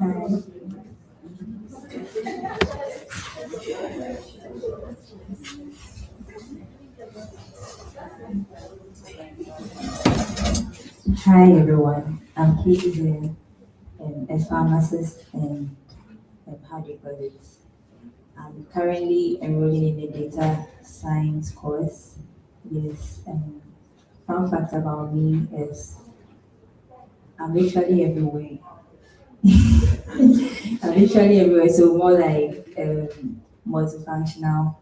Hi. Hi everyone. I'm Kizzy, a pharmacist and how do you call it? I'm currently enrolling in a data science course. Yes, and fun fact about me is I'm literally everywhere. I'm literally everywhere. So more like multifunctional.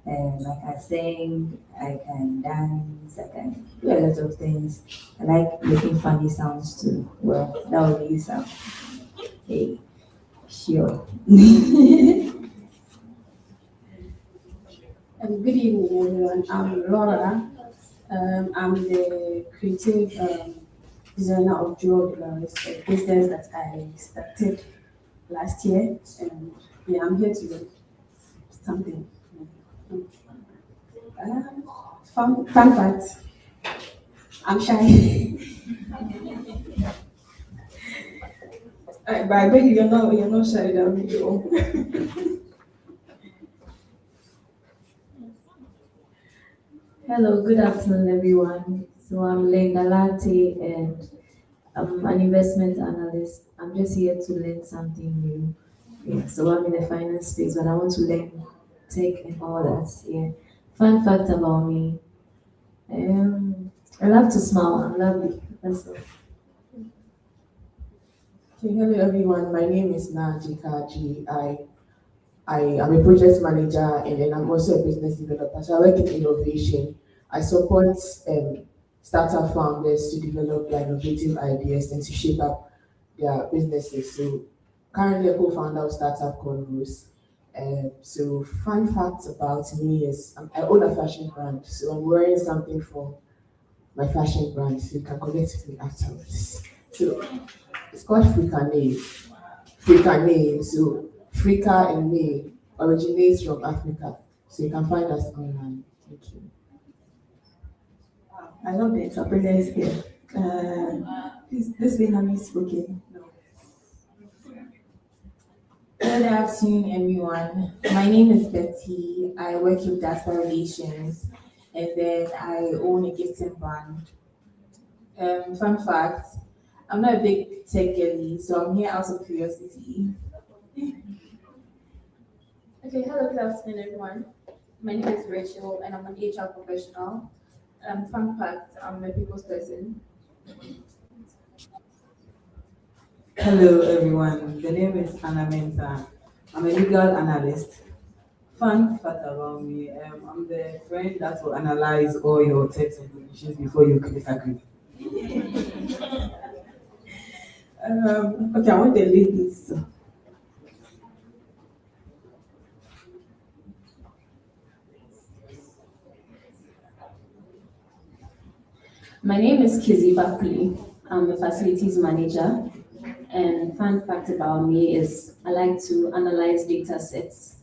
Like I sing, I can dance, I can do a lot of things. I like making funny sounds too. Well, that would be some. Hey, sure. Good evening, everyone. I'm Laura. I'm the creative designer of Jewel Glories, a business that I started last year. And yeah, I'm here to do something. Fun fact, I'm shy. But I bet you're not shy that video. Hello, good afternoon, everyone. So I'm Linda Latte and I'm an investment analyst. I'm just here to learn something new. Yeah, so I'm in the finance space, but I want to learn tech and all that. Yeah. Fun fact about me. I love to smile. I'm lovely. That's all. Okay, hello everyone. My name is Najika G. I am a project manager and then I'm also a business developer. So I work in innovation. I support startup founders to develop their innovative ideas and to shape up their businesses. So currently a co-founder of startup called Rose. So fun fact about me is I own a fashion brand. So I'm wearing something for my fashion brand. So you can connect with me afterwards. So it's called Frika name. So Frika and name originates from Africa. So you can find us online. Thank you. I love the entrepreneurs here. Is this Vietnamese speaking? No. Good afternoon, everyone. My name is Betty. I work with data relations, and then I own a gifting brand. Fun fact: I'm not a big tech girly, so I'm here out of curiosity. Okay, hello, good afternoon, everyone. My name is Rachel, and I'm an HR professional. Fun fact: I'm a people's person. Hello everyone. The name is Anna Mensah. I'm a legal analyst. Fun fact about me, I'm the friend that will analyze all your text and conditions before you click agree. Okay, I want the ladies. My name is Kizzy Buckley. I'm a facilities manager. And fun fact about me is I like to analyze data sets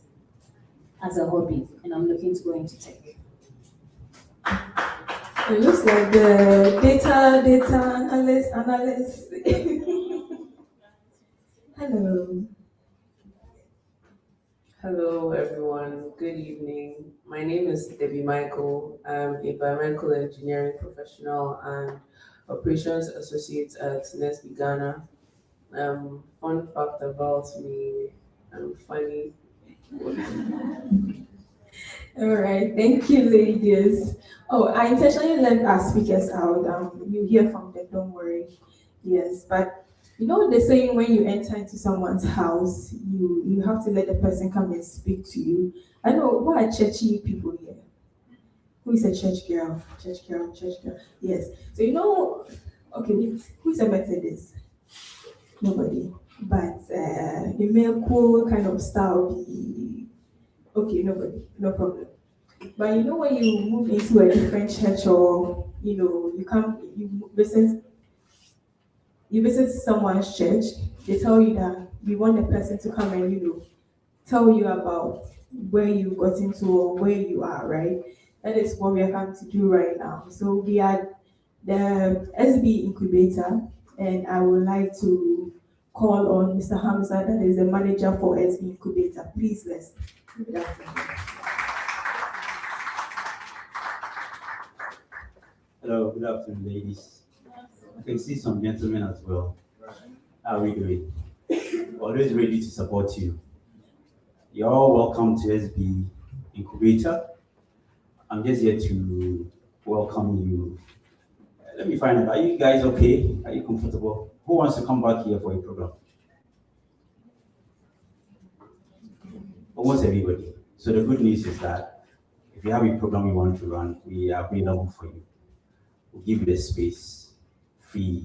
as a hobby, and I'm looking to go into tech. It looks like the data analyst. Hello. Hello, everyone. Good evening. My name is Debbie Michael. I'm a biomedical engineering professional and operations associate at Nesby Ghana. Fun fact about me, I'm funny. All right. Thank you, ladies. Oh, I intentionally left our speakers out. You hear from them. Don't worry. Yes, but you know the saying when you enter into someone's house, you have to let the person come and speak to you. I know what are churchy people here. Who is a church girl? Church girl, church girl. Yes. So you know, okay, wait. Who is a Methodist? Nobody. But a male cool kind of style. Okay, nobody. No problem. But you know when you move into a different church or you come you visit someone's church, they tell you that we want the person to come and tell you about where you got into or where you are, right? That is what we are coming to do right now. So we are the SB incubator, and I would like to call on Mr. Hamza, that is the manager for SB Incubator. Please, let's give it up for him. Hello, good afternoon, ladies. I can see some gentlemen as well. How are we doing? Always ready to support you. You're all welcome to SB Incubator. I'm just here to welcome you. Let me find out, are you guys okay? Are you comfortable? Who wants to come back here for a program? Almost everybody. So the good news is that if you have a program you want to run, we are available for you. We'll give you the space, free,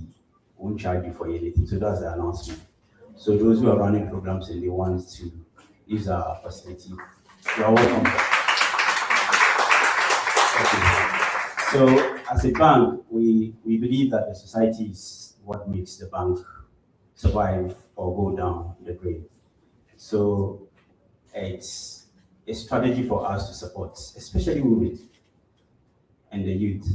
won't charge you for anything. So that's the announcement. So those who are running programs and they want to use our facility, you are welcome. Okay. So as a bank, we believe that the society is what makes the bank survive or go down the drain. So it's a strategy for us to support, especially women and the youth.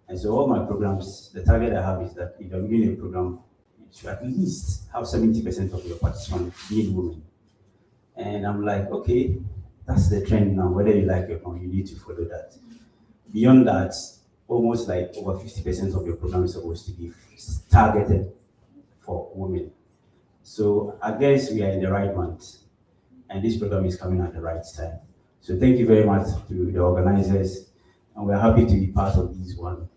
And so all my programs, the target I have is that if you're doing a program, you should at least have 70% of your participants being women. And I'm like, okay, that's the trend now. Whether you like it or not, you need to follow that. Beyond that, almost like over 50% of your program is supposed to be targeted for women. So I guess we are in the right month, and this program is coming at the right time. So thank you very much to the organizers, and we're happy to be part of this one.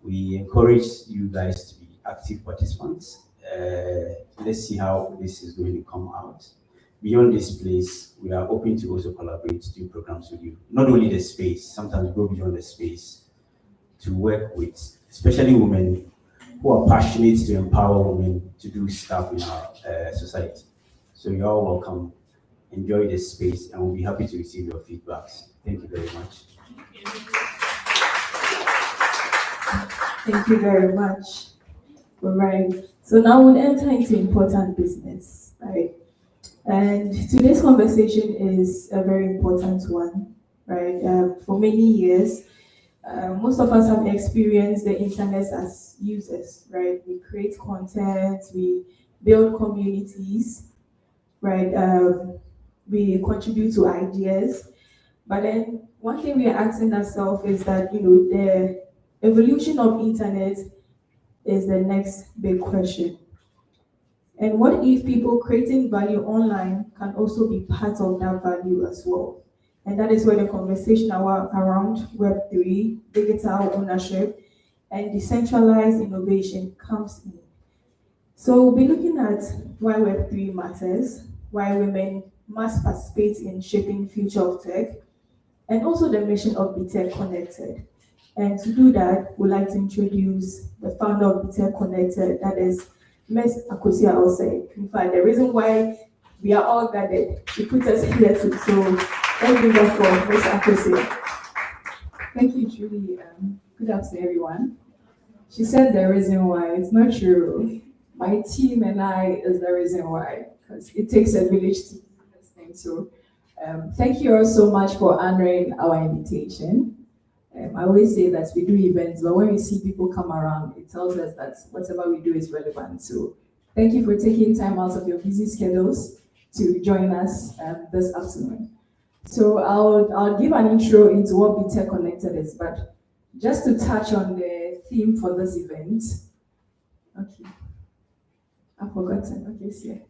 We encourage you guys to be active participants. Let's see how this is going to come out. Beyond this place, we are open to also collaborate, to do programs with you. Not only the space, sometimes go beyond the space to work with, especially women who are passionate to empower women to do stuff in our society. So you're all welcome. Enjoy this space, and we'll be happy to receive your feedbacks. Thank you very much. Thank you very much. All right. So now we'll enter into important business, right? And today's conversation is a very important one, right? For many years, most of us have experienced the internet as users, right? We create content, we build communities, right? We contribute to ideas. But then one thing we are asking ourselves is that, the evolution of internet is the next big question. And what if people creating value online can also be part of that value as well? And that is where the conversation around Web3, digital ownership, and decentralized innovation comes in. So we'll be looking at why Web3 matters, why women must participate in shaping the future of tech, and also the mission of BetechConnected. And to do that, we'd like to introduce the founder of BetechConnected, that is Ms. Akosia Osei. In fact, the reason why we are all gathered, she put us here too. So let's give it up for Ms. Akosia. Thank you, Julie. Good afternoon, everyone. She said the reason why. It's not true. My team and I is the reason why, because it takes a village to do this thing. So thank you all so much for honoring our invitation. I always say that we do events, but when we see people come around, it tells us that whatever we do is relevant. So thank you for taking time out of your busy schedules to join us this afternoon. So I'll give an intro into what BetechConnected is, but just to touch on the theme for this event. Okay, I've forgotten. Okay, see.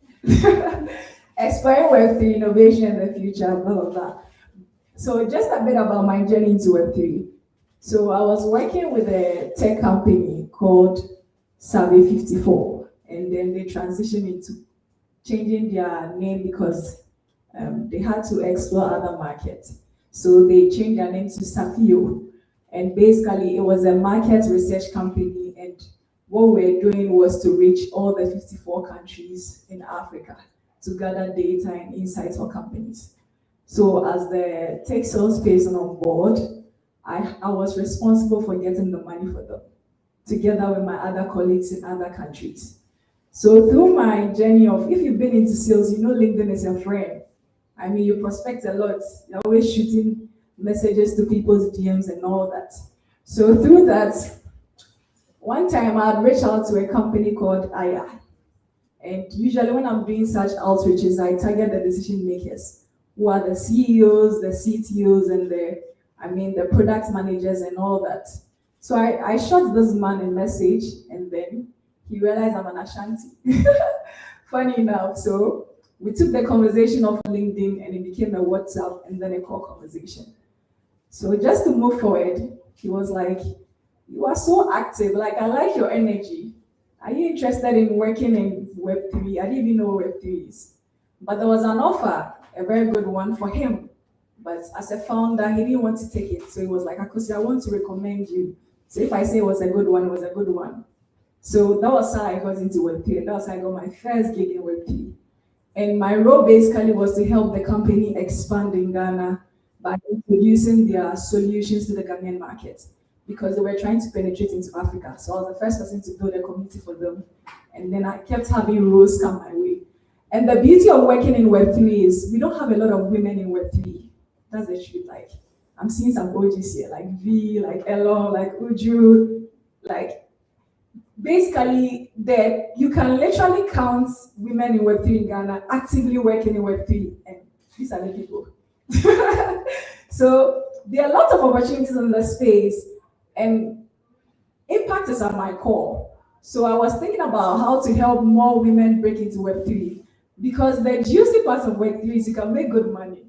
Exploring Web3 innovation in the future, blah, blah, blah. So just a bit about my journey into Web3. So I was working with a tech company called Survey 54, and then they transitioned into changing their name because they had to explore other markets. So they changed their name to Safio, and basically it was a market research company, and what we're doing was to reach all the 54 countries in Africa to gather data and insights for companies. So as the tech sales person on board, I was responsible for getting the money for them, together with my other colleagues in other countries. So through my journey of, if you've been into sales, you know LinkedIn is your friend. I mean, you prospect a lot. You're always shooting messages to people's DMs and all that. So through that, one time I had reached out to a company called Aya. And usually when I'm doing such outreaches, I target the decision makers, who are the CEOs, the CTOs, and the product managers and all that. So I shot this man a message, and then he realized I'm an Ashanti. Funny enough, so we took the conversation off LinkedIn and it became a WhatsApp and then a call conversation. So just to move forward, he was like, "You are so active, like I like your energy. Are you interested in working in Web3? I didn't even know what Web3 is." But there was an offer, a very good one for him. But as a founder, he didn't want to take it. So he was like, "Akosi, I want to recommend you." So if I say it was a good one, it was a good one. So that was how I got into Web3, and that was how I got my first gig in Web3. And my role basically was to help the company expand in Ghana by introducing their solutions to the Ghanaian market because they were trying to penetrate into Africa. So I was the first person to build a community for them. And then I kept having roles come my way. And the beauty of working in Web3 is we don't have a lot of women in Web3. That's the truth. Like, I'm seeing some OGs here, like V, like Elo, like Uju, like basically that you can literally count women in Web3 in Ghana actively working in Web3, and these are the people. So there are lots of opportunities in the space, and impact is at my core. So I was thinking about how to help more women break into Web3, because the juicy part of Web3 is you can make good money.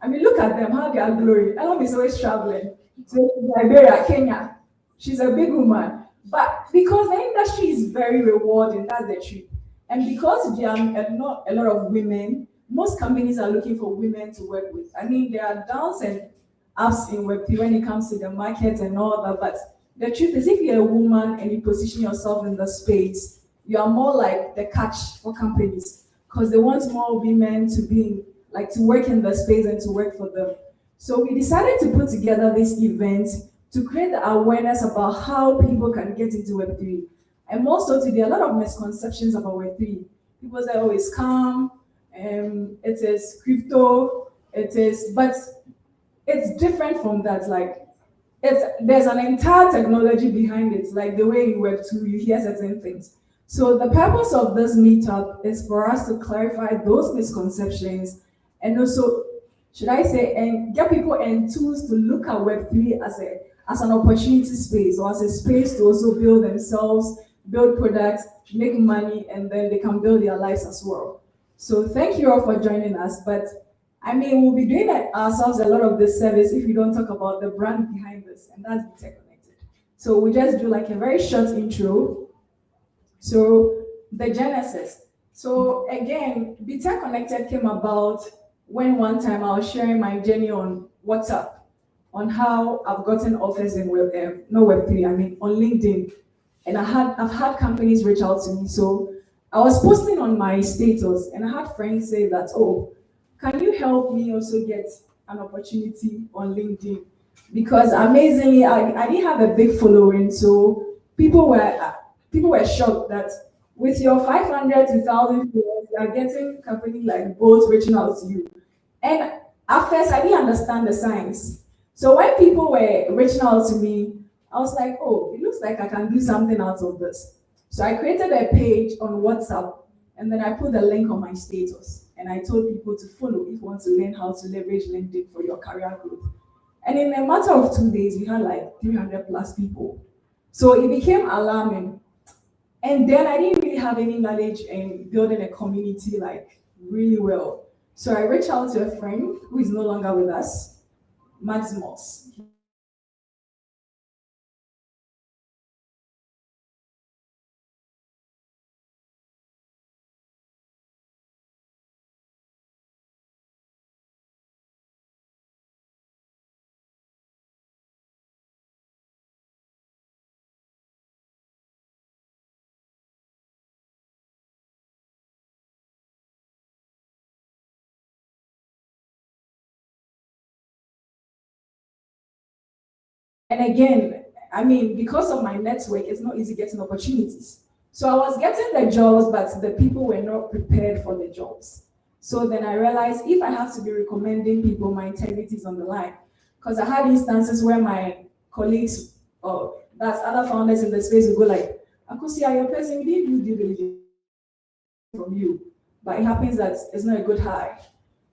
I mean, look at them, how they are glowing. Elon is always traveling to Liberia, Kenya. She's a big woman. But because the industry is very rewarding, that's the truth. And because there are not a lot of women, most companies are looking for women to work with. I mean, there are downs and ups in Web3 when it comes to the market and all that. But the truth is, if you're a woman and you position yourself in the space, you are more like the catch for companies because they want more women to be like to work in the space and to work for them. So we decided to put together this event to create the awareness about how people can get into Web3. And also, there are a lot of misconceptions about Web3. People say, "Oh, it's scam, it is crypto, but it's different from that. Like, there's an entire technology behind it, like the way in Web2 you hear certain things. So the purpose of this meetup is for us to clarify those misconceptions and also, should I say, and get people enthused to look at Web3 as an opportunity space or as a space to also build themselves, build products, make money, and then they can build their lives as well. So thank you all for joining us. But I mean, we'll be doing ourselves a lot of this service if we don't talk about the brand behind this, and that's BetechConnected. So we just do like a very short intro. So the genesis. So again, BetechConnected came about when one time I was sharing my journey on WhatsApp on how I've gotten offers in Web3, I mean on LinkedIn. And I've had companies reach out to me. So I was posting on my status and I had friends say that, "Oh, can you help me also get an opportunity on LinkedIn?" Because amazingly, I didn't have a big following. So people were shocked that with your 500 to 1,000 followers, you are getting companies like both reaching out to you. And at first, I didn't understand the science. So when people were reaching out to me, I was like, "Oh, it looks like I can do something out of this." So I created a page on WhatsApp and then I put the link on my status. And I told people to follow if you want to learn how to leverage LinkedIn for your career growth. And in a matter of 2 days, we had like 300 plus people. So it became alarming. And then I didn't really have any knowledge in building a community like really well. So I reached out to a friend who is no longer with us, Maximus. And again, I mean, because of my network, it's not easy getting opportunities. So I was getting the jobs, but the people were not prepared for the jobs. So then I realized if I have to be recommending people, my integrity is on the line. Because I had instances where my colleagues or that's other founders in the space would go like, "Akosi, your person, you didn't do due diligence." from you, but it happens that it's not a good high.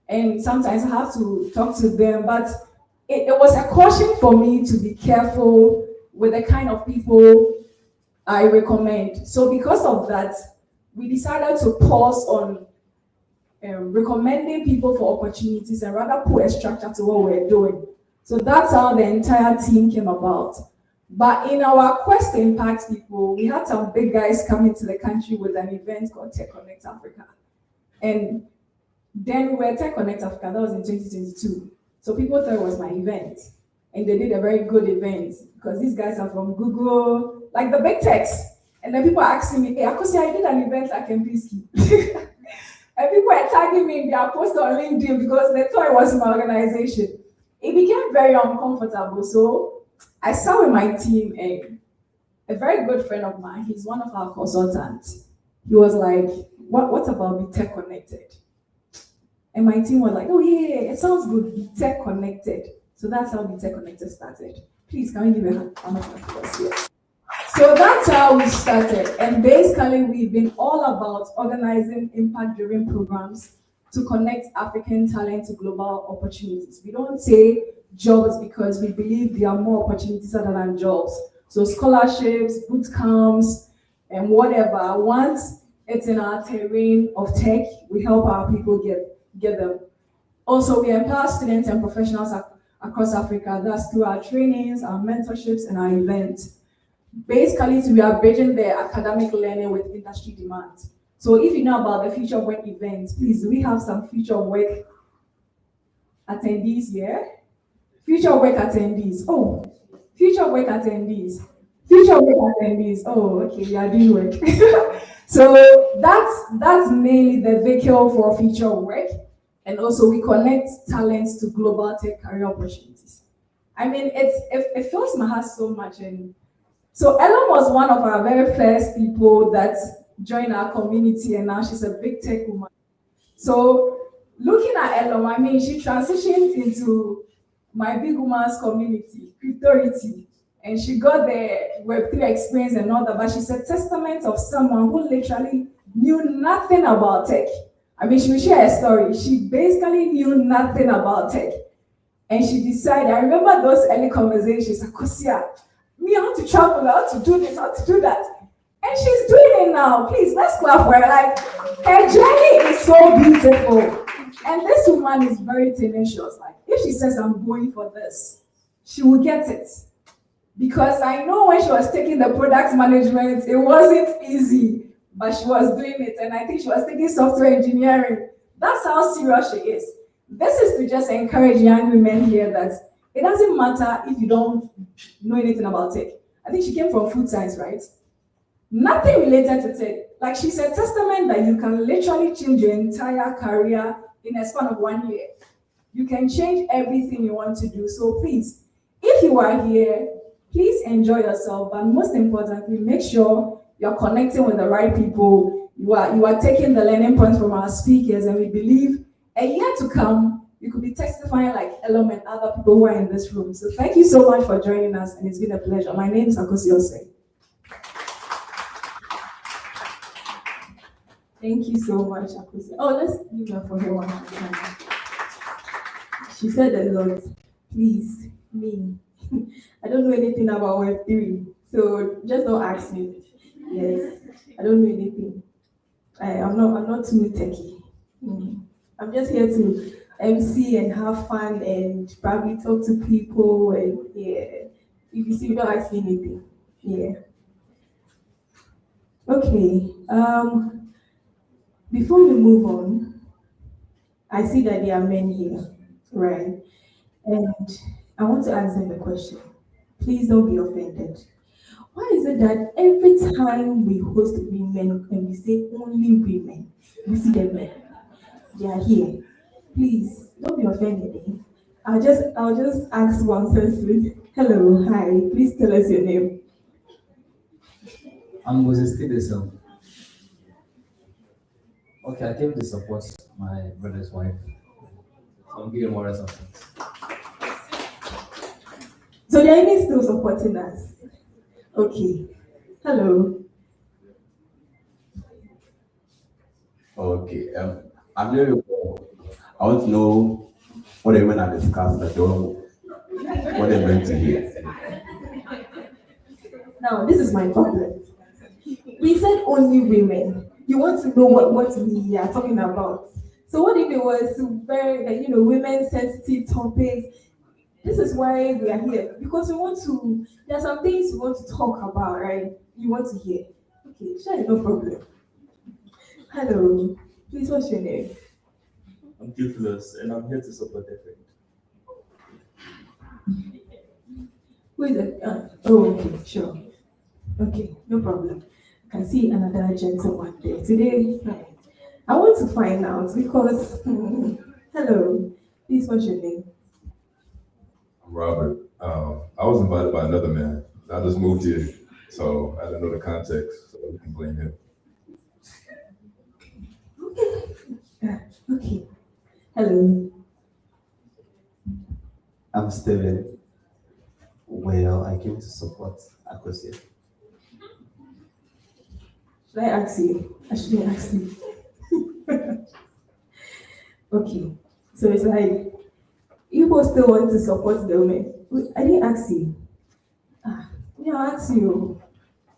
And sometimes I have to talk to them, but it was a caution for me to be careful with the kind of people I recommend. So because of that, we decided to pause on recommending people for opportunities and rather put a structure to what we're doing. So that's how the entire team came about. But in our quest to impact people, we had some big guys coming to the country with an event called Tech Connect Africa. And then we were at Tech Connect Africa, that was in 2022. So people thought it was my event. And they did a very good event because these guys are from Google, like the big techs. And then people are asking me, hey, Akosi, I did an event at Kempinski. And people were tagging me in their post on LinkedIn because they thought it was my organization. It became very uncomfortable. So I sat with my team and a very good friend of mine, he's one of our consultants. He was like, what about BetechConnected? And my team was like, oh yeah, it sounds good, BetechConnected. So that's how BetechConnected started. Please, can we give a round of applause here? So that's how we started. And basically, we've been all about organizing impact-driven programs to connect African talent to global opportunities. We don't say jobs because we believe there are more opportunities other than jobs. So scholarships, boot camps, and whatever. Once it's in our terrain of tech, we help our people get them. Also, we empower students and professionals across Africa. That's through our trainings, our mentorships, and our events. Basically, we are bridging the academic learning with industry demand. So if you know about the Future of Work events, please, do we have some Future of Work attendees here? Future of Work attendees. Oh, Future of Work attendees. Future of Work attendees. Oh, okay, we are doing work. So that's mainly the vehicle for Future of Work. And also we connect talents to global tech career opportunities. I mean, it fills my heart so much. And so Ellen was one of our very first people that joined our community, and now she's a big tech woman. So looking at Ellen, I mean, she transitioned into my big woman's community, Cryptority, and she got the Web3 experience and all that, but she's a testament of someone who literally knew nothing about tech. I mean, she will share a story. She basically knew nothing about tech. And she decided, I remember those early conversations, Akosia, me, I want to travel, I want to do this, I want to do that. And she's doing it now. Please, let's clap for her. Like, her journey is so beautiful. And this woman is very tenacious. Like, if she says, I'm going for this, she will get it. Because I know when she was taking the product management, it wasn't easy, but she was doing it. And I think she was taking software engineering. That's how serious she is. This is to just encourage young women here that it doesn't matter if you don't know anything about tech. I think she came from food science, right? Nothing related to tech. Like, she's a testament that you can literally change your entire career in a span of 1 year. You can change everything you want to do. So please, if you are here, please enjoy yourself. But most importantly, make sure you're connecting with the right people. You are taking the learning points from our speakers, and we believe a year to come, you could be testifying like Ellen and other people who are in this room. So thank you so much for joining us, and it's been a pleasure. My name is Akosi Osei. Thank you so much, Akosi. Oh, let's give her for her one more time. She said a lot. Please, me. I don't know anything about Web3, so just don't ask me. Yes, I don't know anything. I'm not too techy. I'm just here to MC and have fun and probably talk to people, and yeah. If you see me, don't ask me anything. Yeah. Okay. Before we move on, I see that there are men here, right? And I want to ask them a question. Please don't be offended. Why is it that every time we host women and we say only women, we see the men? They are here. Please don't be offended. I'll just ask one person. Hello, hi. Please tell us your name. I'm Moses Stevenson. Okay, I came to support my brother's wife. So I'm giving more support. So the enemy is still supporting us. Okay. Hello. Okay. I'm very I want to know what the women are discussing, that what they meant to hear. Now, this is my problem. We said only women. You want to know what we are talking about. So what if it was very, like, women sensitive topics? This is why we are here, because we want to, there are some things we want to talk about, right? You want to hear. Okay, sure, no problem. Hello, please, what's your name? I'm Theophilus, and I'm here to support the friend. Who is it? Oh, okay, sure. Okay, no problem. I can see another gentleman there. Today, I want to find out because, hello, please, what's your name? Robert. I was invited by another man. I just moved here, so I didn't know the context, so you can blame him. Okay, hello. I'm Steven. Well, I came to support Akosia. Should I ask you? I shouldn't ask you. Okay, so it's like, you both still want to support the women. Wait, I didn't ask you. Yeah, I'll ask you.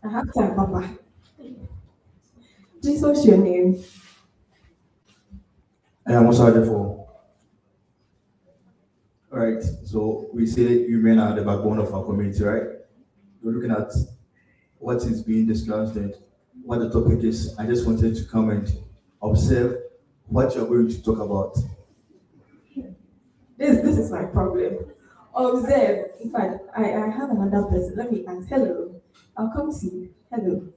I have time, Papa. Please, what's your name? I am also for. All right, so we say women are the backbone of our community, right? We're looking at what is being discussed and what the topic is. I just wanted to come and observe what you're going to talk about. This is my problem. Observe. In fact, I have another person. Let me ask. Hello. I'll come to you. Hello.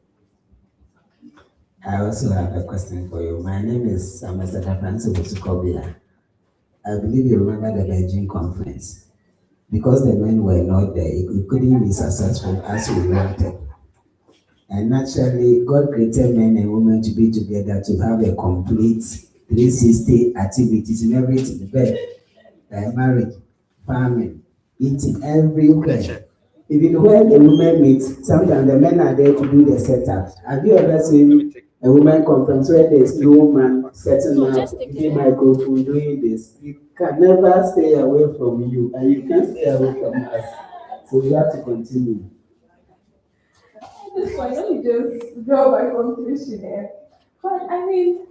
I also have a question for you. My name is Mr. Francis Wosukobia. I believe you remember the Beijing conference. Because the men were not there, it couldn't be successful as we wanted. And naturally, God created men and women to be together to have a complete 360 activities in everything. Bed, marriage, farming, eating, everywhere. Even when the women meet, sometimes the men are there to do the setup. Have you ever seen a women conference where there's no man setting up, giving microphone, doing this? We can never stay away from you, and you can't stay away from us. So we have to continue. This one, let me just draw my conclusion here. But I mean,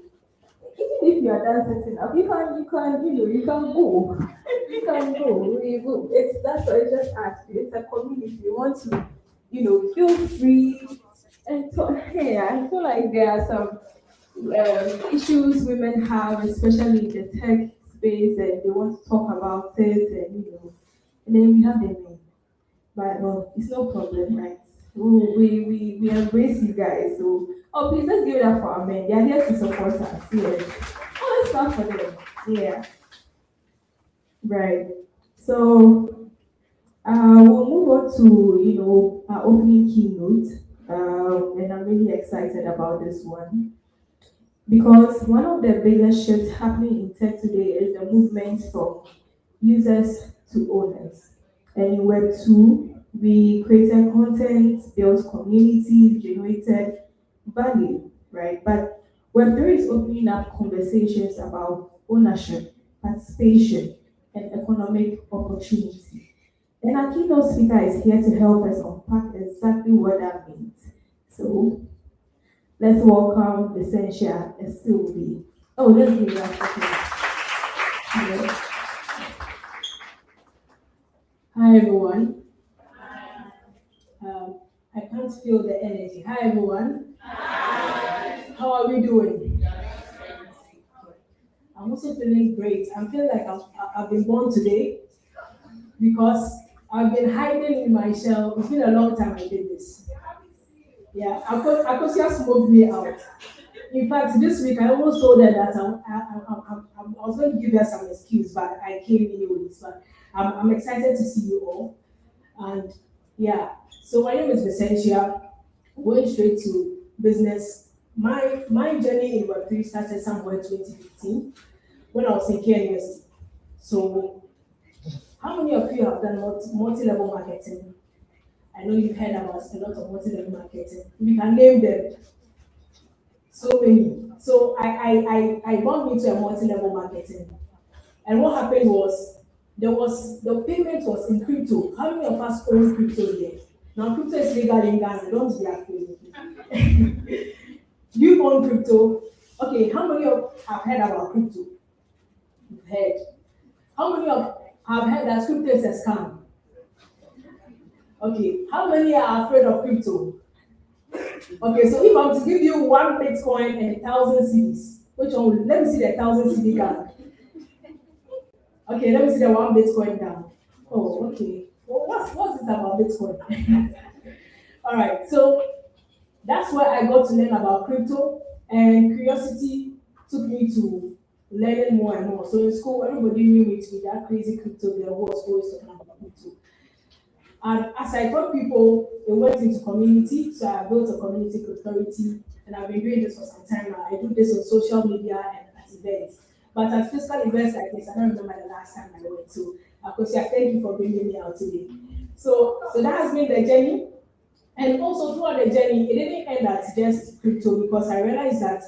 even if you are done setting up, you can go. You can go. You go. That's what I just asked you. It's a community. You want to, feel free and talk. Hey, I feel like there are some issues women have, especially in the tech space, and they want to talk about it, and then we have the men. But well, it's no problem, right? We embrace you guys. So, oh, please let's give it up for our men. They are here to support us. Yes. Oh, let's clap for them. Yeah. Right. So, we'll move on to our opening keynote. And I'm really excited about this one because one of the biggest shifts happening in tech today is the movement from users to owners. And in Web 2, we created content, built community, generated value, right? But Web 3 is opening up conversations about ownership, participation, and economic opportunity. And our keynote speaker is here to help us unpack exactly what that means. So let's welcome Essentia Sylvie. Oh, let's give her a second. Yeah. Hi everyone. I can't feel the energy. Hi everyone. Hi. How are we doing? I'm also feeling great. I feel like I've been born today because I've been hiding in my shell. It's been a long time I did this. Yeah, Akosia smoked me out. In fact, this week I almost told her that I was going to give her some excuse, but I came anyways. But I'm excited to see you all. And yeah, so my name is Essentia. Going straight to business. My journey in Web3 started somewhere 2015 when I was in KNUST. So how many of you have done multi-level marketing? I know you've heard about a lot of multi-level marketing. We can name them. So many. So I bumped into a multi-level marketing. And what happened was the payment was in crypto. How many of us own crypto here? Now crypto is legal in Ghana, don't be afraid. You own crypto. Okay, how many of have heard about crypto? You've heard. How many of have heard that crypto is a scam? Okay, how many are afraid of crypto? Okay, so if I'm to give you one Bitcoin and 1,000 CDs, which one will, let me see the 1,000 CD card. Okay, let me see the one Bitcoin down. Oh, okay. Well, what's it about Bitcoin? All right, so that's where I got to learn about crypto, and curiosity took me to learning more and more. So in school, everybody knew me to be that crazy crypto girl who was always talking about crypto. And as I taught people, it went into community. So I built a community authority, and I've been doing this for some time now. I do this on social media and at events. But at physical events like this, I don't remember the last time I went to. Akosia, thank you for bringing me out today. So that has been the journey. And also throughout the journey, it didn't end at just crypto, because I realized that,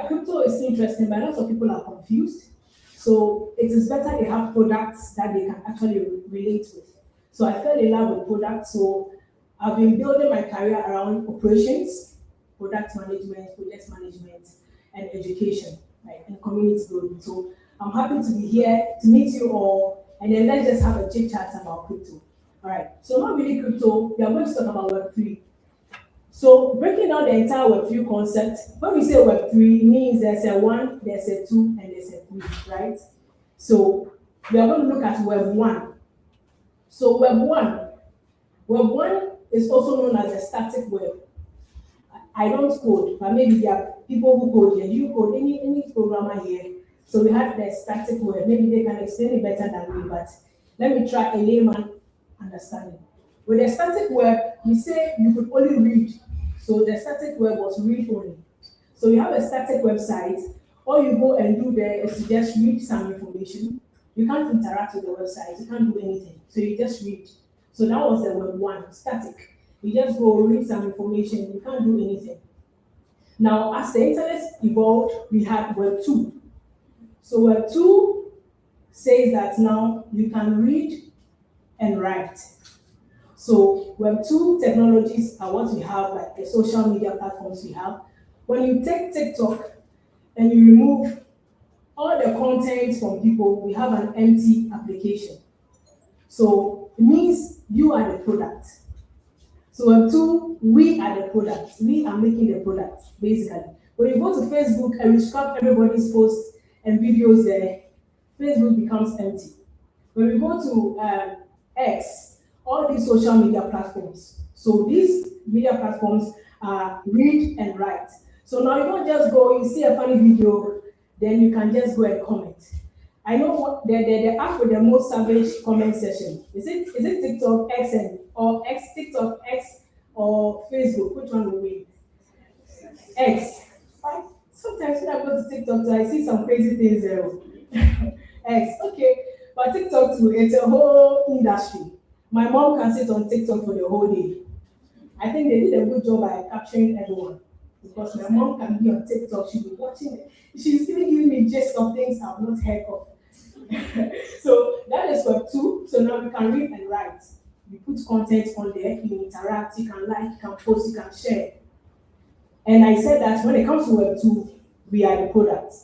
crypto is interesting, but lots of people are confused. So it is better they have products that they can actually relate with. So I fell in love with products. So I've been building my career around operations, product management, project management, and education, right, and community building. So I'm happy to be here to meet you all, and then let's just have a chit chat about crypto. All right, so not really crypto, we are going to talk about Web3. So breaking down the entire Web3 concept, when we say Web3, it means there's a 1, there's a 2, and there's a 3, right? So we are going to look at Web1. So Web1 is also known as a static web. I don't code, but maybe there are people who code here. Do you code? Any programmer here? So we have the static web. Maybe they can explain it better than me, but let me try a layman understanding. With the static web, we say you could only read. So the static web was read only. So you have a static website, all you go and do there is to just read some information. You can't interact with the website, you can't do anything. So you just read. So that was the Web1, static. You just go read some information, you can't do anything. Now, as the internet evolved, we had Web2. So Web2 says that now you can read and write. So Web2 technologies are what we have, like the social media platforms we have. When you take TikTok and you remove all the content from people, we have an empty application. So it means you are the product. So Web2, we are the product. We are making the product, basically. When you go to Facebook and you scrap everybody's posts and videos there, Facebook becomes empty. When we go to X, all these social media platforms. So these media platforms are read and write. So now you don't just go, you see a funny video, then you can just go and comment. I know what the app with the most savage comment section. Is it TikTok X TikTok X or Facebook? Which one will win? X. Sometimes when I go to TikTok, I see some crazy things there. X, okay. But TikTok too, it's a whole industry. My mom can sit on TikTok for the whole day. I think they did a good job by capturing everyone. Because my mom can be on TikTok, she'll be watching it. She's even giving me gist of things I've not heard of. So that is Web2. So now you can read and write. You put content on there, you interact, you can like, you can post, you can share. And I said that when it comes to Web2, we are the product.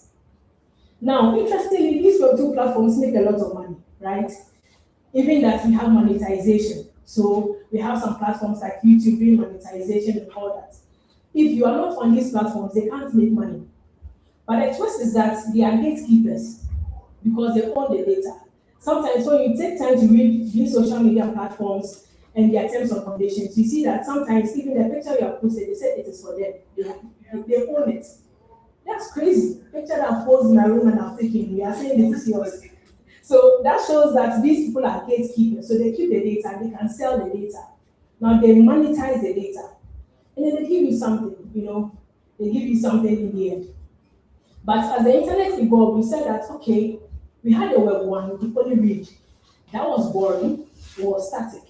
Now, interestingly, these Web2 platforms make a lot of money, right? Even that we have monetization. So we have some platforms like YouTube doing monetization and all that. If you are not on these platforms, they can't make money. But the twist is that they are gatekeepers because they own the data. Sometimes when you take time to read these social media platforms and their terms and conditions, you see that sometimes even the picture you have posted, they say it is for them. They own it. That's crazy. Picture that I've posted in my room and I've taken, we are saying it is yours. So that shows that these people are gatekeepers. So they keep the data, they can sell the data. Now they monetize the data. And then they give you something, they give you something in the end. But as the internet evolved, we said that, okay, we had the Web1, we could only read. That was boring, it was static.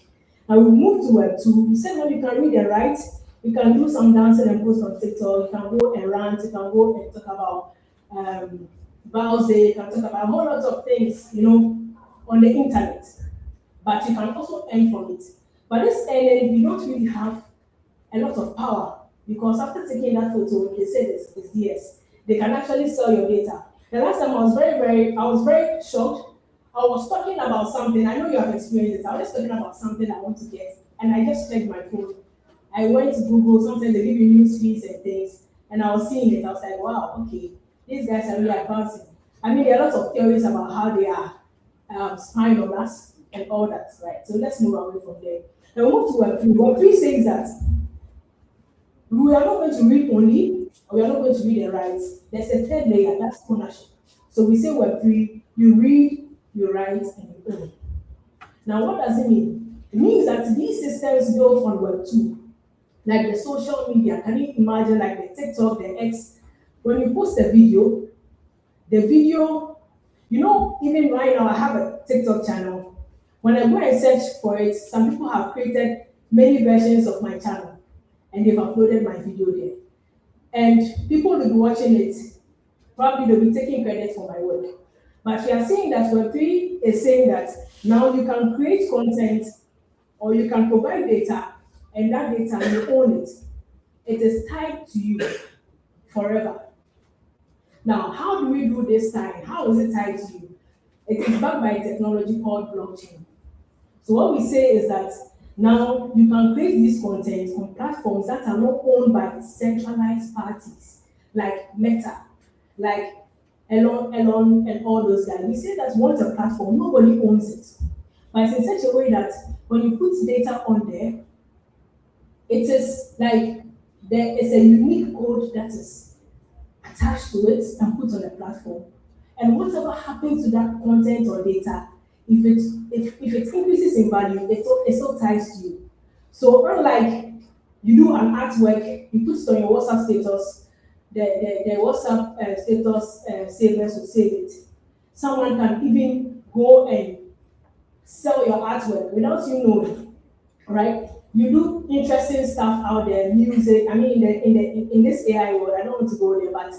Now we moved to Web2, we said now you can read and write, You can do some dancing and post on TikTok. You can go and rant. You can go and talk about browsing. You can talk about a whole lot of things, on the internet. But you can also earn from it. But this earning, you don't really have a lot of power because after taking that photo, they said it's theirs. They can actually sell your data. The last time I was very shocked. I was talking about something. I know you have experienced it. I was just talking about something I want to get, and I just checked my phone. I went to Google. Sometimes they give you news feeds and things, and I was seeing it. I was like, wow, okay, these guys are really advancing. I mean, there are lots of theories about how they are spying on us and all that, right? So let's move away from there. Now we move to Web3. Web3 says that we are not going to read only, or we are not going to read and write. There's a third layer, that's ownership. So we say Web3, you read, you write, and you own. Now, what does it mean? It means that these systems built on Web2, like the social media, can you imagine like the TikTok, the X, when you post a video, the video, even right now I have a TikTok channel. When I go and search for it, some people have created many versions of my channel and they've uploaded my video there. And people will be watching it. Probably they'll be taking credit for my work. But we are saying that Web3 is saying that now you can create content or you can provide data and that data, you own it. It is tied to you forever. Now, how do we do this time? How is it tied to you? It is backed by a technology called blockchain. So what we say is that now you can create this content on platforms that are not owned by centralized parties, like Meta, like Elon, and all those guys. We say that once a platform, nobody owns it. But it's in such a way that when you put data on there, it is like there is a unique code that is attached to it and put on the platform. And whatever happens to that content or data, if it increases in value, it still ties to you. So unlike you do an artwork, you put it on your WhatsApp status, the WhatsApp status savers will save it. Someone can even go and sell your artwork without you knowing, right? You do interesting stuff out there, music. I mean, in this AI world, I don't want to go there, but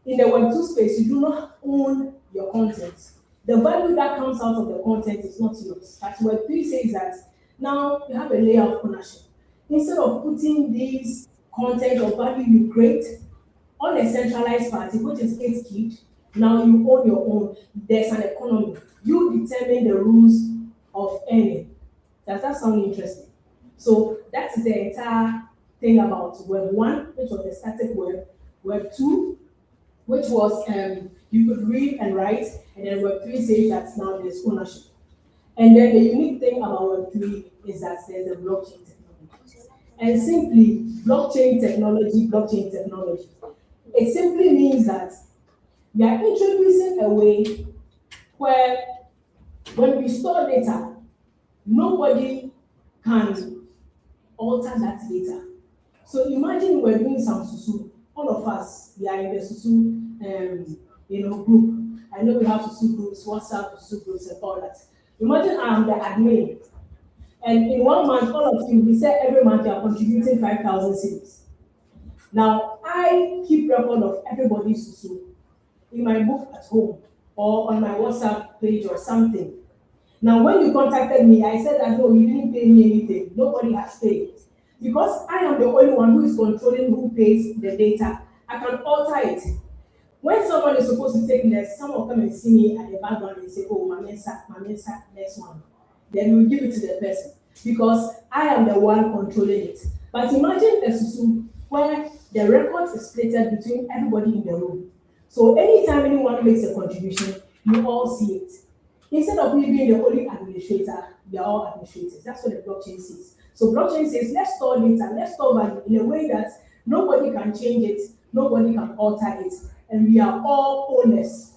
in the Web2 space, you do not own your content. The value that comes out of the content is not yours. But Web3 says that now you have a layer of ownership. Instead of putting these content or value you create on a centralized party, which is gatekept, now you own your own. There's an economy. You determine the rules of earning. Does that sound interesting? So that is the entire thing about Web 1, which was the static web. Web 2, which was you could read and write, and then Web 3 says that now there's ownership. And then the unique thing about Web 3 is that there's a blockchain technology. And simply, blockchain technology. It simply means that we are introducing a way where when we store data, nobody can alter that data. So imagine we're doing some susu. All of us, we are in the susu group. I know we have susu groups, WhatsApp susu groups and all that. Imagine I'm the admin. And in 1 month, all of you, we say every month you are contributing 5,000 cedis. Now, I keep record of everybody's susu in my book at home or on my WhatsApp page or something. Now, when you contacted me, I said that, no, you didn't pay me anything. Nobody has paid. Because I am the only one who is controlling who pays the data, I can alter it. When someone is supposed to take this, someone will come and see me at the background and say, oh, my mensa, next one. Then we give it to the person because I am the one controlling it. But imagine a susu where the record is split between everybody in the room. So anytime anyone makes a contribution, you all see it. Instead of me being the only administrator, they are all administrators. That's what the blockchain says. So blockchain says, let's store data, let's store value in a way that nobody can change it, nobody can alter it, and we are all owners.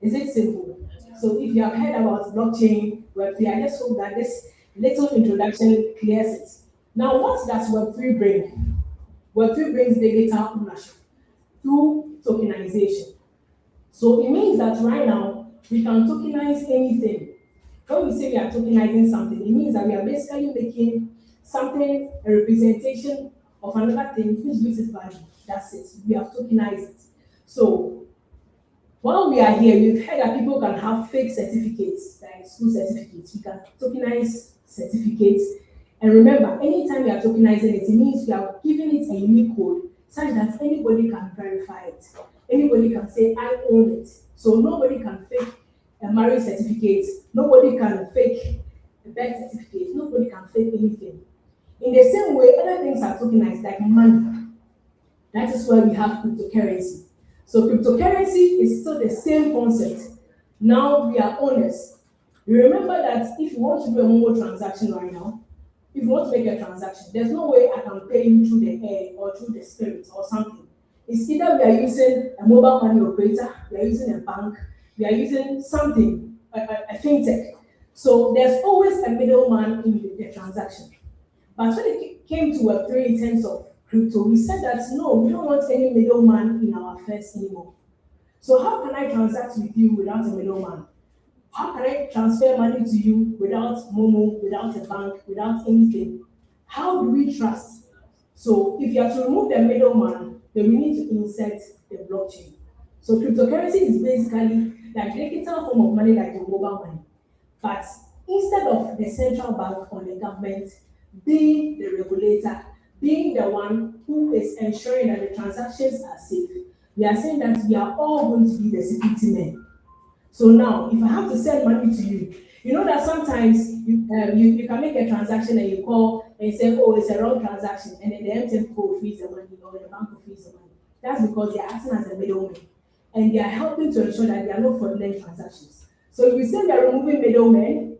Is it simple? So if you have heard about blockchain, Web3, I just hope that this little introduction clears it. Now, what does Web3 bring? Web3 brings the data ownership through tokenization. So it means that right now, we can tokenize anything. When we say we are tokenizing something, it means that we are basically making something, a representation of another thing which gives it value. That's it. We have tokenized it. So while we are here, you've heard that people can have fake certificates, like school certificates. We can tokenize certificates. And remember, anytime we are tokenizing it, it means we are giving it a unique code such that anybody can verify it. Anybody can say, I own it. So nobody can fake a marriage certificate. Nobody can fake a birth certificate. Nobody can fake anything. In the same way, other things are tokenized, like money. That is why we have cryptocurrency. So cryptocurrency is still the same concept. Now we are honest. You remember that if you want to do a mobile transaction right now, if you want to make a transaction, there's no way I can pay you through the air or through the spirit or something. It's either we are using a mobile money operator, we are using a bank, we are using something, a fintech. So there's always a middleman in the transaction. But when it came to Web3 in terms of crypto, we said that no, we don't want any middleman in our affairs anymore. So how can I transact with you without a middleman? How can I transfer money to you without Momo, without a bank, without anything? How do we trust? So if you have to remove the middleman, then we need to insert the blockchain. So cryptocurrency is basically like a digital form of money like the mobile money. But instead of the central bank or the government being the regulator, being the one who is ensuring that the transactions are safe, we are saying that we are all going to be the security men. So now, if I have to send money to you, you know that sometimes you can make a transaction and you call and you say, oh, it's a wrong transaction, and then the MTN will freeze the money or the bank will freeze the money. That's because they are acting as a middleman, and they are helping to ensure that there are no fraudulent transactions. So if we say we are removing middlemen,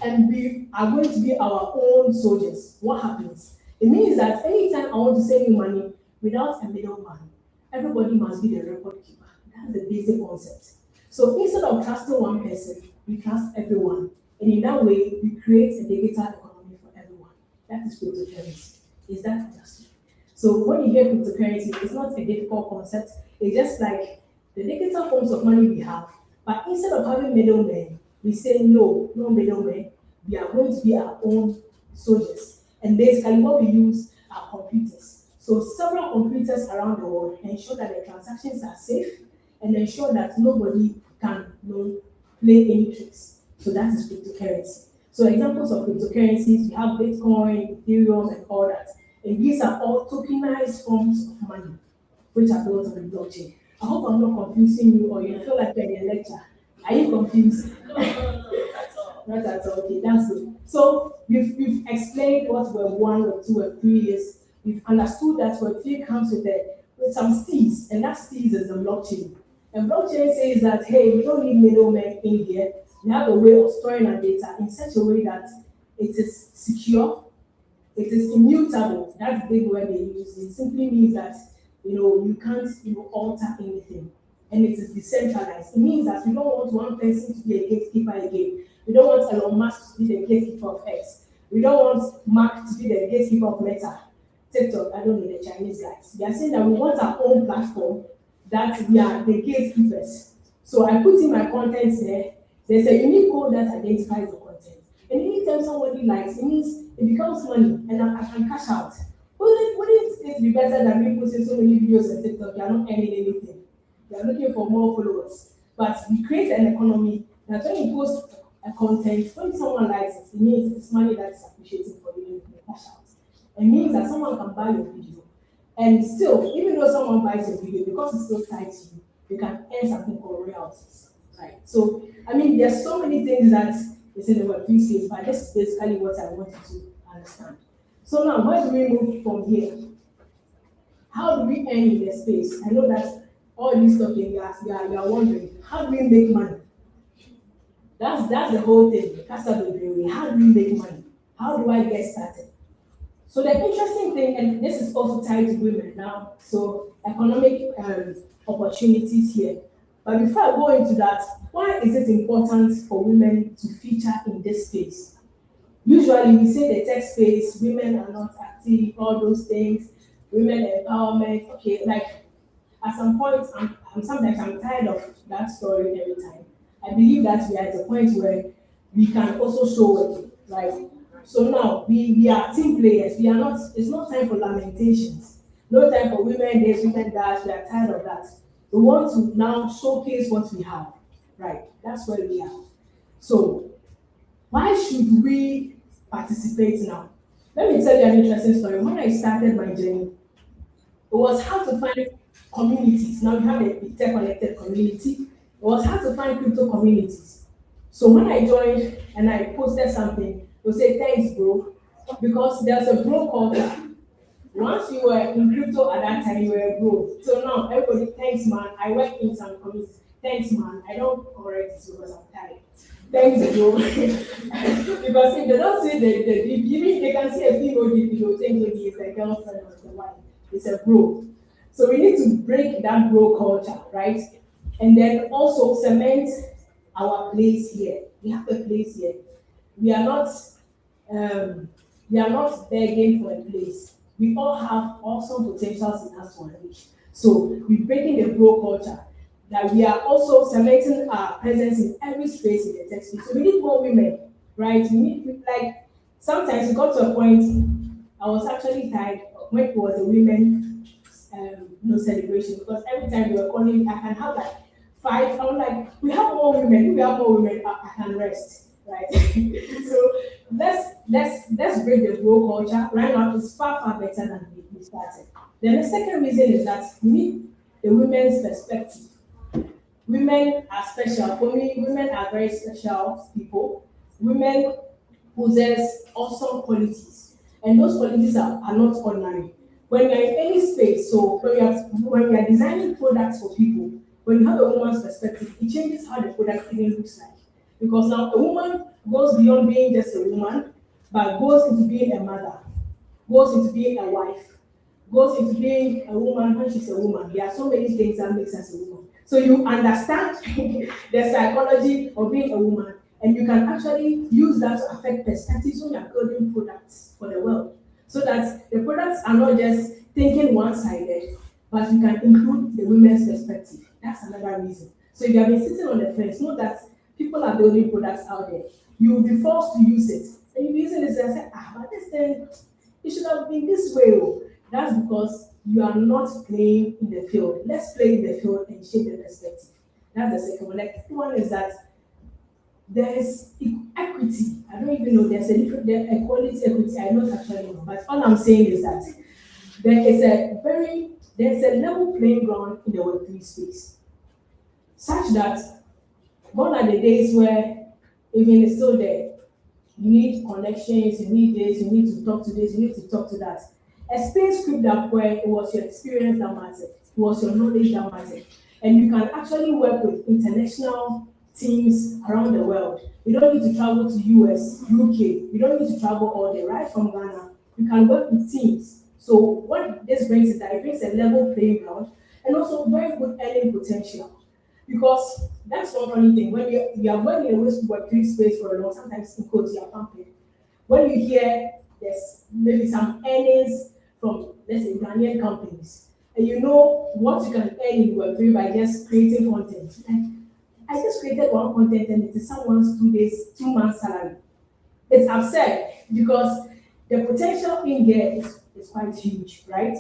and we are going to be our own soldiers, what happens? It means that anytime I want to send you money without a middleman, everybody must be the record keeper. That's the basic concept. So instead of trusting one person, we trust everyone. And in that way, we create a digital economy for everyone. That is cryptocurrency. Is that understood? So when you hear cryptocurrency, it's not a difficult concept. It's just like the digital forms of money we have. But instead of having middlemen, we say no middlemen. We are going to be our own soldiers. And basically what we use are computers. So several computers around the world ensure that the transactions are safe and ensure that nobody can play any tricks. So that is cryptocurrency. So examples of cryptocurrencies, we have Bitcoin, Ethereum, and all that. And these are all tokenized forms of money, which are built on the blockchain. I hope I'm not confusing you or you feel like you're in a lecture. Are you confused? Not at all. Okay, that's good. So we've explained what Web 1, Web 2, Web 3 is. We've understood that Web 3 comes with some steez, and that steez is the blockchain. And blockchain says that, hey, we don't need middlemen in here. We have a way of storing our data in such a way that it is secure, it is immutable. That's the big word they use. It simply means that you can't alter anything. And it is decentralized. It means that we don't want one person to be a gatekeeper again. We don't want Elon Musk to be the gatekeeper of X. We don't want Mark to be the gatekeeper of Meta. TikTok, I don't know the Chinese guys. They are saying that we want our own platform, that we are the gatekeepers. So I put in my contents there. There's a unique code that identifies the content. And anytime somebody likes, it means it becomes money and I can cash out. Wouldn't it be better than me posting so many videos on TikTok? You are not earning anything. You are looking for more followers. But we create an economy that when you post a content, when someone likes it, it means it's money that is appreciating for you and cash out. It means that someone can buy your video. And still, even though someone buys your video, because it's still tied to you, you can earn something called royalties. Right? So, I mean, there's so many things that is in the Web3 space, but this is basically what I wanted to understand. So now, where do we move from here? How do we earn in the space? I know that all these stuff you are wondering, how do we make money? That's the whole thing. How do we make money? How do I get started? So the interesting thing, and this is also tied to women now, so economic opportunities here. But before I go into that, why is it important for women to feature in this space? Usually we say the tech space, women are not active, all those things, women empowerment, okay, like at some point, sometimes I'm tired of that story every time. I believe that we are at a point where we can also show it, right? So now we are team players. We are not, it's not time for lamentations. No time for women this, women that. We are tired of that. We want to now showcase what we have. Right. That's where we are. So why should we participate now? Let me tell you an interesting story. When I started my journey, it was hard to find communities. Now we have a BetechConnected community. It was hard to find crypto communities. So when I joined and I posted something, they'll say, thanks, bro. Because there's a bro culture. Once you were in crypto at that time, you were a bro. So now everybody, thanks, man. I work in some communities. Thanks, man. I don't correct this because I'm tired. Thanks, bro. Because if they don't see the DP, they can see a female DP, they'll think maybe it's a girlfriend or the wife. It's a bro. So we need to break that bro culture, right? And then also cement our place here. We have a place here. We are not begging for a place. We all have awesome potentials in us to unleash. So we're breaking the bro culture. That we are also cementing our presence in every space in the tech space. So we need more women, right? We need, like, sometimes it got to a point, I was actually tired when it was a women celebration, because every time we were calling, I can have like 5, I'm like, we have more women, if we have more women, I can rest, right? So let's break the bro culture. Right now, it's far better than we started. Then the second reason is that we need the women's perspective. Women are special. For me, women are very special people. Women possess awesome qualities. And those qualities are not ordinary. When you're in any space, so when we are designing products for people, when you have a woman's perspective, it changes how the product even looks like. Because now a woman goes beyond being just a woman, but goes into being a mother, goes into being a wife, goes into being a woman when she's a woman. There are so many things that makes us a woman. So you understand the psychology of being a woman, and you can actually use that to affect perspectives when you're building products for the world. So that the products are not just thinking one-sided, but you can include the women's perspective. That's another reason. So if you have been sitting on the fence, know that people are building products out there. You will be forced to use it. And you're using it and say, but this thing, it should have been this way. That's because you are not playing in the field. Let's play in the field and shape the perspective. That's the second one. The third one is that there is equity. I don't even know, there's a different equality, equity, I don't actually know. But all I'm saying is that there's a level playing ground in the Web3 space. Such that gone are the days where even it's still there. You need connections, you need this, you need to talk to this, you need to talk to that. A space script up where it was your experience that mattered, it was your knowledge that mattered. And you can actually work with international teams around the world. You don't need to travel to US, UK, you don't need to travel all day, right from Ghana. You can work with teams. So what this brings is that it brings a level playing ground and also very good earning potential. Because that's one funny thing. When you are working in a Web3 space for a long, sometimes in quotes you are pumping. When you hear there's maybe some earnings from, let's say, Ghanaian companies, and you know what you can earn in Web3 by just creating content. Like, I just created one content and it is someone's 2 months salary. It's absurd because the potential in there is quite huge, right?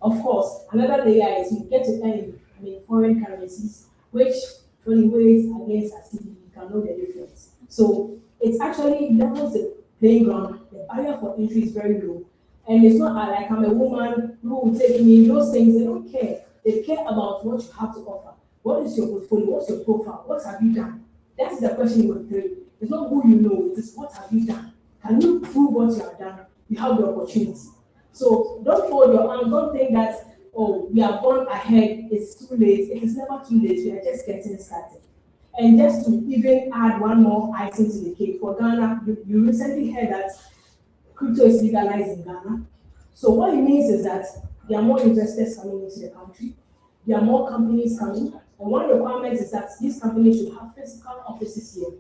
Of course, another layer is you get to earn in foreign currencies, which when you weigh against activity, you can know the difference. So it's actually levels the playing ground. The barrier for entry is very low. And it's not like I'm a woman who will take me, those things, they don't care. They care about what you have to offer. What is your portfolio? What's your profile? What have you done? That's the question with 3. It's not who you know, it is what have you done? Can you prove what you have done? You have the opportunity. So don't fold your arms, don't think that, oh, we are born ahead, it's too late. It is never too late, we are just getting started. And just to even add one more item to the cake, for Ghana, you recently heard that crypto is legalized in Ghana. So what it means is that there are more investors coming into the country, there are more companies coming, and one requirement is that these companies should have physical offices here.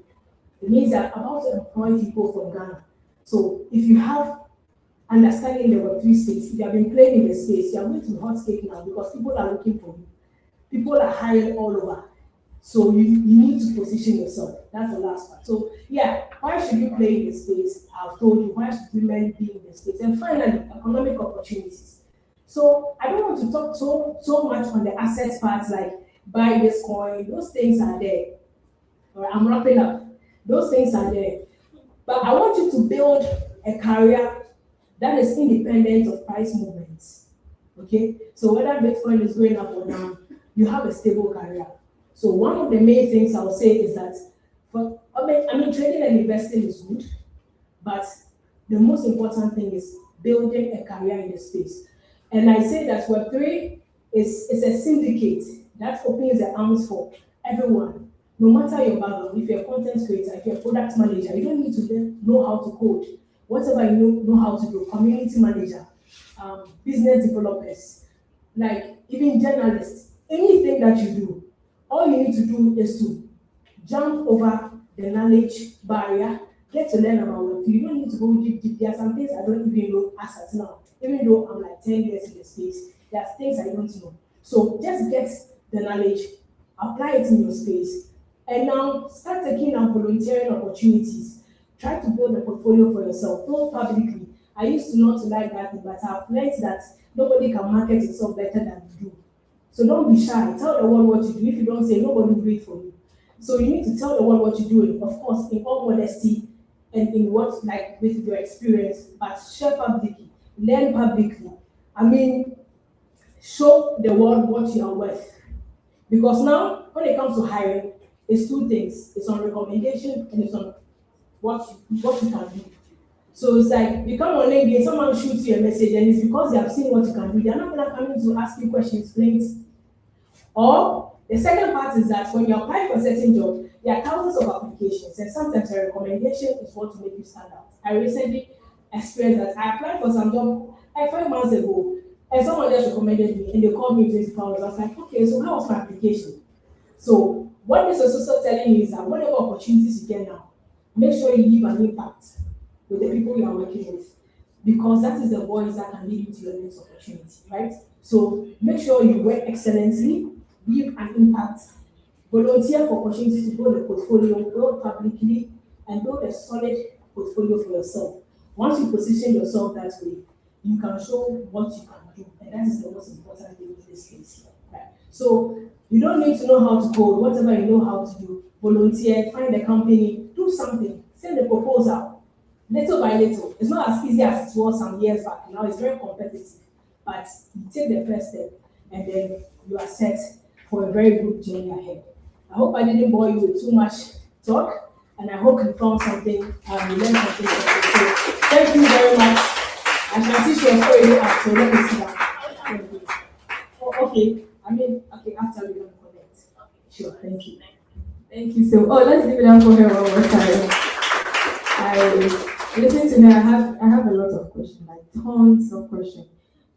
It means that about to employ people from Ghana. So if you have understanding the Web3 space, if you have been playing in the space, you are going to hot cake now because people are looking for you. People are hiring all over. So you need to position yourself. That's the last part. So yeah, why should you play in the space? I've told you, why should women be in the space? And finally, economic opportunities. So I don't want to talk so much on the asset parts like buy this coin, those things are there. All right, I'm wrapping up. Those things are there. But I want you to build a career that is independent of price movements. Okay? So whether Bitcoin is going up or down, you have a stable career. So one of the main things I'll say is that trading and investing is good, but the most important thing is building a career in the space. And I say that Web3 is a syndicate that opens the arms for everyone, no matter your background. If you're a content creator, if you're a product manager, you don't need to know how to code. Whatever you know how to do, community manager, business developers, like even journalists, anything that you do, all you need to do is to jump over the knowledge barrier, get to learn about Web3. You don't need to go deep. There are some things I don't even know as at now. Even though I'm like 10 years in the space, there are things I don't know. So just get the knowledge, apply it in your space, and now start taking on volunteering opportunities. Try to build a portfolio for yourself, not publicly. I used to not like that, but I've learned that nobody can market itself better than you do. So don't be shy. Tell the world what you do. If you don't say, nobody will do it for you. So you need to tell the world what you're doing, of course, in all modesty and in what, like, with your experience, but share publicly, learn publicly. I mean, show the world what you are worth. Because now, when it comes to hiring, it's two things. It's on recommendation and it's on what you can do. So it's like, you come on LinkedIn, someone shoots you a message, and it's because they have seen what you can do. They're not going to come in to ask you questions, please. Or the second part is that when you apply for a certain job, there are thousands of applications, and sometimes a recommendation is what to make you stand out. I recently experienced that. I applied for some job like 5 months ago, and someone just recommended me, and they called me in 24 hours. I was like, okay, so how was my application? So what this is also telling you is that whatever opportunities you get now, make sure you leave an impact with the people you are working with, because that is the voice that can lead you to your next opportunity, right? So make sure you work excellently, leave an impact, volunteer for opportunities to build a portfolio, build publicly, and build a solid portfolio for yourself. Once you position yourself that way, you can show what you can do, and that is the most important thing in this case. Right? So you don't need to know how to code, whatever you know how to do, volunteer, find a company, do something, send a proposal, little by little. It's not as easy as it was some years back. Now it's very competitive, but you take the first step, and then you are set for a very good journey ahead. I hope I didn't bore you with too much talk, and I hope you found something, you learned something. So thank you very much. I can see she was already up, so let me see that. Thank you. Oh, okay. Okay, after we don't connect. Sure, thank you. Thank you so. Oh, let's give it up for her one more time. I listen to her. I have a lot of questions, like tons of questions,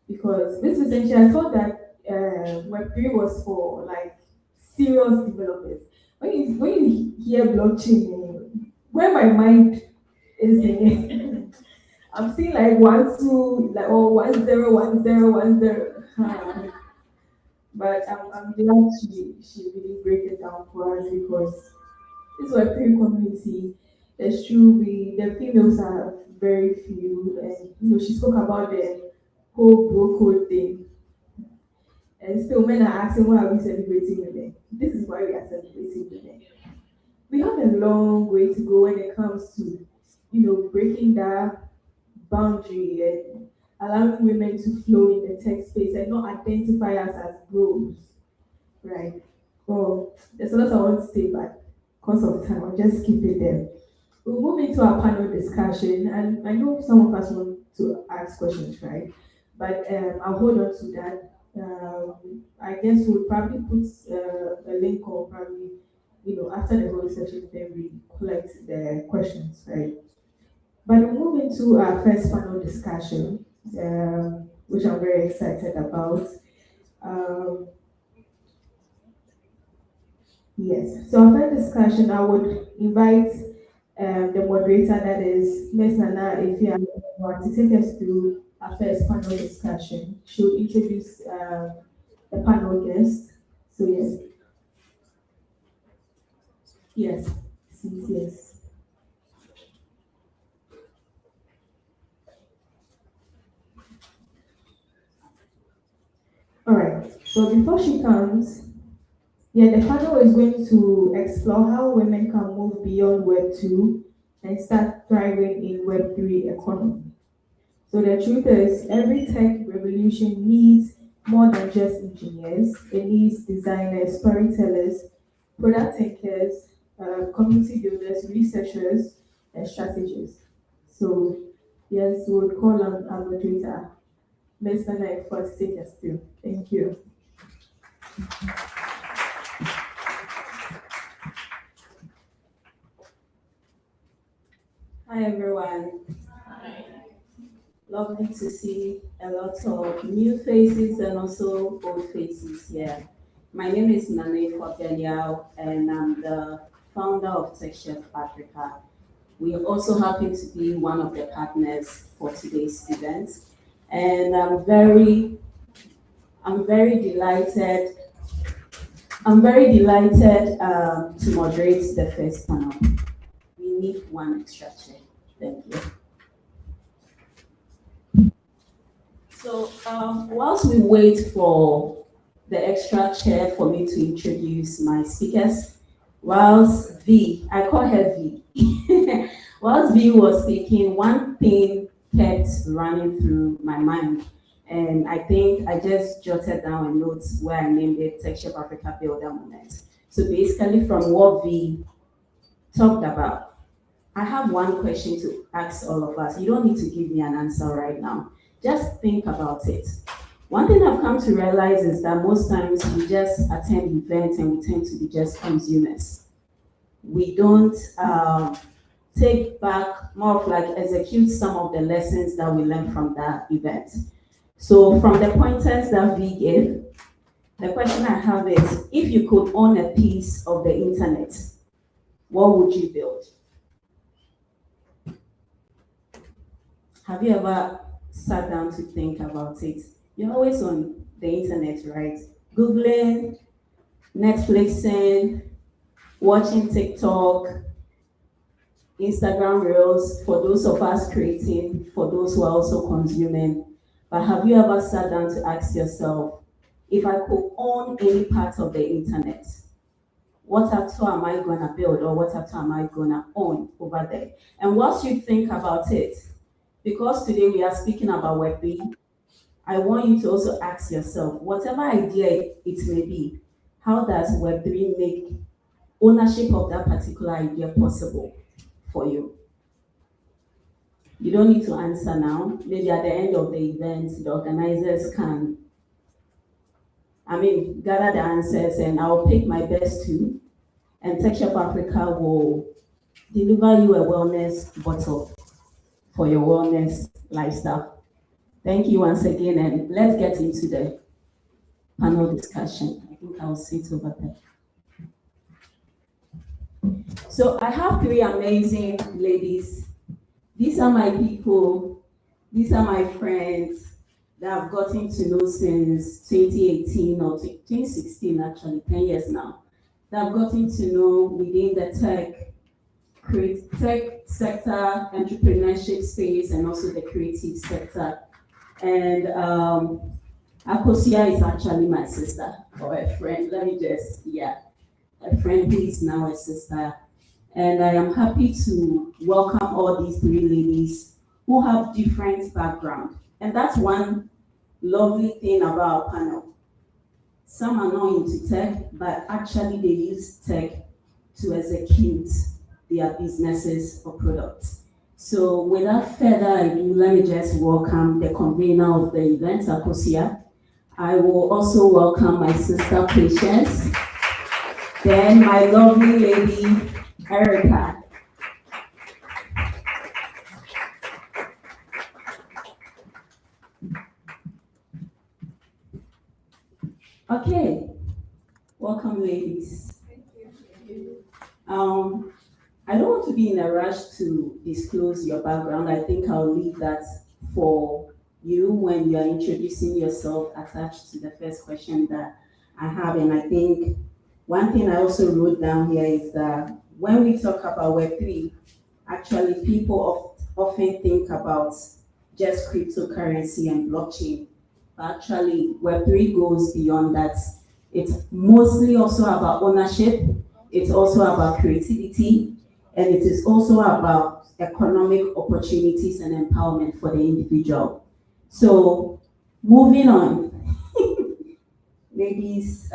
because this essentially I thought that Web3 was for like serious developers. When you hear blockchain, where my mind is in, I'm seeing like 1 2 like 1 0 1 0 1 0. But I'm glad she really break it down for us, because this Web3 community, it's true, the females are very few, and she spoke about the whole bro code thing. And still men are asking, why are we celebrating women? This is why we are celebrating women. We have a long way to go when it comes to, breaking that boundary and allowing women to flow in the tech space and not identify us as bros, right? Well, there's a lot I want to say, but because of time, I'll just keep it there. We'll move into our panel discussion, and I know some of us want to ask questions, right? But I'll hold on to that. I guess we'll probably put a link, or probably, after the whole session, then we collect the questions, right? But we'll move into our first panel discussion, which I'm very excited about. Yes, so our first discussion, I would invite the moderator, that is Ms. Nana, if you want to take us through our first panel discussion. She'll introduce the panel guest. So yes. Yes, yes. All right. So before she comes, yeah, the panel is going to explore how women can move beyond Web 2 and start thriving in Web 3 economy. So the truth is, every tech revolution needs more than just engineers. It needs designers, storytellers, product thinkers, community builders, researchers, and strategists. So yes, we would call on our moderator, Mr. Knight, for to take us through. Thank you. Hi everyone. Lovely to see a lot of new faces and also old faces here. My name is Nane Kwabeniao and I'm the founder of Tech Chef Africa. We also happen to be one of the partners for today's event. And I'm very delighted to moderate the first panel. We need one extra chair. Thank you. So whilst we wait for the extra chair for me to introduce my speakers, whilst I call her V, whilst V was speaking, one thing kept running through my mind. And I think I just jotted down a note where I named it Tech Chef Africa Builder Moment. So basically from what V talked about, I have one question to ask all of us. You don't need to give me an answer right now. Just think about it. One thing I've come to realize is that most times we just attend events and we tend to be just consumers. We don't take back, more of like execute some of the lessons that we learned from that event. So from the pointers that we gave, the question I have is, if you could own a piece of the internet, what would you build? Have you ever sat down to think about it? You're always on the internet, right? Googling, Netflixing, watching TikTok, Instagram Reels, for those of us creating, for those who are also consuming. But have you ever sat down to ask yourself, if I could own any part of the internet, what tattoo am I gonna build or what tattoo am I gonna own over there? And once you think about it, because today we are speaking about Web3, I want you to also ask yourself, whatever idea it may be, how does Web3 make ownership of that particular idea possible for you? You don't need to answer now. Maybe at the end of the event, the organizers can, gather the answers and I'll pick my best two, and Tech Chef Africa will deliver you a wellness bottle for your wellness lifestyle. Thank you once again, and let's get into the panel discussion. I think I'll sit over there. So I have three amazing ladies. These are my people. These are my friends that I've gotten to know since 2018 or 2016, actually, 10 years now. That I've gotten to know within the tech sector, entrepreneurship space, and also the creative sector. And Akosia is actually my sister or a friend. A friend who is now a sister. And I am happy to welcome all these three ladies who have different backgrounds. And that's one lovely thing about our panel. Some are not into tech, but actually they use tech to execute their businesses or products. So without further ado, let me just welcome the convener of the event, Akosia. I will also welcome my sister, Patience. Then my lovely lady, Erica. Okay, welcome ladies. Thank you. I don't want to be in a rush to disclose your background. I think I'll leave that for you when you're introducing yourself attached to the first question that I have. And I think one thing I also wrote down here is that when we talk about Web3, actually people often think about just cryptocurrency and blockchain. But actually, Web3 goes beyond that. It's mostly also about ownership, it's also about creativity, and it is also about economic opportunities and empowerment for the individual. So, moving on, ladies,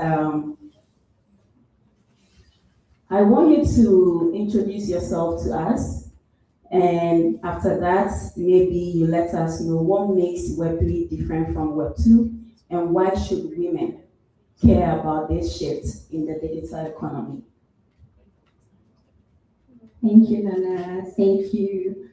I want you to introduce yourself to us, and after that, maybe you let us know what makes Web3 different from Web2, and why should women care about this shift in the digital economy. Thank you, Nana. Thank you,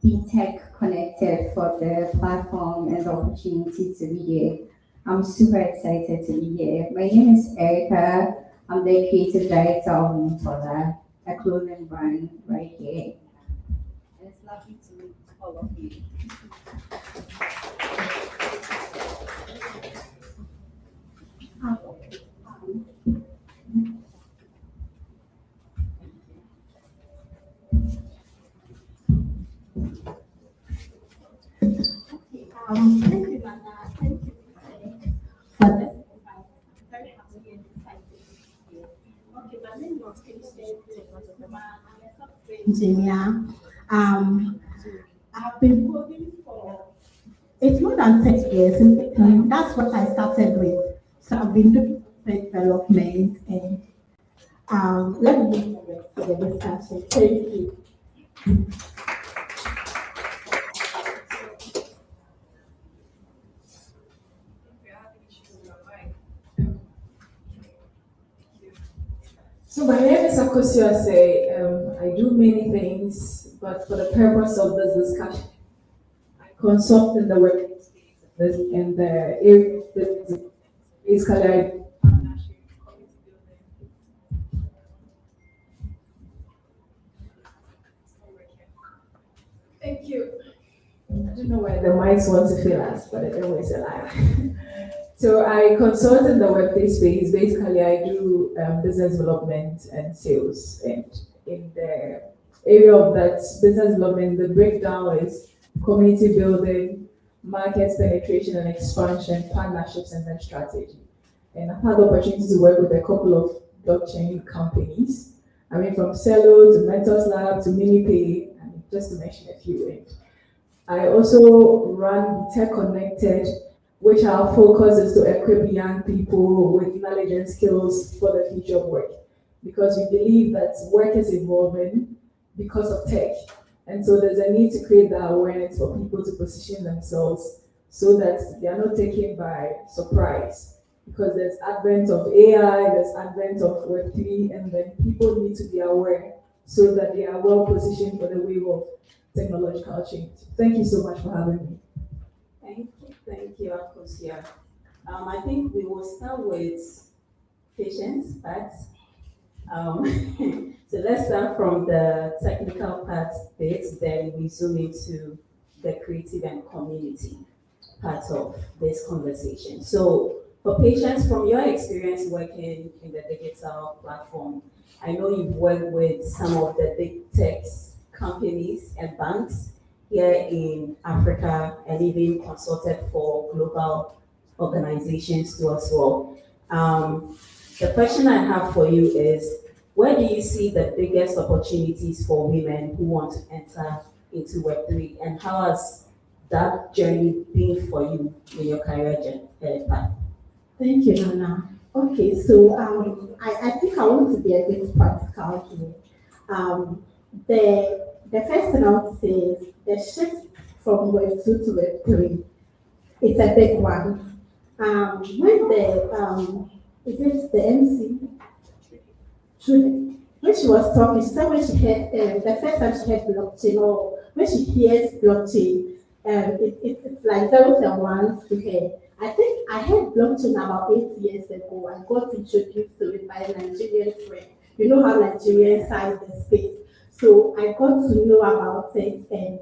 BetechConnected, for the platform and the opportunity to be here. I'm super excited to be here. My name is Erica. I'm the creative director of Motola, a clothing brand right here. And it's lovely to meet all of you. Thank you, Nana. Thank you for this. Very happy to be here. Okay, my name is I'm a software engineer. I've been coding for it's more than 10 years. That's what I started with. So I've been doing software development and let me move for the discussion. Thank you. So my name is Akosiose. I do many things, but for the purpose of this discussion, I consult in the working space in the area of business. Basically, I do partnership, community building. Thank you. I don't know where the mics want to fill us, but it always alive. So I consult in the Web3 space. Basically, I do business development and sales. And in the area of that business development, the breakdown is community building, market penetration and expansion, partnerships, and then strategy. And I've had the opportunity to work with a couple of blockchain companies. I mean, from Cello to Mentors Lab to MiniPay, and just to mention a few. And I also run BetechConnected, which our focus is to equip young people with knowledge and skills for the future of work. Because we believe that work is evolving because of tech. And so there's a need to create that awareness for people to position themselves so that they are not taken by surprise. Because there's advent of AI, there's advent of Web3, and then people need to be aware so that they are well positioned for the wave of technological change. Thank you so much for having me. Thank you, Akosia. I think we will start with patience, but so let's start from the technical part bit, then we zoom into the creative and community part of this conversation. So for patients, from your experience working in the digital platform, I know you've worked with some of the big tech companies and banks here in Africa and even consulted for global organizations too as well. The question I have for you is, where do you see the biggest opportunities for women who want to enter into Web3, and how has that journey been for you in your career path? Thank you, Nana. Okay, so I think I want to be a bit practical here. The first thing I want to say is the shift from Web 2 to Web 3. It's a big one. When the MC, when she was talking, she said when she heard the first time she heard blockchain, or when she hears blockchain, it's like zeros and ones to her. I think I heard blockchain about 8 years ago. I got introduced to it by a Nigerian friend. You know how Nigerians size the space. So I got to know about it, and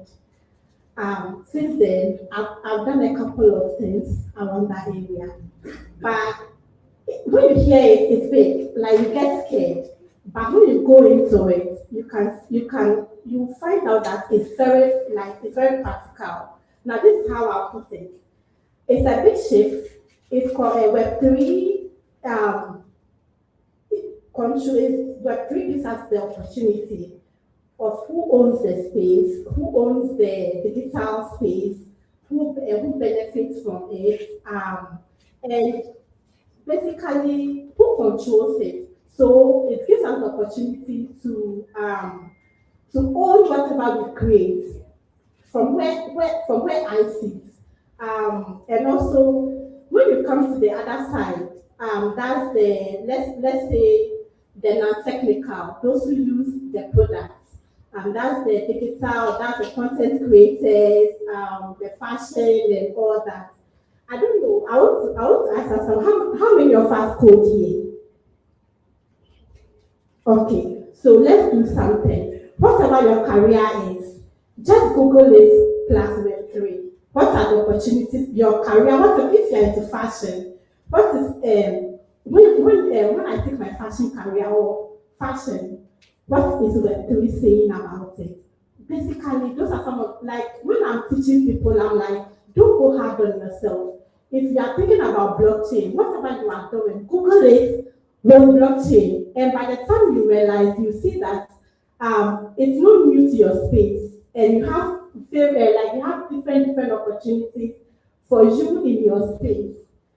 since then, I've done a couple of things around that area. But when you hear it, it's big, like you get scared. But when you go into it, you find out that it's very practical. Now this is how I put it. It's a big shift. It's called a Web3 control. Web3 gives us the opportunity of who owns the space, who owns the digital space, who benefits from it, and basically who controls it. So it gives us the opportunity to own whatever we create from where I sit. And also when you come to the other side, that's the let's say the non-technical, those who use the products. That's the digital, that's the content creators, the fashion and all that. I don't know. I want to ask us how many of us code here? Okay, so let's do something. Whatever your career is, just Google it plus Web3. What are the opportunities? Your career, if you're into fashion, what is when I take my fashion career or fashion, what is Web3 saying about it? Basically, those are some of like when I'm teaching people, I'm like, don't go hard on yourself. If you are thinking about blockchain, whatever you are doing, Google it, run blockchain, and by the time you realize, you see that it's not new to your space, and you have you have different opportunities for you in your space.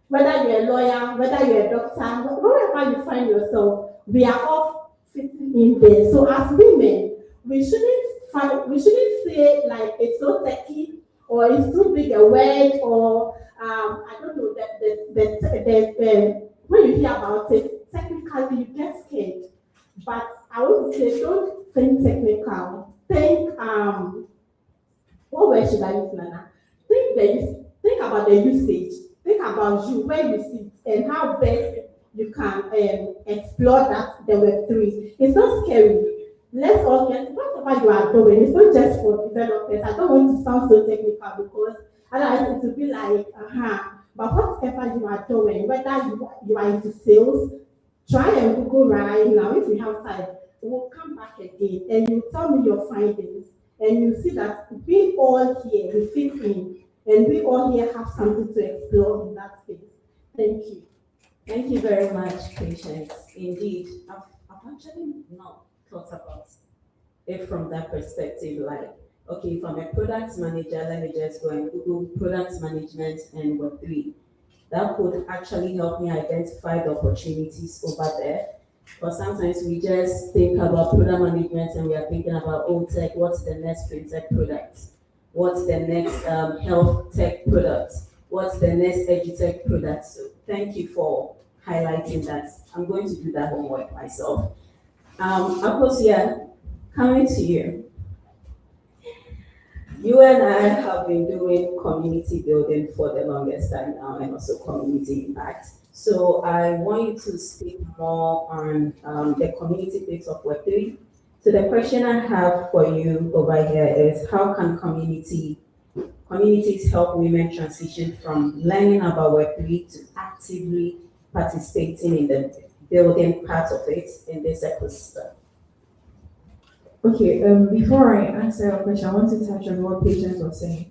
Whether you're a lawyer, whether you're a doctor, wherever you find yourself, we are all fitting in there. So as women, we shouldn't say like it's so techy or it's too big a word or I don't know that when you hear about it, technically you get scared. But I would say don't think technical. Think what word should I use, Nana? Think about the usage. Think about you, where you sit, and how best you can explore that the Web3. It's not scary. Let's all get whatever you are doing. It's not just for developers. I don't want to sound so technical because otherwise it will be like, But whatever you are doing, whether you are into sales, try and Google right now. If you have time, we'll come back again and you tell me your findings. And you see that we all here, we fit in, and we all here have something to explore in that space. Thank you. Thank you very much, Patience. Indeed, I've actually not thought about it from that perspective. Like, okay, if I'm a product manager, let me just go and Google product management and Web3. That could actually help me identify the opportunities over there. But sometimes we just think about product management and we are thinking about old tech, what's the next fintech product? What's the next health tech product? What's the next edutech product? So thank you for highlighting that. I'm going to do that homework myself. Akosia, coming to you. You and I have been doing community building for the longest time now and also community impact. So I want you to speak more on the community bits of Web3. So the question I have for you over here is how can communities help women transition from learning about Web3 to actively participating in the building part of it in this ecosystem? Okay, before I answer your question, I want to touch on what Patience was saying.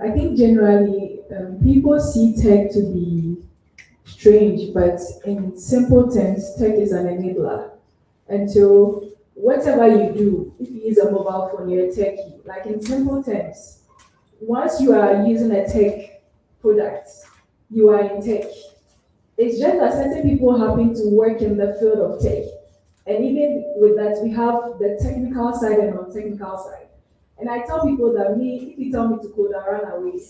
I think generally people see tech to be strange, but in simple terms, tech is an enabler. And so whatever you do, if you use a mobile phone, you're a techie. Like in simple terms, once you are using a tech product, you are in tech. It's just that certain people happen to work in the field of tech. And even with that, we have the technical side and non-technical side. And I tell people that if you tell me to code, I run away.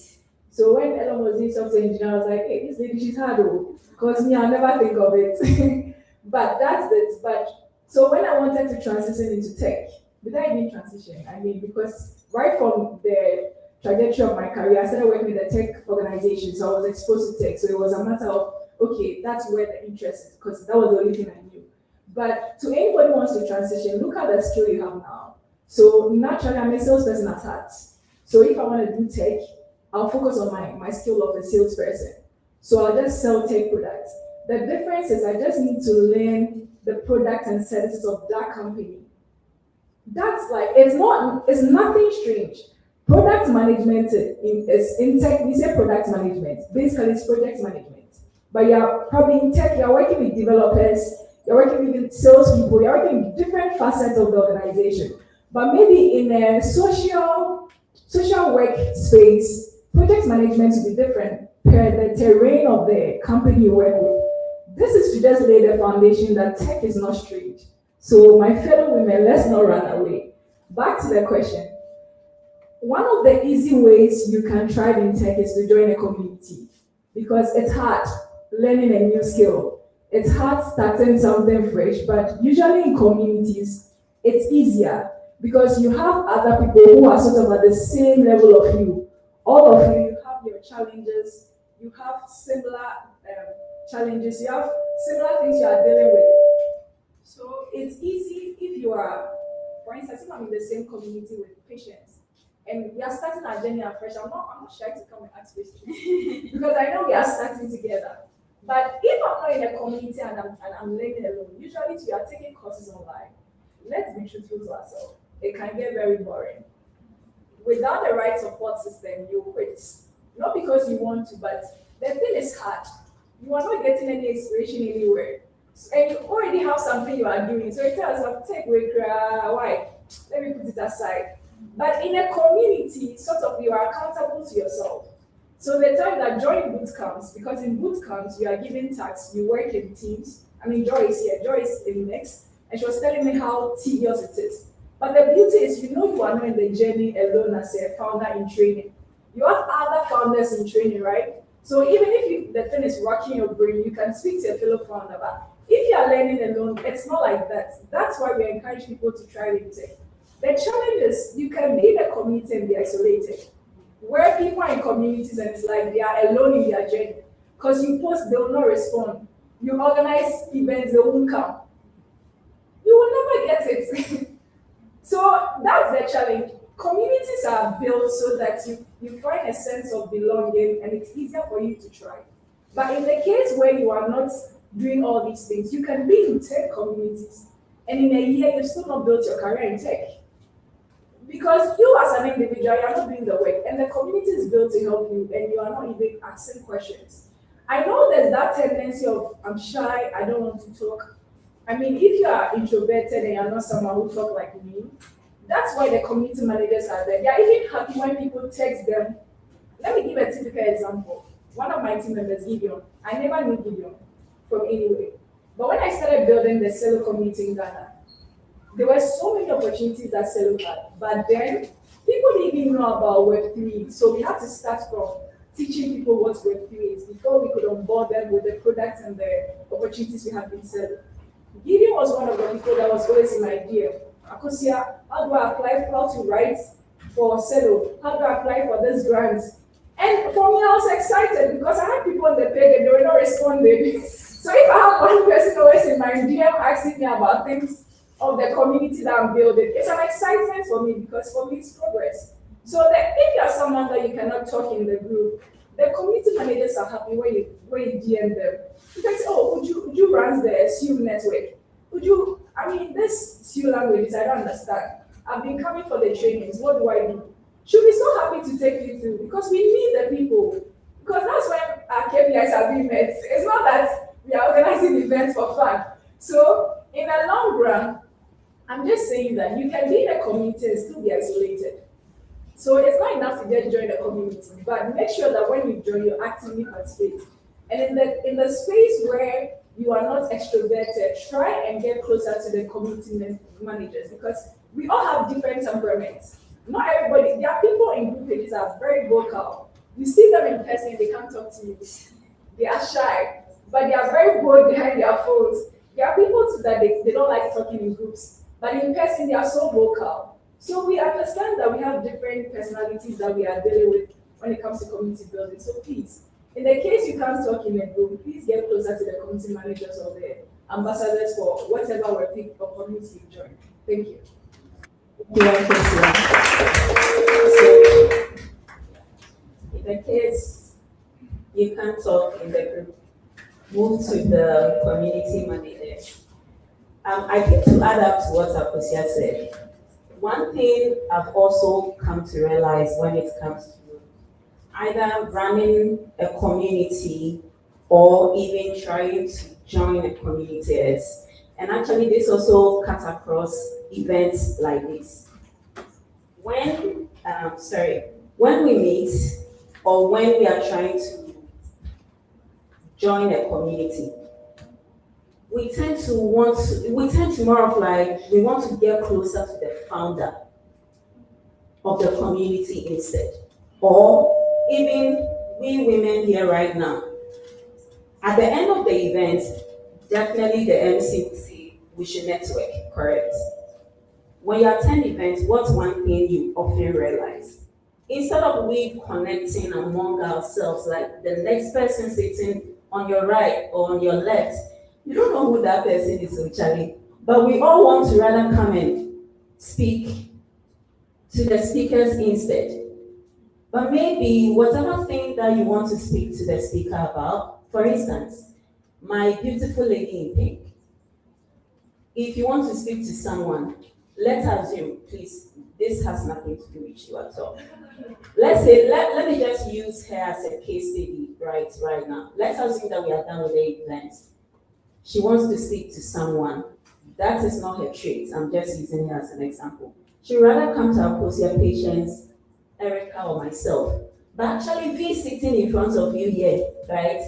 So when Elon was doing software engineer, I was like, hey, this lady, she's hard though. Because me, I'll never think of it. But that's it. But so when I wanted to transition into tech, did I even transition? I mean, because right from the trajectory of my career, I started working with a tech organization, so I was exposed to tech. So it was a matter of, okay, that's where the interest is, because that was the only thing I knew. But to anybody who wants to transition, look at the skill you have now. So naturally, I'm a salesperson at heart. So if I want to do tech, I'll focus on my skill of a salesperson. So I'll just sell tech products. The difference is I just need to learn the product and services of that company. That's like, it's nothing strange. Product management is in tech, we say product management. Basically, it's project management. But you're probably in tech, you're working with developers, you're working with salespeople, you're working with different facets of the organization. But maybe in a social work space, project management will be different per the terrain of the company you work with. This is to just lay the foundation that tech is not strange. So my fellow women, let's not run away. Back to the question. One of the easy ways you can thrive in tech is to join a community because it's hard learning a new skill. It's hard starting something fresh, but usually in communities, it's easier because you have other people who are sort of at the same level of you. All of you have your challenges, you have similar challenges, you have similar things you are dealing with. So it's easy if you are, for instance, if I'm in the same community with patients and we are starting our journey afresh, I'm not shy to come and ask questions because I know we are starting together. But if I'm not in a community and I'm learning alone, usually we are taking courses online. Let's be truthful to ourselves. It can get very boring. Without the right support system, you quit. Not because you want to, but the thing is hard. You are not getting any inspiration anywhere. And you already have something you are doing. So it tells yourself, take away, why? Let me put it aside. But in a community, sort of, you are accountable to yourself. So they tell you that join boot camps, because in boot camps, you are given tasks, you work in teams. I mean, Joy is here, Joy is in next, and she was telling me how tedious it is. But the beauty is, you know, you are not in the journey alone as a founder in training. You have other founders in training, right? So even if the thing is rocking your brain, you can speak to a fellow founder. But if you are learning alone, it's not like that. That's why we encourage people to try LinkedIn. The challenge is you can be in a community and be isolated. Where people are in communities and it's like they are alone in their journey. Because you post, they will not respond. You organize events, they won't come. You will never get it. So that's the challenge. Communities are built so that you find a sense of belonging and it's easier for you to try. But in the case where you are not doing all these things, you can be in tech communities and in a year you've still not built your career in tech. Because you as an individual, you are not doing the work and the community is built to help you and you are not even asking questions. I know there's that tendency of, I'm shy, I don't want to talk. I mean, if you are introverted and you're not someone who talk like me, that's why the community managers are there. They are even happy when people text them. Let me give a typical example. One of my team members, Gideon, I never knew Gideon from anywhere. But when I started building the Cello community in Ghana, there were so many opportunities that Cello had. But then, people didn't even know about Web3. So we had to start from teaching people what Web3 is before we could onboard them with the products and the opportunities we have been selling. Gideon was one of the people that was always in my ear. Akosia, how do I apply for how to write for Cello? How do I apply for this grant? And for me, I was excited because I had people on the page and they were not responding. So if I have one person always in my DM asking me about things of the community that I'm building, it's an excitement for me because for me it's progress. So that if you're someone that you cannot talk in the group, the community managers are happy when you DM them. Because, oh, would you run the SU network? This SU languages, I don't understand. I've been coming for the trainings. What do I do? Should be so happy to take you through because we need the people. Because that's when our KPIs are being met. It's not that we are organizing events for fun. So, in the long run, I'm just saying that you can be in a community and still be isolated. So it's not enough to just join the community, but make sure that when you join, you actively participate. And in the space where you are not extroverted, try and get closer to the community managers because we all have different temperaments. Not everybody, there are people in group pages that are very vocal. You see them in person, they can't talk to you. They are shy, but they are very bold behind their phones. There are people too that they don't like talking in groups, but in person they are so vocal. So we understand that we have different personalities that we are dealing with when it comes to community building. So please, in the case you can't talk in a group, please get closer to the community managers or the ambassadors for whatever web or community you join. Thank you. So, in the case you can't talk in the group, move to the community manager. I think to add up to what Akosia said, one thing I've also come to realize when it comes to either running a community or even trying to join a community is, and actually this also cuts across events like this. When we meet or when we are trying to join a community, we tend to more of like, we want to get closer to the founder of the community instead. Or even we women here right now, at the end of the event, definitely the MC will say we should network, correct? When you attend events, what's one thing you often realize? Instead of we connecting among ourselves, like the next person sitting on your right or on your left, you don't know who that person is, actually. But we all want to rather come and speak to the speakers instead. But maybe whatever thing that you want to speak to the speaker about, for instance, my beautiful lady in pink, if you want to speak to someone, let's assume, please, this has nothing to do with you at all. Let's say, let me just use her as a case study right now. Let's assume that we are done with the event. She wants to speak to someone. That is not her trait. I'm just using her as an example. She'd rather come to Akosia Patience, Erica, or myself. But actually, V sitting in front of you here, right?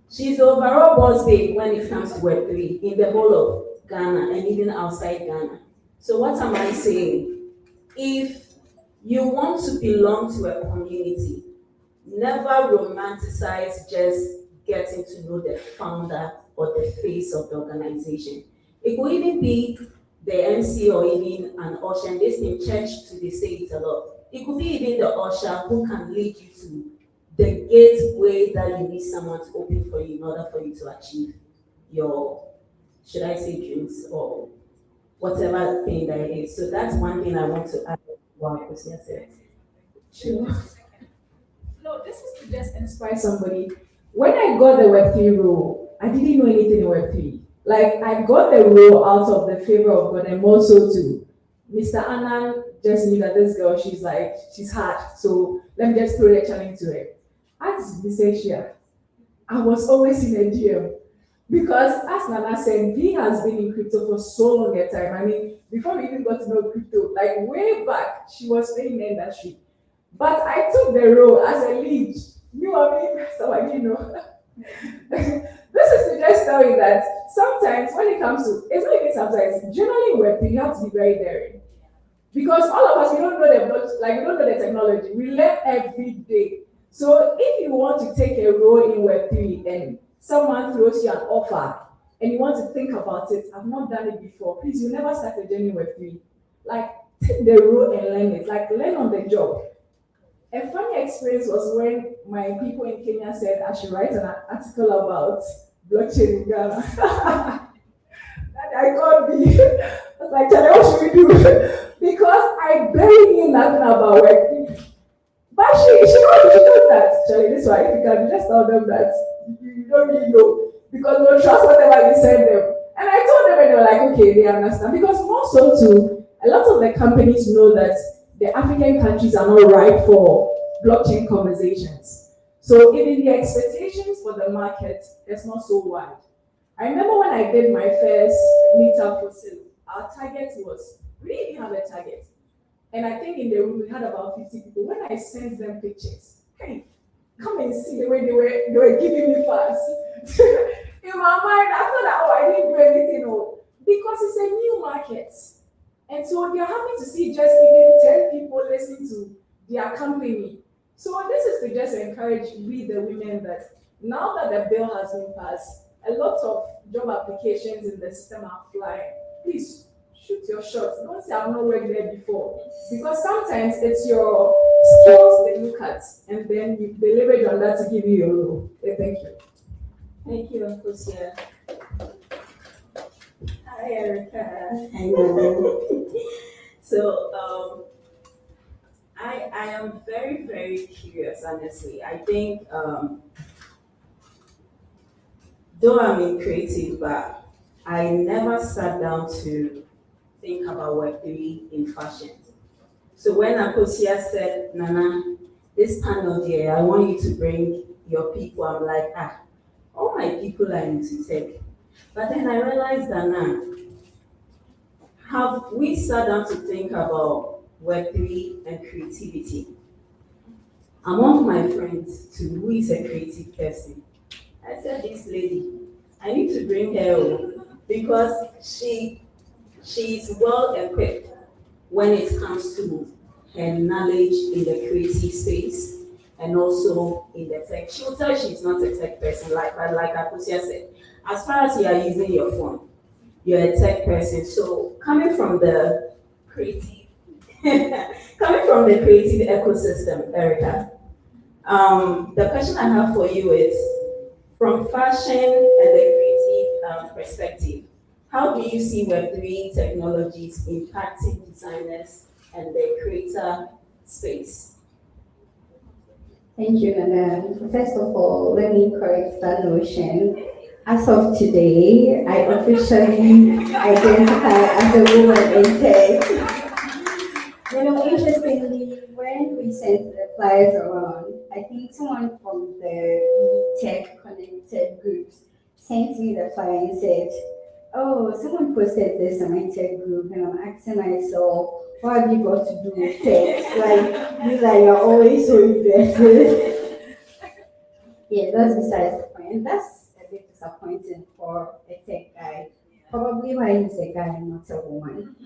She's the overall boss babe when it comes to Web3 in the whole of Ghana and even outside Ghana. So what am I saying? If you want to belong to a community, never romanticize just getting to know the founder or the face of the organization. It could even be the MC or even an usher, and this in church too, they say it a lot. It could be even the usher who can lead you to the gateway that you need someone to open for you in order for you to achieve your, should I say, dreams or whatever thing that it is. So that's one thing I want to add to what Christina said. Sure. No, this is to just inspire somebody. When I got the Web3 role, I didn't know anything in Web3. Like, I got the role out of the favor of God, and more so too. Mr. Annan just knew that this girl, she's hard. So let me just throw the challenge to her. As Bisexia, I was always in a DM. Because as Nana said, V has been in crypto for so long a time. I mean, before we even got to know crypto, like way back, she was playing in the industry. But I took the role as a lead. You are me, so I didn't know. This is to just tell you that sometimes when it comes to, it's not even sometimes, generally in Web3, you have to be very daring. Because all of us, we don't know we don't know the technology. We learn every day. So if you want to take a role in Web3 and someone throws you an offer and you want to think about it, I've not done it before, please, you never start a journey with Web3. Like, take the role and learn it. Like, learn on the job. A funny experience was when my people in Kenya said I should write an article about blockchain in Ghana. And I called me. I was like, Charlie, what should we do? Because I barely knew nothing about Web3. But she knows that, Charlie, this way, if you can just tell them that you don't really know. Because they'll trust whatever you send them. And I told them, and they were like, okay, they understand. Because more so too, a lot of the companies know that the African countries are not ripe for blockchain conversations. So even the expectations for the market is not so wide. I remember when I did my first meetup for sale, our target was, we didn't even have a target. And I think in the room we had about 50 people. When I sent them pictures, hey, come and see the way they were giving me fast. In my mind, I thought that, I didn't do anything. Because it's a new market. And so they're happy to see just even 10 people listen to their company. So this is to just encourage we the women that now that the bill has been passed, a lot of job applications in the system are flying. Please shoot your shots. Don't say I've not worked there before. Because sometimes it's your skills they look at and then they leverage on that to give you your role. Thank you. Thank you, Akosia. Hi, Erica. Hello. So, I am very, very curious, honestly. I think though I'm in creative, but I never sat down to think about Web3 in fashion. So when Akosia said, Nana, this panel there, I want you to bring your people, I'm like, all my people are into tech. But then I realized that now, have we sat down to think about Web3 and creativity? Among my friends, too, who is a creative person, I said, this lady, I need to bring her because she's well equipped when it comes to her knowledge in the creative space and also in the tech. She will tell you she's not a tech person, like Apusia said. As far as you are using your phone, you're a tech person. So coming from the creative, coming from the creative ecosystem, Erica, the question I have for you is, from fashion and the creative perspective, how do you see Web3 technologies impacting designers and the creator space? Thank you, Nana. First of all, let me correct that notion. As of today, I officially identify as a woman in tech. Interestingly, when we sent the flyers around, I think someone from the BetechConnected groups sent me the flyer and said, oh, someone posted this in my tech group, and I'm asking myself, what have you got to do with tech? You're always so interested. Yeah, that's besides the point. And that's a bit disappointing for a tech guy. Probably why he's a guy and not a woman.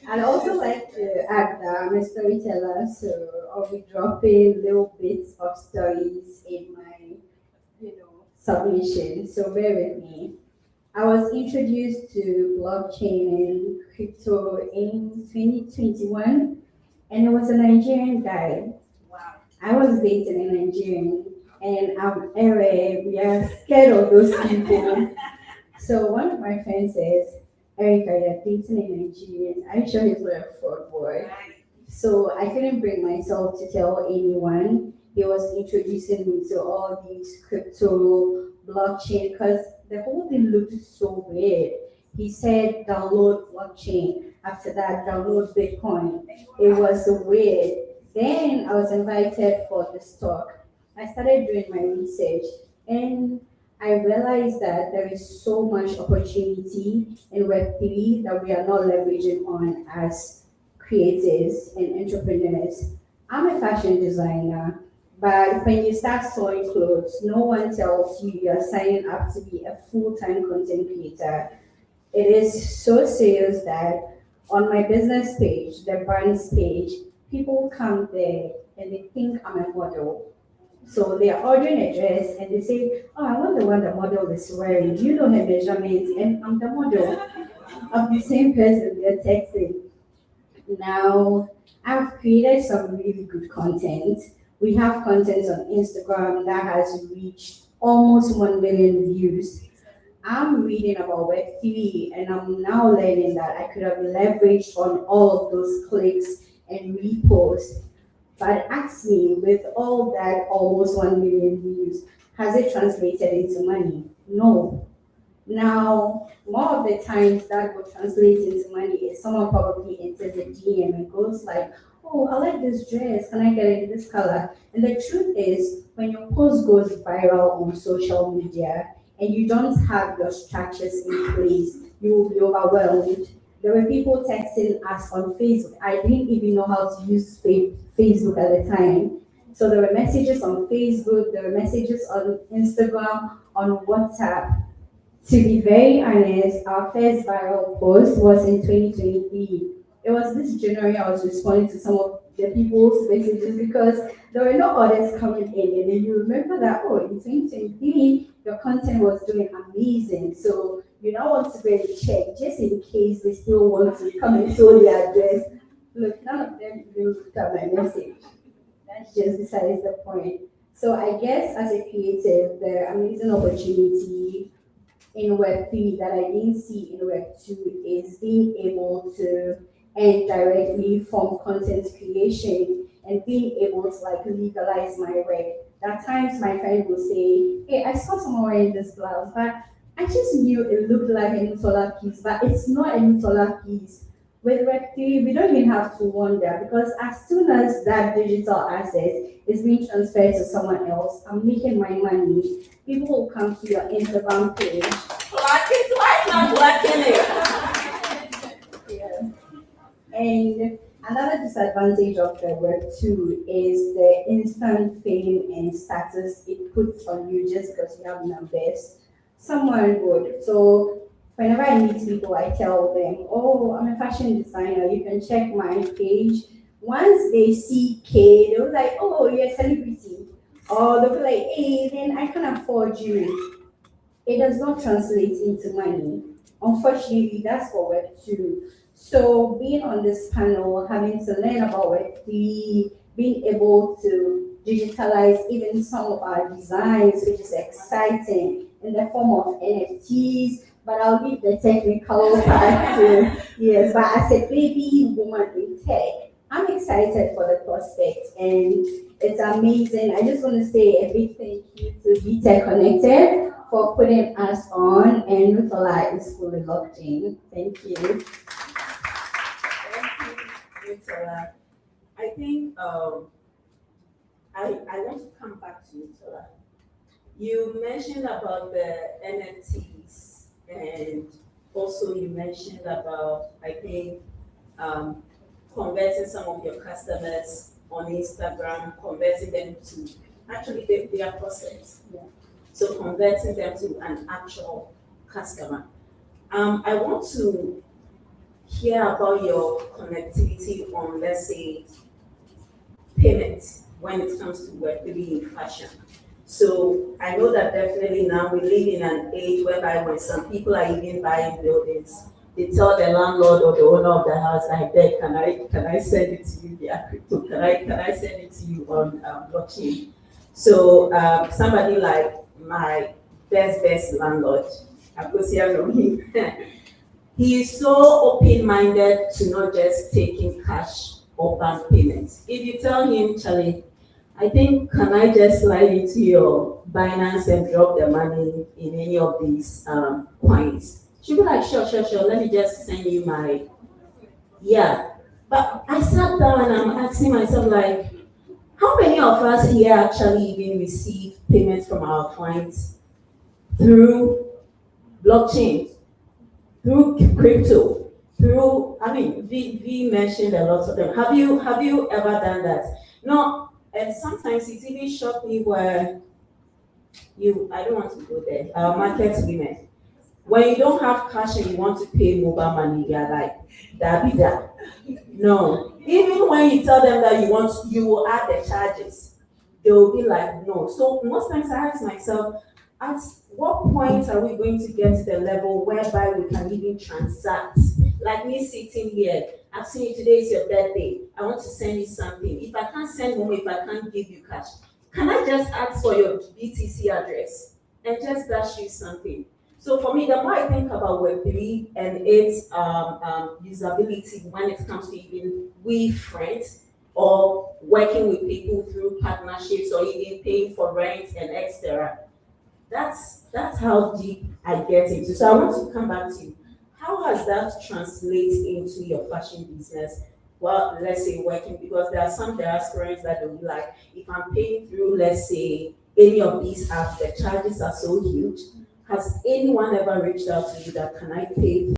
I'd also like to add that I'm a storyteller, so I'll be dropping little bits of stories in my, submission. So bear with me. I was introduced to blockchain and crypto in 2021, and it was a Nigerian guy. Wow. I was dating a Nigerian, and we are scared of those people. So one of my friends says, Erica, you're dating a Nigerian. Are you sure he's not a fraud boy? So I couldn't bring myself to tell anyone. He was introducing me to all these crypto, blockchain, because the whole thing looked so weird. He said, download blockchain. After that, download Bitcoin. It was so weird. Then I was invited for the talk. I started doing my research, and I realized that there is so much opportunity in Web3 that we are not leveraging on as creators and entrepreneurs. I'm a fashion designer, but when you start sewing clothes, no one tells you you're signing up to be a full-time content creator. It is so serious that on my business page, the brands page, people come there and they think I'm a model. So they are ordering a dress and they say, oh, I want the one the model is wearing. Do you know her measurements? And I'm the model. I'm the same person they're texting. Now, I've created some really good content. We have content on Instagram that has reached almost 1 million views. I'm reading about Web3 and I'm now learning that I could have leveraged on all of those clicks and reposts. But ask me, with all that almost 1 million views, has it translated into money? No. Now, more of the times that will translate into money is someone probably enters a DM and goes like, oh, I like this dress, can I get it in this color? And the truth is, when your post goes viral on social media and you don't have your structures in place, you will be overwhelmed. There were people texting us on Facebook. I didn't even know how to use Facebook at the time. So there were messages on Facebook, there were messages on Instagram, on WhatsApp. To be very honest, our first viral post was in 2023. It was this January I was responding to some of the people's messages because there were no orders coming in. And then you remember that, oh, in 2023, your content was doing amazing. So you now want to really check just in case they still want to come and show their address. Look, none of them even looked at my message. That's just besides the point. So I guess as a creative, the amazing opportunity in Web3 that I didn't see in Web2 is being able to and directly from content creation and being able to like legalize my work. At times my friend will say, hey, I saw someone wearing this blouse, but I just knew it looked like a Nutola piece, but it's not a Nutola piece. With Web3, we don't even have to wonder because as soon as that digital asset is being transferred to someone else, I'm making my money. People will come to your Instagram page. Black it, why not blacking it? Yeah. And another disadvantage of the web too is the instant fame and status it puts on you just because you have numbers. Someone would. So whenever I meet people, I tell them, oh, I'm a fashion designer. You can check my page. Once they see K, they'll be like, oh, you're a celebrity. Or they'll be like, hey, then I can afford you. It does not translate into money. Unfortunately, that's for Web 2. So being on this panel, having to learn about Web 3, being able to digitalize even some of our designs, which is exciting in the form of NFTs, but I'll leave the technical part to, yes, but as a baby woman in tech, I'm excited for the prospects and it's amazing. I just want to say a big thank you to BetechConnected for putting us on, and Nutola is fully locked in. Thank you. Thank you, Victoria. I think I want to come back to Victoria. You mentioned about the NFTs and also you mentioned about, I think, converting some of your customers on Instagram, converting them to, actually they are prospects. Yeah. So converting them to an actual customer. I want to hear about your connectivity on, let's say, payments when it comes to Web3 in fashion. So I know that definitely now we live in an age whereby when some people are even buying buildings, they tell the landlord or the owner of the house, I beg, can I send it to you via crypto? Can I send it to you on blockchain? So somebody like my best landlord, Akosia know him. He is so open-minded to not just taking cash or bank payments. If you tell him, Charlie, I think, can I just slide into your Binance and drop the money in any of these coins? She'll be like, sure, let me just send you my, yeah. But I sat down and I'm asking myself, like, how many of us here actually even receive payments from our clients through blockchain, through crypto, through, I mean, we mentioned a lot of them. Have you ever done that? No, and sometimes it even shocked me where I don't want to go there, market women. When you don't have cash and you want to pay mobile money, you're like, that be that. No. Even when you tell them that you will add the charges, they will be like, no. So most times I ask myself, at what point are we going to get to the level whereby we can even transact? Like me sitting here, I've seen you, today is your birthday. I want to send you something. If I can't send money, if I can't give you cash, can I just ask for your BTC address and just dash you something? So for me, the more I think about Web3 and its usability when it comes to even with friends or working with people through partnerships or even paying for rent and etc., that's how deep I get into. So I want to come back to you. How has that translated into your fashion business? Well, let's say working, because there are some diasporans that will be like, if I'm paying through, let's say, any of these apps, the charges are so huge. Has anyone ever reached out to you that can I pay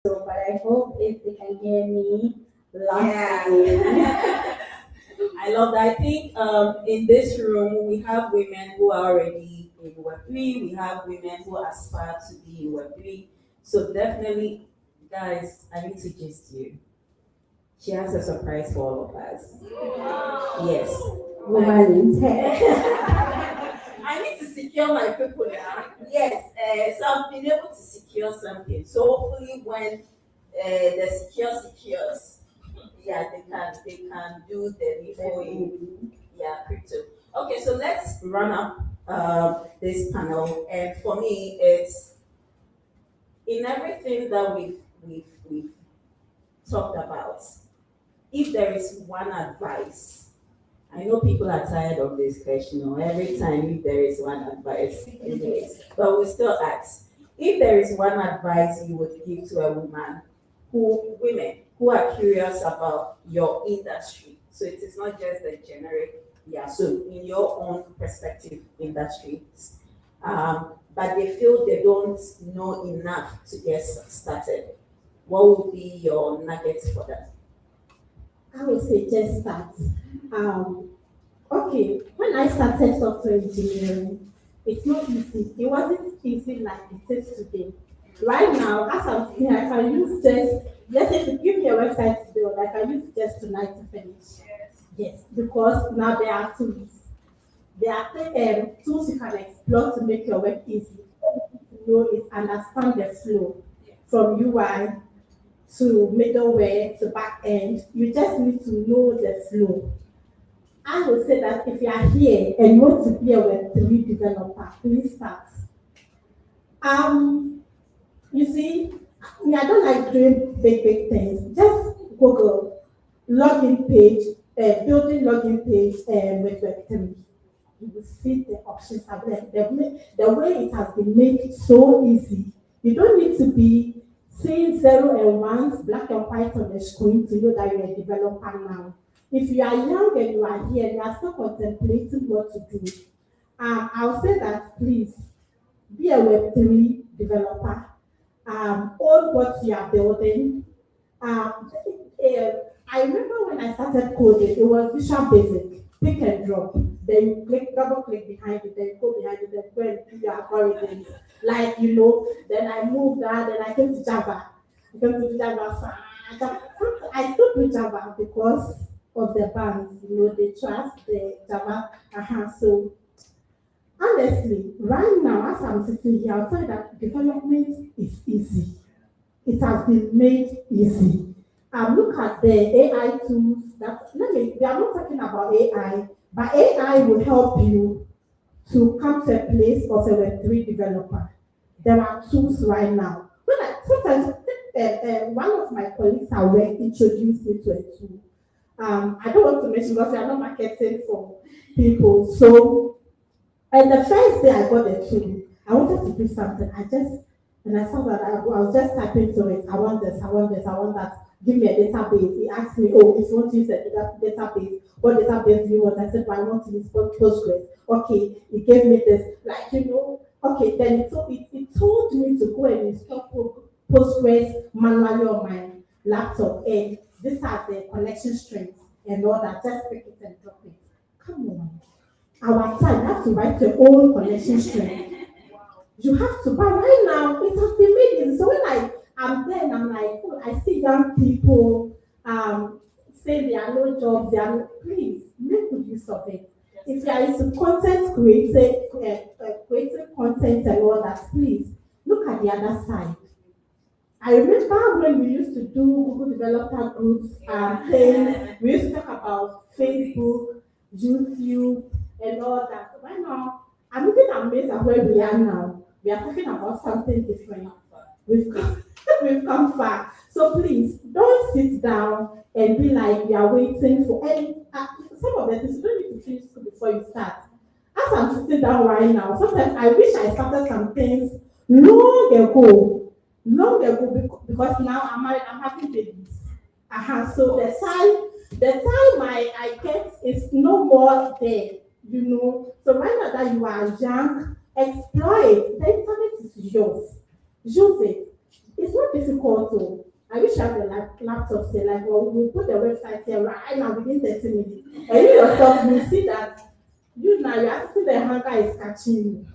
So, but I hope if they can hear me laughing. I love that. I think in this room we have women who are already in Web3. We have women who aspire to be in Web3. So definitely, guys, I need to gist you. She has a surprise for all of us. Yes. Womeni. I need to secure my people now. Yes. So I've been able to secure something. So hopefully when the secures, yeah, they can do the before crypto. Okay, so let's run up this panel. And for me, it's in everything that we've talked about. If there is one advice, I know people are tired of this question, or every time if there is one advice, anyways, but we still ask. If there is one advice you would give to a women who are curious about your industry, so it is not just the generic, so in your own perspective industries, but they feel they don't know enough to get started, what would be your nuggets for them? I would say just start. Okay, when I started software engineering, it's not easy. It wasn't easy like it is today. Right now, as I'm saying, I can use just, let's say if you give me a website to build, I can use just tonight to finish. Yes, because now there are tools. There are tools you can explore to make your web easy. What you need to know is understand the flow from UI to middleware to back end. You just need to know the flow. I would say that if you are here and you want to be a Web3 developer, please start. You see, I don't like doing big things. Just Google login page, building login page with Web3. You will see the options available. The way it has been made so easy. You don't need to be seeing 0 and 1s, black and white on the screen to know that you're a developer now. If you are young and you are here, you are still contemplating what to do. I'll say that please be a Web3 developer. Own what you are building. I remember when I started coding, it was Visual Basic, pick and drop. Then you double click behind it, then you go behind it, then go and do your algorithms. Like, then I moved that, then I came to Java. I still do Java because of the banks, they trust the Java. So honestly, right now, as I'm sitting here, I'll tell you that development is easy. It has been made easy. Look at the AI tools. We are not talking about AI, but AI will help you to come to a place of a Web3 developer. There are tools right now. Sometimes one of my colleagues at work introduced me to a tool. I don't want to mention because we are not marketing for people. So, and the first day I got the tool, I wanted to do something. And I saw that I was just typing to it. I want this, I want that. Give me a database. He asked me, if you want to use a database, what database do you want? I said, well, I want to use Postgres. Okay, he gave me this. Okay, then it told me to go and install Postgres manually on my laptop. And these are the connection strings and all that. Just pick it and drop it. Come on. Our time, you have to write your own connection string. You have to, but right now, it has been made easy. So when I'm there and I'm like, I see young people say there are no jobs, please, make good use of it. If you are into content creating content and all that, please, look at the other side. I remember when we used to do Google developer groups things, we used to talk about Facebook, YouTube, and all that. So right now, I'm even amazed at where we are now. We are talking about something different. We've come far. So please, don't sit down and be like you are waiting for any. Some of the things you don't need to finish school before you start. As I'm sitting down right now, sometimes I wish I started some things long ago, because now I'm having babies. So the time I get is no more there, So right now that you are young, explore it. The internet is yours. Use it. It's not difficult to. I wish I had a laptop say like, well, we'll put the website here right now within 30 minutes. And you yourself will see that you now, you're asking the hunger is catching you.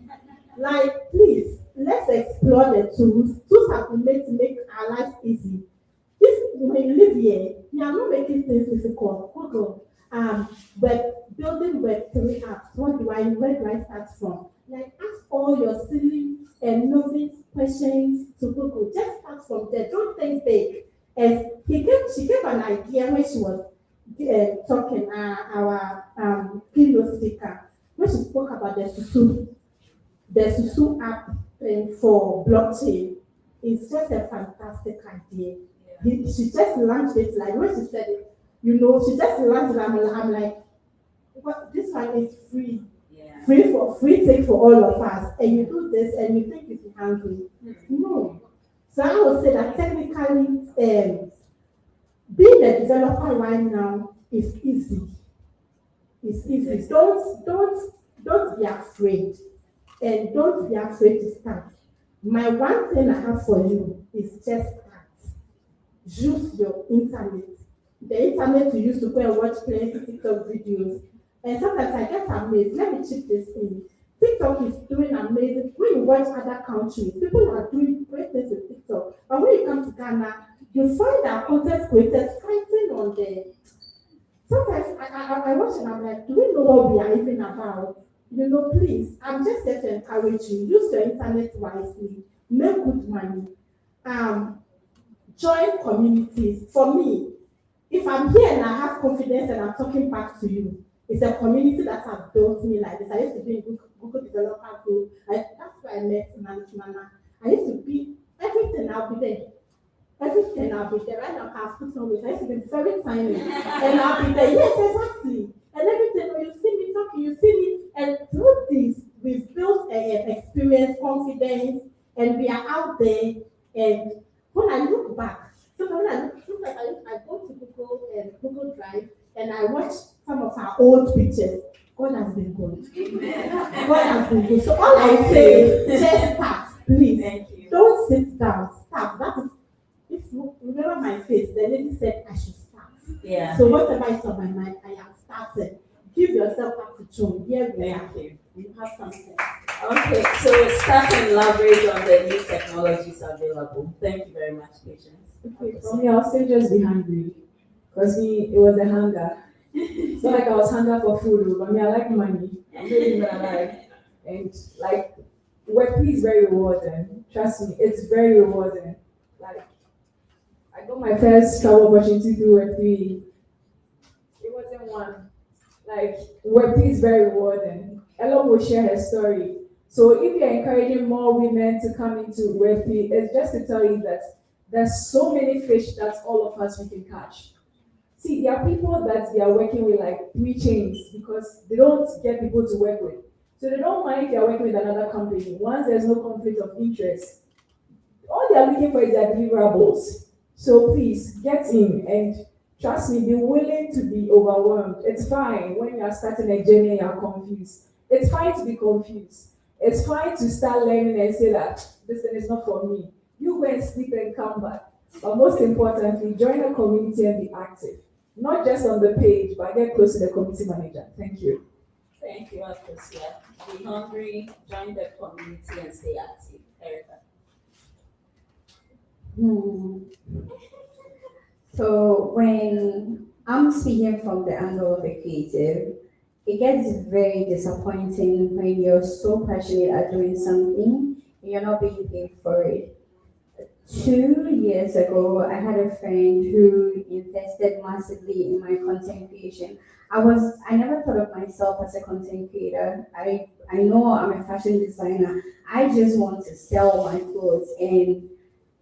Like, please, let's explore the tools. Tools have been made to make our life easy. If when you live here, you are not making things difficult. Google, web building Web3 apps. Where do I start from? Like, ask all your silly and novice questions to Google. Just start from there. Don't think big. As she gave an idea when she was talking, our keynote speaker, when she spoke about the Susu app for blockchain. It's just a fantastic idea. She just launched it, like when she said it, she just launched it. I'm like, what? This one is free. Free take for all of us. And you do this and you think it's hungry. No. So I would say that technically, being a developer right now is easy. It's easy. Don't be afraid. And don't be afraid to start. My one thing I have for you is just start. Use your internet. The internet you use to go and watch plenty TikTok videos. And sometimes I get amazed. Let me check this in. TikTok is doing amazing. When you watch other countries, people are doing great things with TikTok. But when you come to Ghana, you find our content creators fighting on the. Sometimes I watch and I'm like, do we know what we are even about? Please, I'm just here to encourage you. Use your internet wisely. Make good money. Join communities. For me, if I'm here and I have confidence and I'm talking back to you, it's a community that has built me like this. I used to be in Google developer group. That's where I met Nana. I used to be everything. I'll be there. Everything I'll be there. Right now, I've put on with. I used to be very tiny, and I'll be there. Yes, exactly. And everything when you see me talking, you see me. And through this, we've built experience, confidence, and we are out there. And when I look back, sometimes I go to Google Drive and I watch some of our old pictures. God has been good. God has been good. So all I say is just start, please. Thank you. Don't sit down. Start. That is, if you remember my face, the lady said I should start. Yeah. So whatever is on my mind, I am starting. Give yourself up to John. Here we are. You have something. Okay, so start and elaborate on the new technologies available. Thank you very much, Patience. Okay, for me, I'll say just be hungry. Because it was a hunger. It's not like I was hungry for food, but I like money. I'm really gonna lie. And like, Web3 is very rewarding. Trust me, it's very rewarding. Like, I got my first job opportunity through Web3. It wasn't one. Like, Web3 is very rewarding. Ella will share her story. So if you're encouraging more women to come into Web3, it's just to tell you that there's so many fish that all of us we can catch. See, there are people that they are working with like 3 chains because they don't get people to work with. So they don't mind if you're working with another company. Once there's no conflict of interest, all they are looking for is their deliverables. So please get in and trust me, be willing to be overwhelmed. It's fine when you are starting a journey and you're confused. It's fine to be confused. It's fine to start learning and say that this thing is not for me. You go and sleep and come back. But most importantly, join a community and be active. Not just on the page, but get close to the community manager. Thank you. Thank you, Akosia. Be hungry, join the community and stay active. Erica. So when I'm speaking from the angle of a creative, it gets very disappointing when you're so passionate at doing something and you're not being paid for it. 2 years ago, I had a friend who invested massively in my content creation. I never thought of myself as a content creator. I know I'm a fashion designer. I just want to sell my clothes, and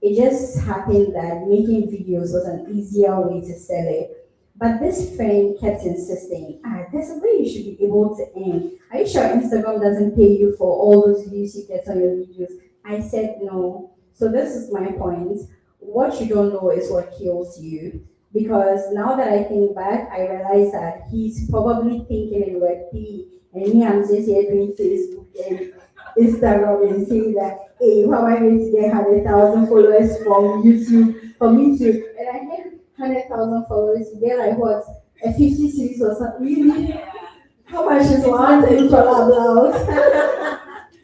it just happened that making videos was an easier way to sell it. But this friend kept insisting, there's a way you should be able to earn. Are you sure Instagram doesn't pay you for all those views you get on your videos? I said no. So this is my point. What you don't know is what kills you. Because now that I think back, I realize that he's probably thinking in Web3, and me, I'm just here doing Facebook and Instagram and saying that, hey, how am I going to get 100,000 followers from YouTube, from YouTube? And I had 100,000 followers, you get like what, a 50 series or something? Really? How much is one $10 blouse?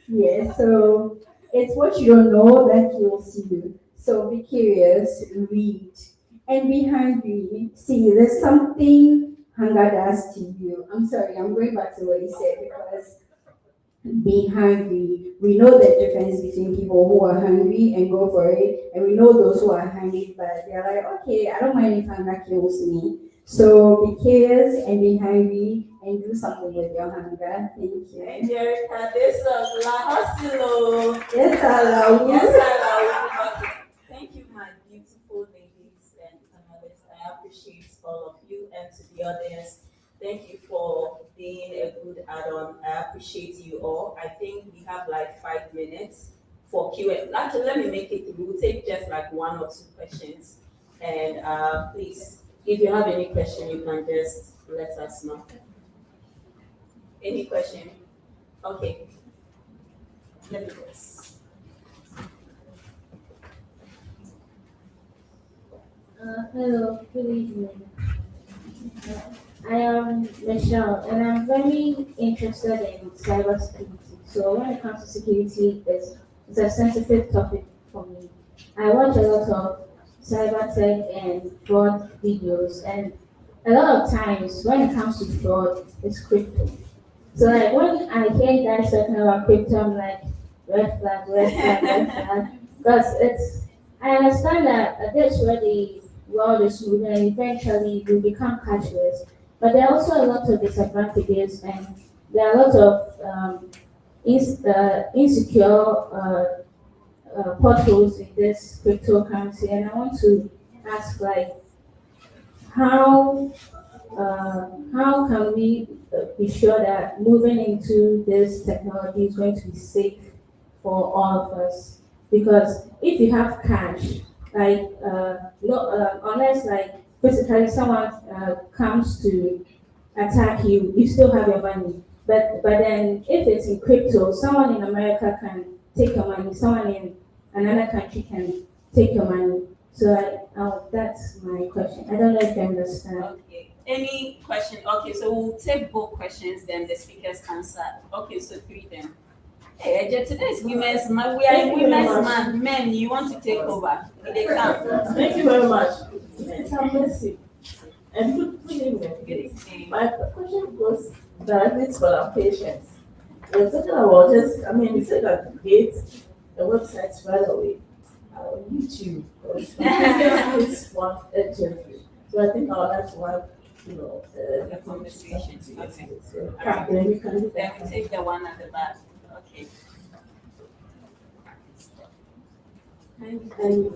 Yeah, so it's what you don't know that you'll see. So be curious, read, and be hungry. See, there's something hunger does to you. I'm sorry, I'm going back to what he said because be hungry. We know the difference between people who are hungry and go for it, and we know those who are hungry, but they're like, okay, I don't mind if hunger kills me. So be curious and be hungry and do something with your hunger. Thank you. Angelica, this is La Hustler. Yes, hello. Yes, hello. Thank you, my beautiful ladies and panelists. I appreciate all of you, and to the audience, thank you for being a good add-on. I appreciate you all. I think we have like 5 minutes for Q&A. Actually, let me make it through. We'll take just like 1 or 2 questions. And please, if you have any question, you can just let us know. Any question? Okay. Let me guess. Hello, good evening. I am Michelle, and I'm very interested in cybersecurity. So when it comes to security, it's a sensitive topic for me. I watch a lot of cyber tech and fraud videos, and a lot of times when it comes to fraud, it's crypto. So like when I hear guys talking about crypto, I'm like, red flag, red flag, red flag. Because I understand that that's where the world is moving and eventually will become cashless. But there are also a lot of disadvantages and there are a lot of insecure potholes in this cryptocurrency. And I want to ask like, how can we be sure that moving into this technology is going to be safe for all of us? Because if you have cash, like unless like physically someone comes to attack you, you still have your money. But then if it's in crypto, someone in America can take your money, someone in another country can take your money. So that's my question. I don't know if you understand. Okay. Any question? Okay, so we'll take both questions, then the speakers answer. Okay, so 3 then. Hey, Eje, today is Women's Month. We are in Women's Month. Men, you want to take over? They come. Thank you very much. Have mercy. And good evening. Good evening. My question goes directly to our patients. We're talking about just, you said that create a website right away on YouTube. It's one interview. So I think I would like to have, The conversation. Okay. Then we can do Then we take the one at the back. Okay.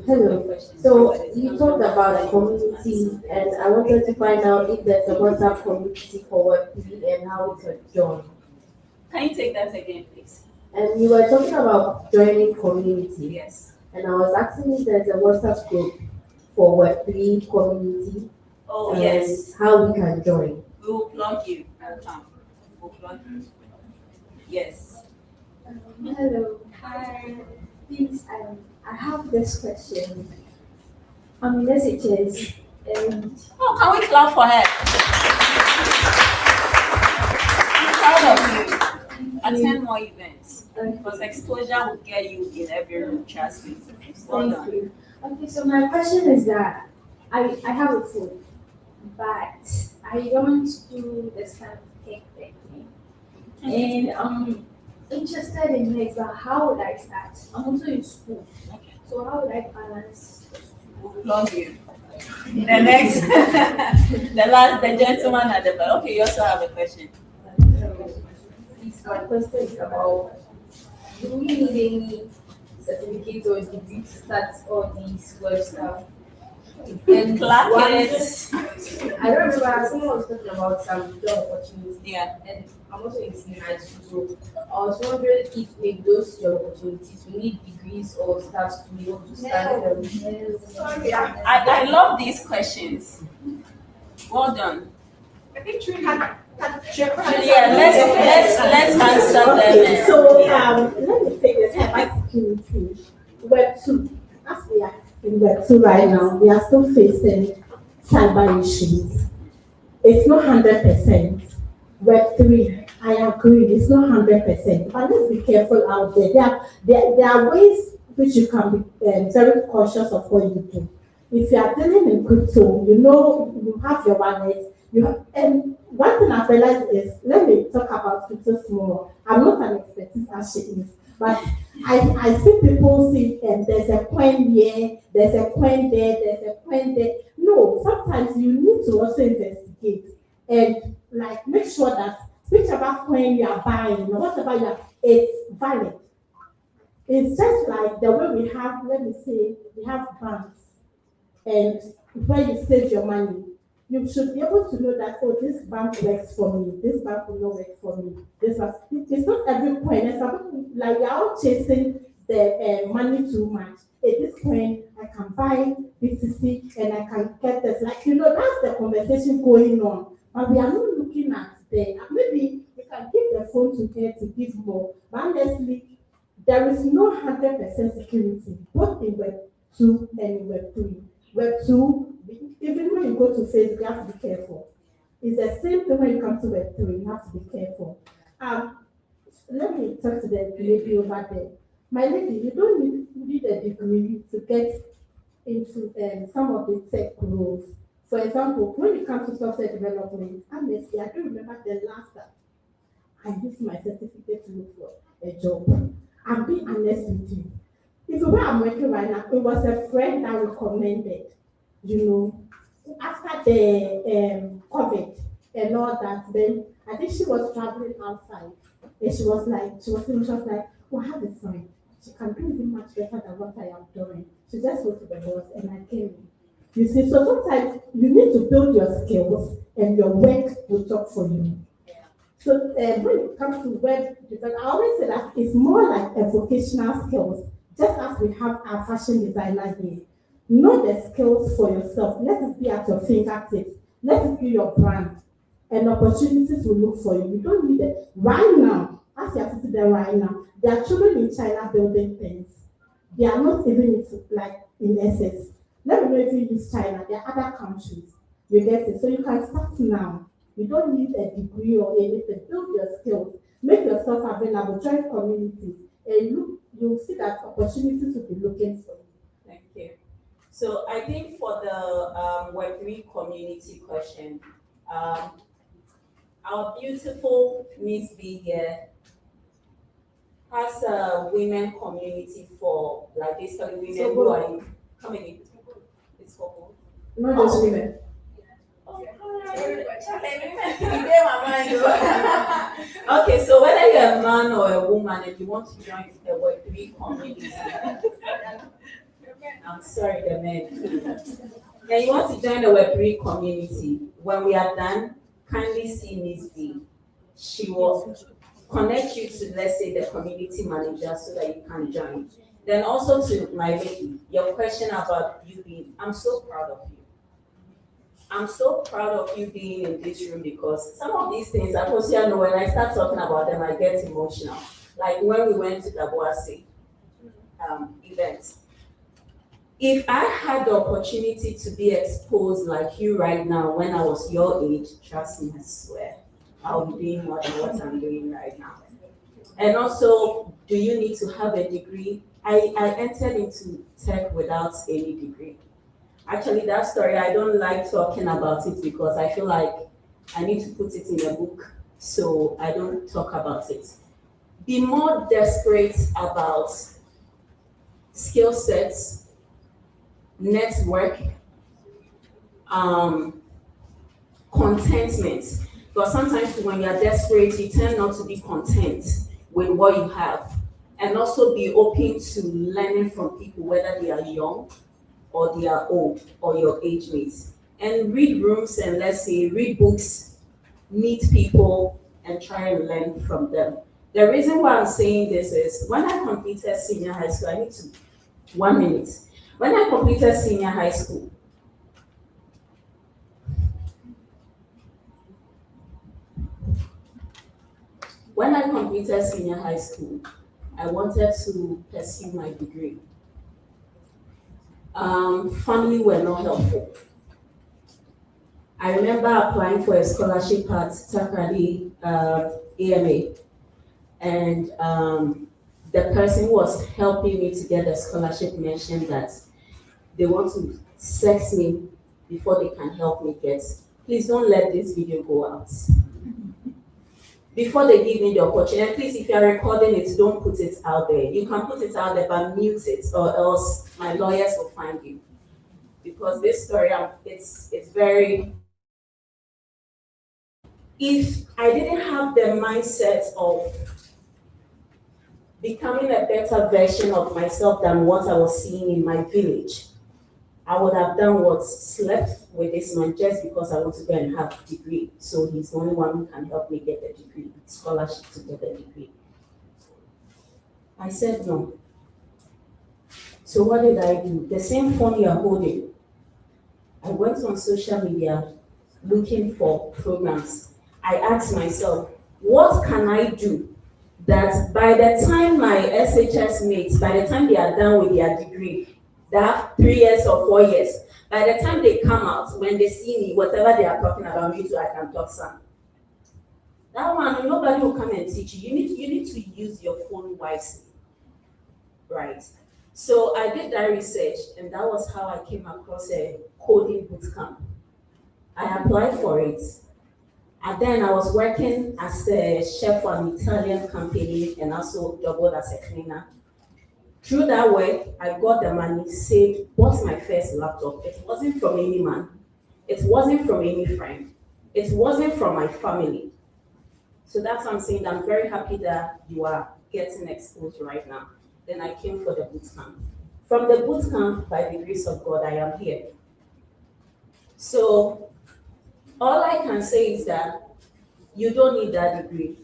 Hello. So you talked about a community, and I wanted to find out if there's a WhatsApp community for Web3 and how we can join. Can you take that again, please? And you were talking about joining community. Yes. And I was asking if there's a WhatsApp group for Web3 community. Oh, and yes. how we can join. We will plug you. We'll plug you. Yes. Hello. Hi. Please, I have this question. I'm in messages and Oh, can we clap for her? I'm proud of you. Attend more events. Because exposure will get you in every room, trust me. Well thank done. you. Okay, so my question is that I have a phone, but I don't do this kind of tech thing. And I'm interested in it, but how would I start? I'm also in school. So how would I balance? Plug you. The next, the gentleman at the back. Okay, you also have a question. My question is about, do we need any certificate or degree to start all these web stuff? And Clap one- it. I don't remember, someone was talking about some job opportunities. Yeah. And I'm also in senior high school, so I was wondering if maybe those job opportunities, we need degrees or stuff to be able to start them. Sorry, I love these questions. Well done. I think Trudy Julia, let's answer Okay, them. so let me take this cybersecurity. Web 2, as we are in Web 2 right now, we are still facing cyber issues. It's not 100%. Web 3, I agree, it's not 100%. But let's be careful out there. There are ways which you can be very cautious of what you do. If you are dealing in crypto, you know you have your wallet. And one thing I've realized is, let me talk about crypto small. I'm not an expert as she is, but I see people see there's a coin here, there's a coin there, there's a coin there. No, sometimes you need to also investigate and like make sure that whichever coin you are buying or whatever you are, it's valid. It's just like the way we have, let me say, we have banks and where you save your money. You should be able to know that, oh, this bank works for me, this bank will not work for me. It's not every coin. It's about, like we are all chasing the money too much. At this point, I can buy BTC and I can get this. Like, that's the conversation going on. But we are not looking at maybe we can give the phone to her to give more. But honestly, there is no 100% security, both in Web 2 and Web 3. Web 2, even when you go to Facebook, you have to be careful. It's the same thing when you come to Web 3, you have to be careful. Let me talk to the lady over there. My lady, you don't need a degree to get into some of the tech roles. For example, when it comes to software development, honestly, I don't remember the last time I used my certificate to look for a job. I'm being honest with you. It's where I'm working right now. It was a friend that recommended, after the COVID and all that. Then I think she was traveling outside, and she was like, "Oh, I have a friend. She can do even much better than what I am doing." She just went to the boss, and I came in. You see, so sometimes you need to build your skills, and your work will talk for you. So when it comes to web design, I always say that it's more like a vocational skills, just as we have our fashion designer here. Know the skills for yourself. Let it be at your fingertips. Let it be your brand. And opportunities will look for you. You don't need it. Right now, as you are sitting there right now, there are children in China building things. They are not even in essence. Let me know if you use China. There are other countries. You get it. So you can start now. You don't need a degree or anything. Build your skills. Make yourself available. Join communities. And you'll see that opportunities will be looking for you. Thank you. So I think for the Web3 community question, our beautiful Miss B here has a women community for basically women who are in, how many? It's for both. Not just women. Okay, so whether you're a man or a woman and you want to join the Web3 community, I'm sorry, the men. Then you want to join the Web3 community, when we are done, kindly see Miss B. She will connect you to, let's say, the community manager so that you can join. Then also to my lady, your question about you being, I'm so proud of you. I'm so proud of you being in this room because some of these things, I know when I start talking about them, I get emotional. Like when we went to the Boise event. If I had the opportunity to be exposed like you right now when I was your age, trust me, I swear, I'll be doing more than what I'm doing right now. And also, do you need to have a degree? I entered into tech without any degree. Actually, that story, I don't like talking about it because I feel like I need to put it in a book, so I don't talk about it. Be more desperate about skill sets, network, contentment. Because sometimes when you're desperate, you tend not to be content with what you have. And also be open to learning from people, whether they are young or they are old or your age mates. And read rooms and let's say read books, meet people and try and learn from them. The reason why I'm saying this is when I completed senior high school, I need to, 1 minute. When I completed senior high school, When I completed senior high school, I wanted to pursue my degree. Family were not helpful. I remember applying for a scholarship at Takrady AMA, and the person who was helping me to get the scholarship mentioned that they want to sex me before they can help me get. Please don't let this video go out. Before they give me the opportunity, please, if you are recording it, don't put it out there. You can put it out there, but mute it, or else my lawyers will find you. Because this story, it's very. If I didn't have the mindset of becoming a better version of myself than what I was seeing in my village, I would have done what, slept with this man just because I want to go and have a degree. So he's the only one who can help me get a degree, scholarship to get a degree. I said no. So what did I do? The same phone you're holding. I went on social media looking for programs. I asked myself, what can I do that by the time my SHS mates, by the time they are done with their degree, they have 3 years or 4 years, by the time they come out, when they see me, whatever they are talking about me too, I can talk some. That one, nobody will come and teach you. You need to use your phone wisely, right? So I did that research, and that was how I came across a coding bootcamp. I applied for it. And then I was working as a chef for an Italian company and also doubled as a cleaner. Through that work, I got the money, saved, bought my first laptop. It wasn't from any man. It wasn't from any friend. It wasn't from my family. So that's what I'm saying. I'm very happy that you are getting exposed right now. Then I came for the bootcamp. From the bootcamp, by the grace of God, I am here. So all I can say is that you don't need that degree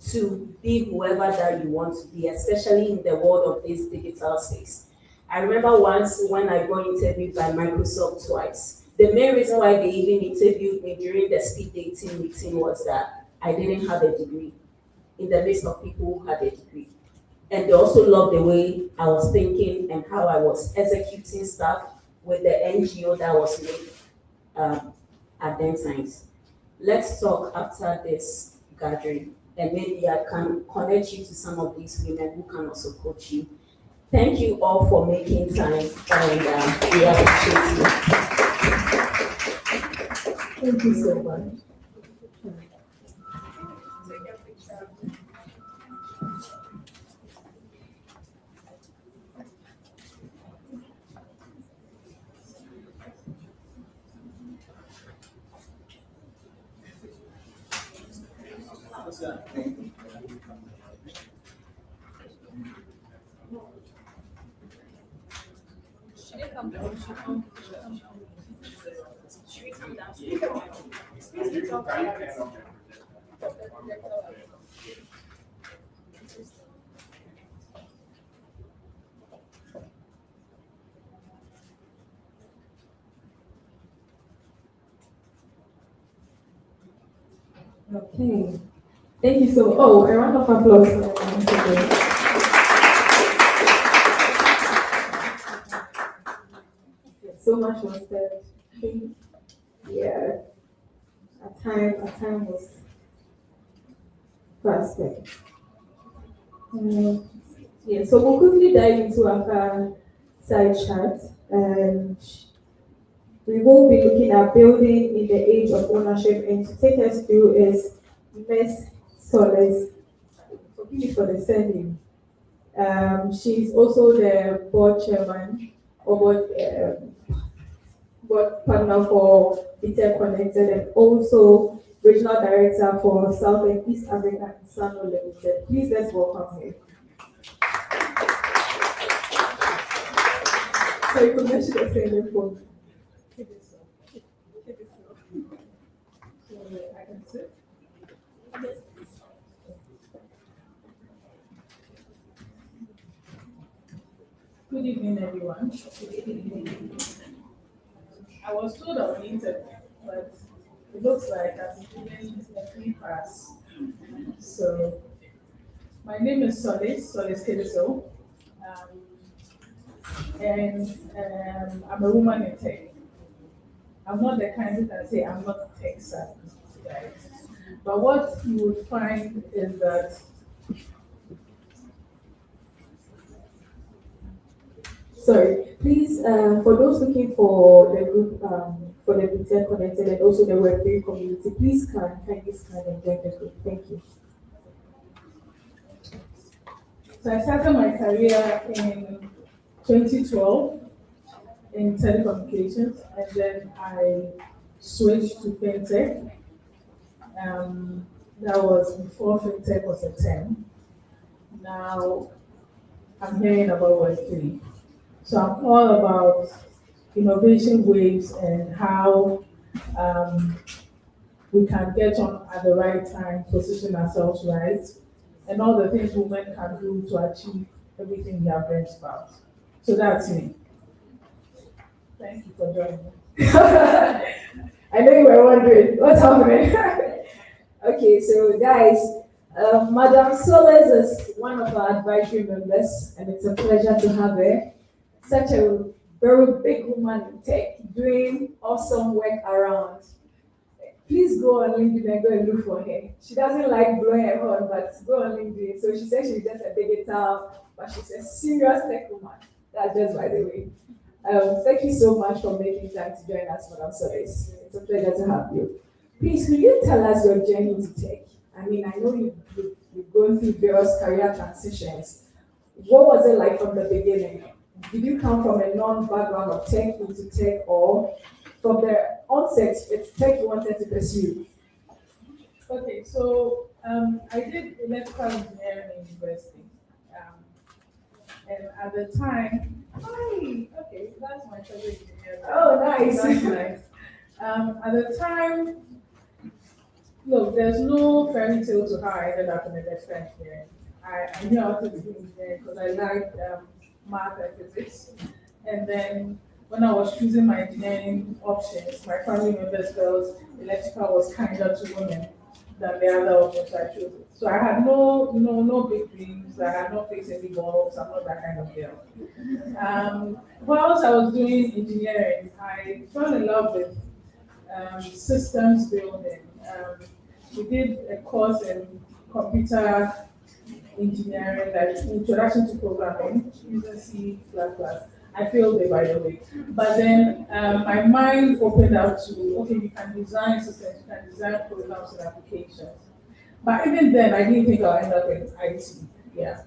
to be whoever that you want to be, especially in the world of this digital space. I remember once when I got interviewed by Microsoft twice. The main reason why they even interviewed me during the speed dating meeting was that I didn't have a degree in the midst of people who had a degree. And they also loved the way I was thinking and how I was executing stuff with the NGO that was made at then times. Let's talk after this gathering, and maybe I can connect you to some of these women who can also coach you. Thank you all for making time, and we appreciate you. Thank you so much. Okay. Thank you so much. Oh, a round of applause for everyone today. So much was said. Yeah. Our time was faster. Yeah, so we'll quickly dive into our side chat, and we will be looking at building in the age of ownership, and to take us through is Ms. Solis. Forgive me for the surname. She's also the board chairman or board partner for BetechConnected, and also regional director for South and East Africa and Sano Limited. Please let's welcome her. So you could mention the same phone. I can sit. Good evening, everyone. I was told I would interview, but it looks like I'm given a free pass. So my name is Solis Kediso, and I'm a woman in tech. I'm not the kind who can say I'm not tech savvy, right? But what you would find is that Sorry, please, for those looking for the group, for the BetechConnected and also the Web3 community, please kindly scan and join the group. Thank you. so I started my career in 2012 in telecommunications, and then I switched to fintech. That was before fintech was a term. Now I'm hearing about Web3. So I'm all about innovation waves and how we can get on at the right time, position ourselves right, and all the things women can do to achieve everything we have dreamt about. So that's me. Thank you for joining me. I know you were wondering what's happening. Okay, so guys, Madam Solis is one of our advisory members, and it's a pleasure to have her. Such a very big woman in tech, doing awesome work around. Please go on LinkedIn and go and look for her. She doesn't like blowing her horn, but go on LinkedIn. So she says she's just a digital, but she's a serious tech woman. That's just by the way. Thank you so much for making time to join us, Madam Solis. It's a pleasure to have you. Please, will you tell us your journey to tech? I mean, I know you've gone through various career transitions. What was it like from the beginning? Did you come from a non-background of tech into tech, or from the onset, it's tech you wanted to pursue? Okay, so I did electrical engineering in university. And at the time, okay, that's my favorite engineer. Oh, nice. That's nice. At the time, look, there's no fairy tale to how I ended up in electrical engineering. I knew how to do engineering because I liked math and physics. And then when I was choosing my engineering options, my family members felt electrical was kinder to women than the other options I chose. So I had no big dreams. I had no fixed any balls. I'm not that kind of girl. Whilst I was doing engineering, I fell in love with systems building. We did a course in computer engineering, like introduction to programming, using C++. I failed it, by the way. But then my mind opened up to, okay, you can design systems, you can design programs and applications. But even then, I didn't think I'd end up in IT. Yeah.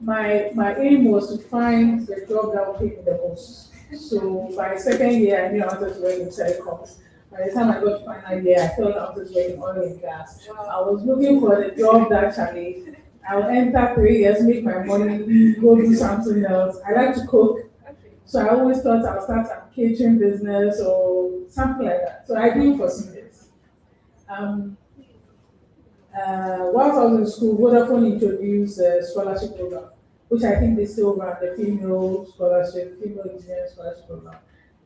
My aim was to find the job that would pay me the most. So by second year, I knew I wanted to work in telecoms. By the time I got to final year, I felt I wanted to work in oil and gas. I was looking for the job that actually I will enter 3 years, make my money, go do something else. I like to cook. So I always thought I'll start a catering business or something like that. So I didn't foresee this. Whilst I was in school, Vodafone introduced a scholarship program, which I think they still run, the female engineering scholarship program.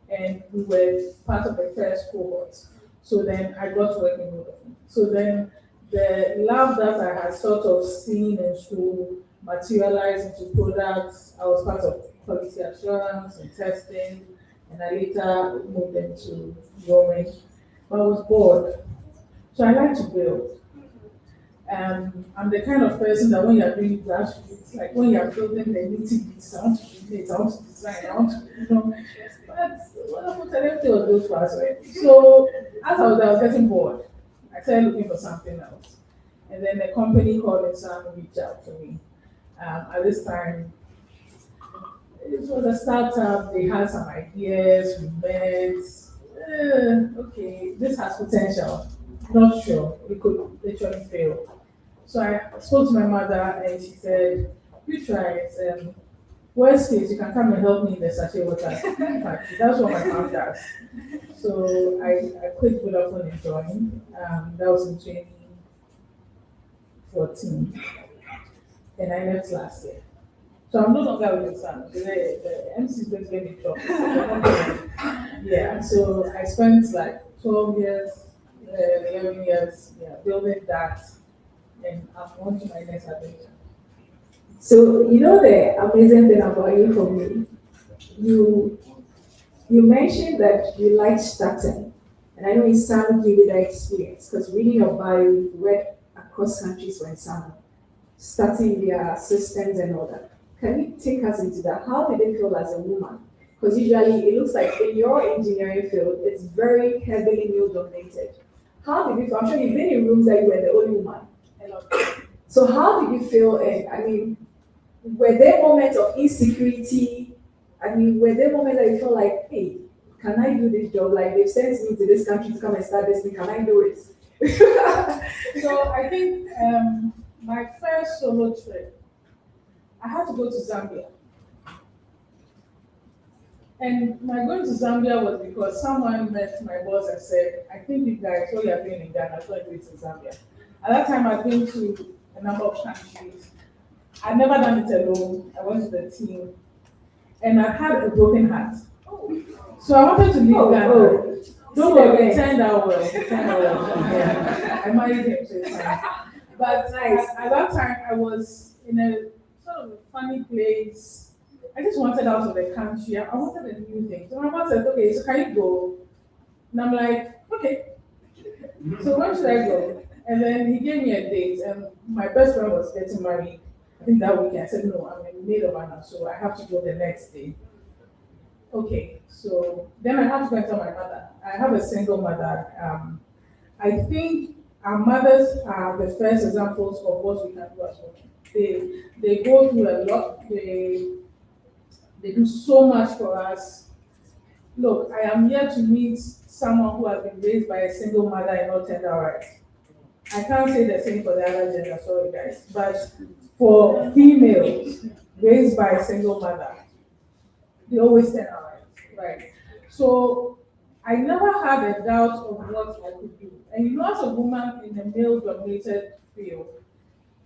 And we were part of the first cohort. So then I got to work in Vodafone. So then the love that I had sort of seen in school materialized into products. I was part of quality assurance and testing, and I later moved into Womeni. But I was bored. So I like to build. I'm the kind of person that when you're doing grassroots, like when you're building the nitty-gritty, I want to do it, I want to design, I want to, but what everything was built for us, right? So as I was getting bored, I started looking for something else. And then the company called Insan reached out to me. At this time, it was a startup, they had some ideas, we met, okay, this has potential. Not sure, it could literally fail. So I spoke to my mother and she said, you try it. Worst case, you can come and help me in the sachet water factory. That's what my mom does. So I quit Vodafone and joined. That was in 2014. And I left last year. So I'm no longer with Sam. The MC is going to get me trouble. Yeah, so I spent like 12 years, 11 years, building that and I'm on to my next adventure. So you know the amazing thing about you for me, you mentioned that you like starting, and I know in Sam gave you that experience because reading your bio, you read across countries when Sam starting their systems and all that. Can you take us into that? How did it feel as a woman? Because usually it looks like in your engineering field, it's very heavily male dominated. How did you feel? I'm sure you've been in rooms that you were the only woman. So how did you feel? And I mean, were there moments of insecurity? I mean, were there moments that you felt like, hey, can I do this job? Like they've sent me to this country to come and start this thing. Can I do it? So I think my first solo trip, I had to go to Zambia. And my going to Zambia was because someone met my boss and said, I think you guys, what you're doing in Ghana, so I do it in Zambia. At that time, I'd been to a number of countries. I'd never done it alone. I went to the team. And I had a broken heart. So I wanted to leave Ghana. Don't worry, it turned out well. It turned out well. Yeah. I married him, so it's fine. But at that time, I was in a sort of a funny place. I just wanted out of the country. I wanted a new thing. So my mom said, okay, so can you go? And I'm like, okay. So when should I go? And then he gave me a date, and my best friend was getting married. I think that weekend. I said, no, I'm in Maid of Honor, so I have to go the next day. Okay, so then I have to go and tell my mother. I have a single mother. I think our mothers are the first examples of what we can do as women. They go through a lot. They do so much for us. Look, I am here to meet someone who has been raised by a single mother and not tender rights. I can't say the same for the other gender, sorry guys, but for females raised by a single mother, they always tend right? So I never had a doubt of what I could do. And you know, as a woman in a male-dominated field,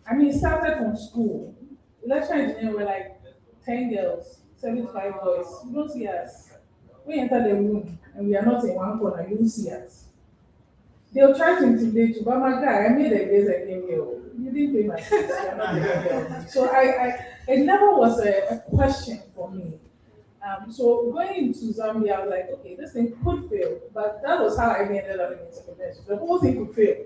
I mean, it started from school. Electrical engineering were like 10 girls, 75 boys. You don't see us. We enter the room and we are not in one corner, you don't see us. They'll try to intimidate you, but my guy, I made a base and came here. You didn't pay my fees, you're not the girl. So it never was a question for me. So going into Zambia, I was like, okay, this thing could fail, but that was how I ended up in entrepreneurship. The whole thing could fail.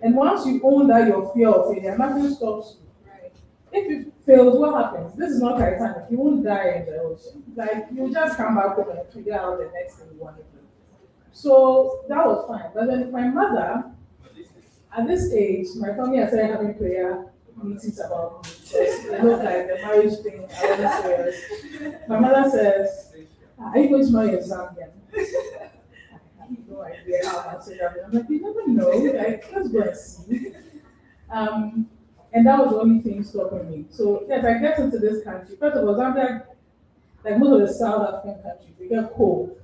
And once you own that your fear of failure, nothing stops you. Right? If you fail, what happens? This is not Titanic. You won't die in the ocean. Like you just come back home and figure out the next thing you want to do. So that was fine. But then my mother, at this age, my family has started having prayer meetings about me. It looked like the marriage thing. I wasn't serious. My mother says, are you going to marry a Zambian? I have no idea how I'll say that. I'm like, you never know. Like, let's go and see. And that was the only thing stopping me. So yes, I get into this country. First of all, Zambia, like most of the South African countries, they get cold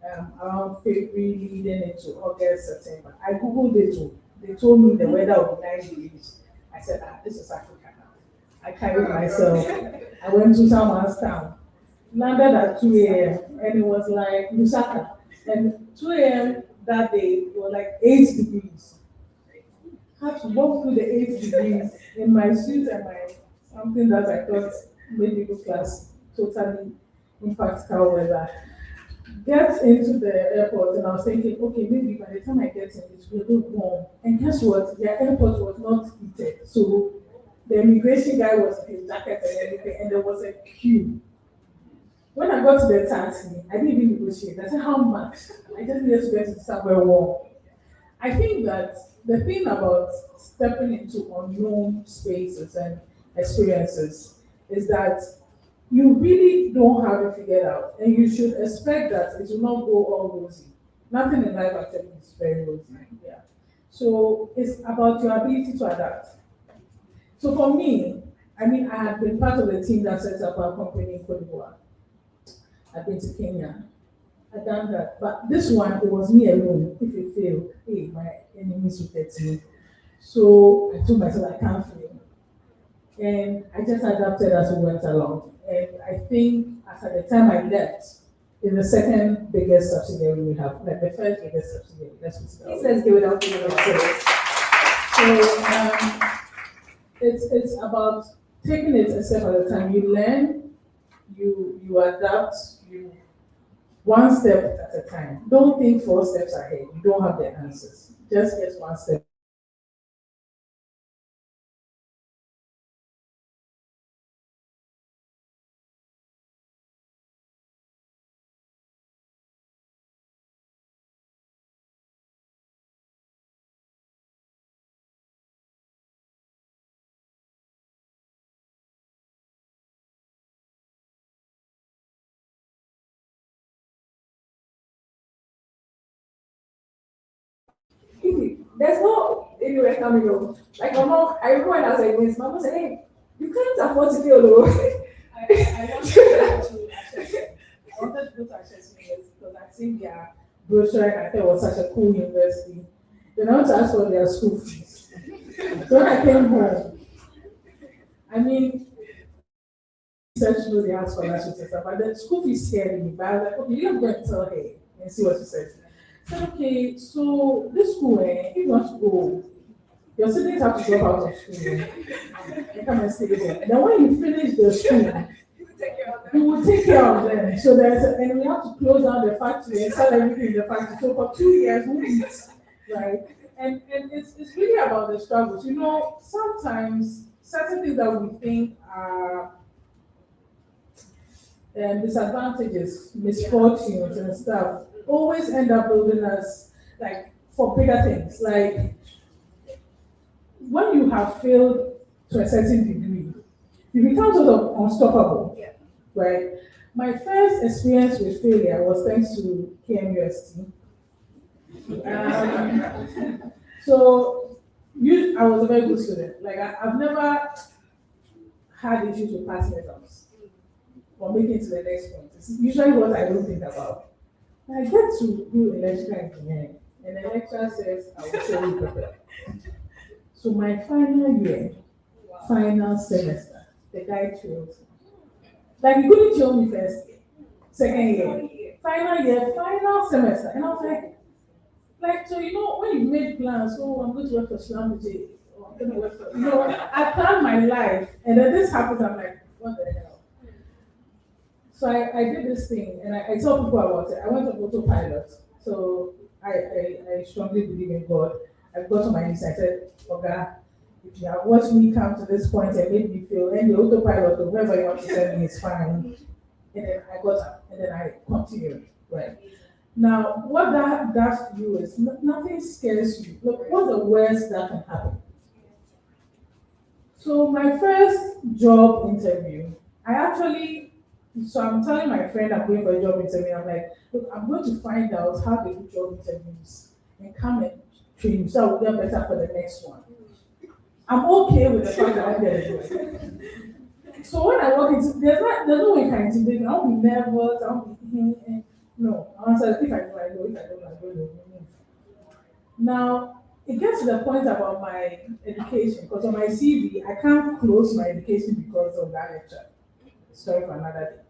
around February leading into August, September. I Googled it too. They told me the weather would be 9 degrees. I said, this is Africa now. I carried myself. I went to someone's town, landed at 2 a.m. and it was like Lusaka. And 2 a.m. that day, it was like 8 degrees. I had to walk through the 8 degrees in my suit and my something that I thought made me look classy, totally impractical weather. Get into the airport and I was thinking, okay, maybe by the time I get in, it will look warm. And guess what? The airport was not heated. So the immigration guy was in his jacket and everything, and there was a queue. When I got to the taxi, I didn't even negotiate. I said, how much? I just needed to get to somewhere warm. I think that the thing about stepping into unknown spaces and experiences is that you really don't have it figured out, and you should expect that it will not go all rosy. Nothing in life actually is very rosy. Yeah. So it's about your ability to adapt. So for me, I mean, I had been part of the team that set up our company in Cote d'Ivoire. I've been to Kenya. I've done that. But this one, it was me alone. If it failed, hey, my enemies would get me. So I told myself I can't fail. And I just adapted as we went along. And I think as at the time I left, it's the second biggest subsidiary we have, like the first biggest subsidiary. Let's give it up. So it's about taking it a step at a time. You learn, you adapt, you one step at a time. Don't think 4 steps ahead. You don't have the answers. Just get one step. There's no anywhere coming home. Like I'm not, I remember when I was like this, my mom said, hey, you can't afford to feel low. I wanted to go to Access University because I think their brochure and I thought it was such a cool university. Then I want to ask for their school fees. So when I came home, I mean, research know they have scholarships and stuff, but the school fees scared me. But I was like, okay, you're going to tell her and see what she says. I said, okay, so this school, if you want to go, your siblings have to drop out of school. And come and stay there. Then when you finish the school, we will take care of them. So and we have to close down the factory and sell everything in the factory. So for 2 years, we eat, right? And it's really about the struggles. You know, sometimes certain things that we think are disadvantages, misfortunes and stuff, always end up building us like for bigger things. Like when you have failed to a certain degree, you become sort of unstoppable. Right? My first experience with failure was thanks to KMUST. So I was a very good student. Like I've never had issues with passing exams or making it to the next point. It's usually what I don't think about. I get to do electrical engineering, and the lecturer says I will show you prepare. So my final year, final semester, the guy failed. Like he couldn't show me first year, second year, final semester. And I was like, so you know, when you made plans, oh, I'm going to work for Slamuje, or I'm going to work for, you know, I planned my life, and then this happens, I'm like, what the hell? So I did this thing, and I told people about it. I went on autopilot. So I strongly believe in God. I got on my knees, I said, okay, if you have watched me come to this point and made me feel, and the autopilot or whoever you want to send me is fine. And then I got up, and then I continued, right? Now, what that does to you is nothing scares you. Look, what's the worst that can happen? So my first job interview, so I'm telling my friend I'm going for a job interview. I'm like, look, I'm going to find out how they do job interviews and come and train you so I will get better for the next one. I'm okay with the fact that I'm going to do it. So when I walk into, there's no way you can intimidate me. I won't be nervous. I won't be, no. I answer, if I know, I know. If I don't, I don't know. Now, it gets to the point about my education, because on my CV, I can't close my education because of that lecture. Sorry for another day.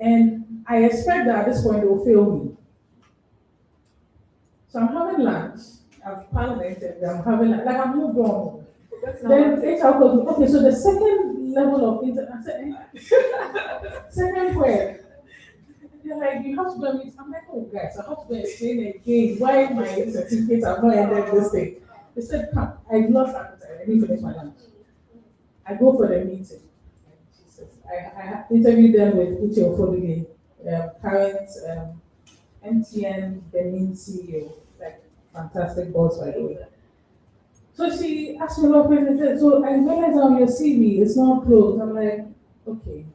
And I expect that at this point they will fail me. So I'm having lunch. I've passed the interview. I'm having lunch. Like I've moved on. Then HR told me, okay, so the second level of interview, I said, second where? They're like, you have to go and meet. I'm like, oh guys, I have to go and explain again why my certificates are not ended this thing. They said, come, I lost appetite. I didn't finish my lunch. I go for the meeting. I interviewed them with Uche Ofoduge, current MTN Benin CEO, like fantastic boss by the way. So she asked me a lot of questions. So I realized on your CV it's not closed. I'm like, okay.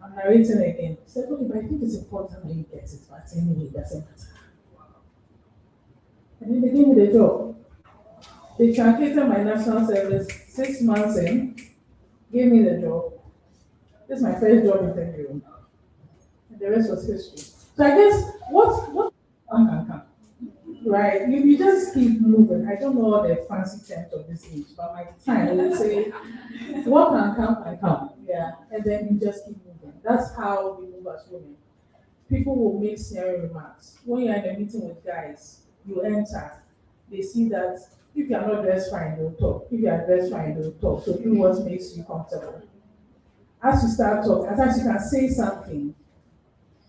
I'm narrating again. She said, okay, but I think it's important that you get it, but anyway, it doesn't matter. And then they gave me the job. They truncated my national service 6 months in, gave me the job. This is my first job interview. And the rest was history. So I guess what can come? Right? You just keep moving. I don't know all the fancy terms of this age, but my time will say what can come. Yeah. And then you just keep moving. That's how we move as women. People will make sneering remarks. When you're in a meeting with guys, you enter, they see that If you are not dressed fine, don't talk. If you are dressed fine, don't talk. So do what makes you comfortable. As you start talking, at times you can say something.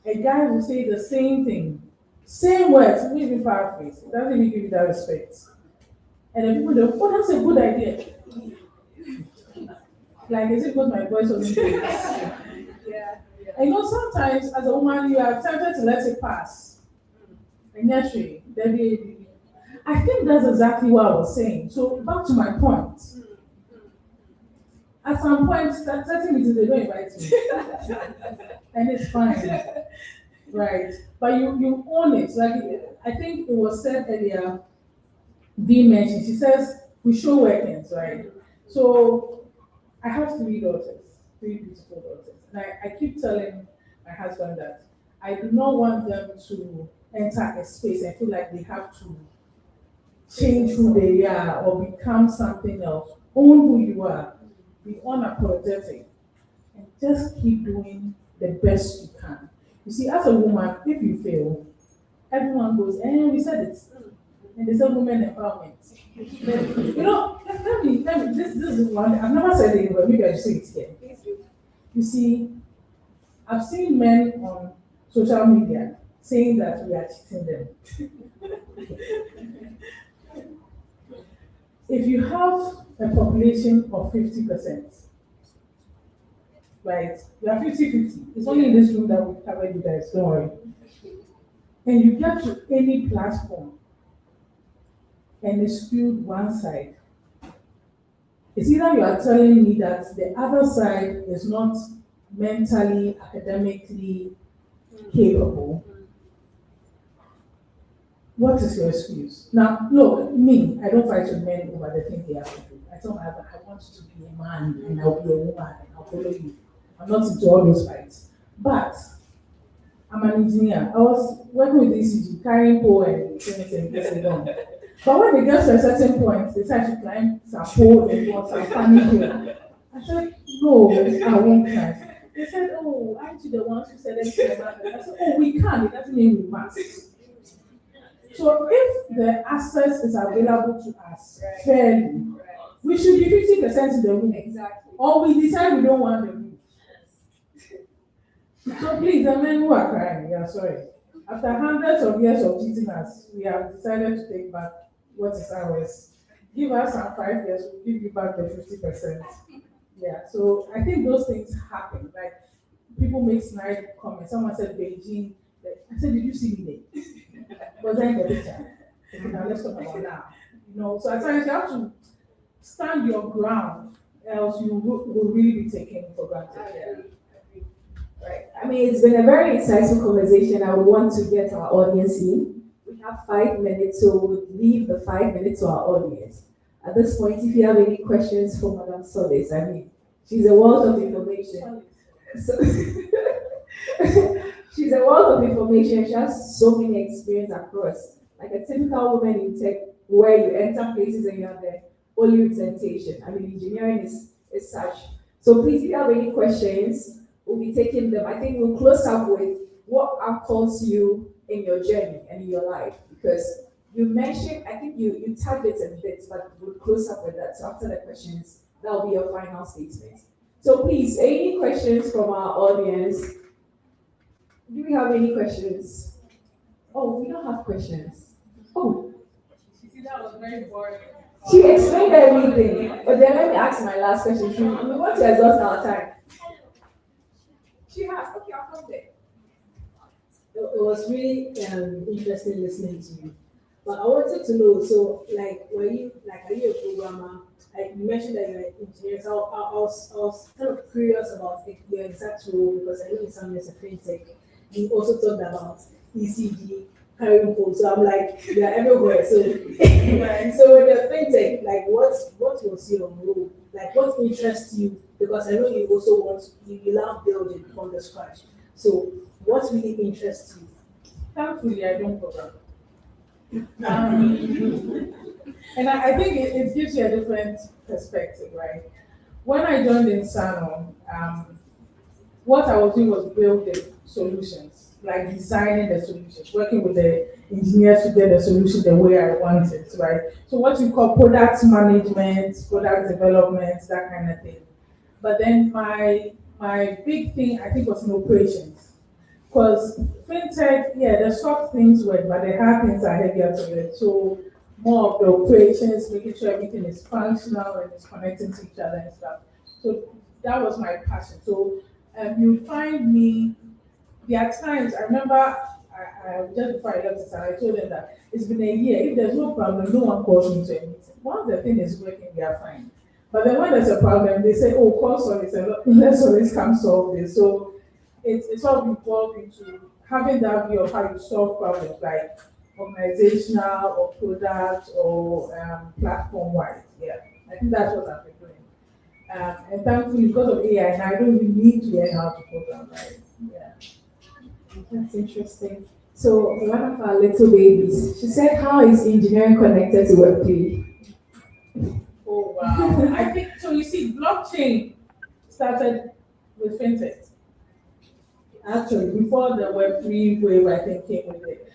A guy will say the same thing, same words, we even paraphrase. It doesn't even give you that respect. And then people go, oh, that's a good idea. Like, is it because my voice wasn't good? Yeah. And you know, sometimes as a woman, you are tempted to let it pass. And yes, I think that's exactly what I was saying. So back to my point. At some point, certain meetings they don't invite me, and it's fine, right? But you own it. Like I think it was said earlier. V mentioned. She says we show workings, right? So I have three daughters, three beautiful daughters, and I keep telling my husband that I do not want them to enter a space and feel like they have to change who they are or become something else. Own who you are. Be unapologetic and just keep doing the best you can. You see, as a woman, if you fail, everyone goes, we said it. And they say women empowerment. You know, let me, this is one, I've never said it, but maybe I should say it here. You see, I've seen men on social media saying that we are cheating them. If you have a population of 50%, right? We are 50-50. It's only in this room that we've covered you guys, don't worry. And you get to any platform and it's skewed one side. It's either you are telling me that the other side is not mentally, academically capable. What is your excuse? Now, look, me, I don't fight with men over the thing they have to do. I tell my husband, I want you to be a man and I'll be a woman and I'll follow you. I'm not into all those fights. But I'm an engineer. I was working with ECG, carrying pole and things and this and that. But when they get to a certain point, they start to climb some pole and go some funny hill. I said, no, I won't climb. They said, oh, aren't you the ones who said anything about it? I said, oh, we can. It doesn't mean we must. So if the access is available to us fairly, we should be 50% in the room. Exactly. Or we decide we don't want the room. So please, the men who are crying, yeah, sorry. After hundreds of years of cheating us, we have decided to take back what is ours. Give us some 5 years, we'll give you back the 50%. Yeah, so I think those things happen. Like people make snide comments. Someone said Beijing. I said, did you see me there? Was I in the picture? Now let's talk about now. You know, so at times you have to stand your ground, else you will really be taken for granted. Yeah. Right. I mean, it's been a very insightful conversation. I would want to get our audience in. We have 5 minutes, so we'll leave the 5 minutes to our audience. At this point, if you have any questions for Madame Solis, I mean, she's a wealth of information. So she's a wealth of information. She has so many experience across. Like a typical woman in tech, where you enter places and you have the only representation. I mean, engineering is such. So please, if you have any questions, we'll be taking them. I think we'll close up with what anchors you in your journey and in your life, because you mentioned, I think you tagged it a bit, but we'll close up with that. So after the questions, that'll be your final statement. So please, any questions from our audience? Do we have any questions? Oh, we don't have questions. Oh. That was very boring. She explained everything. But then let me ask my last question. We want to exhaust our time. She has. Okay, I'll come there. It was really interesting listening to you. But I wanted to know, so like, are you a programmer? Like you mentioned that you're an engineer. So I was kind of curious about your exact role, because I know it sounds a fintech. You also talked about ECG, carrying code. So I'm like, you're everywhere. So, so with the fintech, like what was your role? Like what interests you? Because I know you also you love building from the scratch. So what really interests you? Thankfully, I don't program. And I think it gives you a different perspective, right? When I joined in Sano, what I was doing was building solutions, like designing the solutions, working with the engineers to get the solution the way I want it, right? So what you call product management, product development, that kind of thing. But then my big thing I think was in operations. Because fintech, yeah, the soft things work, but the hard things are heavier to it. So more of the operations, making sure everything is functional and is connecting to each other and stuff. So that was my passion. So you find me, there are times, I remember just before I left the I told them that it's been a year. If there's no problem, no one calls me to a meeting. Once the thing is working, we are fine. But then when there's a problem, they say, oh, call Solid, let's always come solve this. So it's all involved into having that view of how you solve problems, like organizational or product or platform-wise. Yeah, I think that's what I've been doing. And thankfully, because of AI, now I don't really need to learn how to program, right? Yeah. That's interesting. So one of our little babies, she said, how is engineering connected to Web3? Oh, wow. I think, so you see, blockchain started with fintech. Actually, before the Web3 wave, I think, came with it.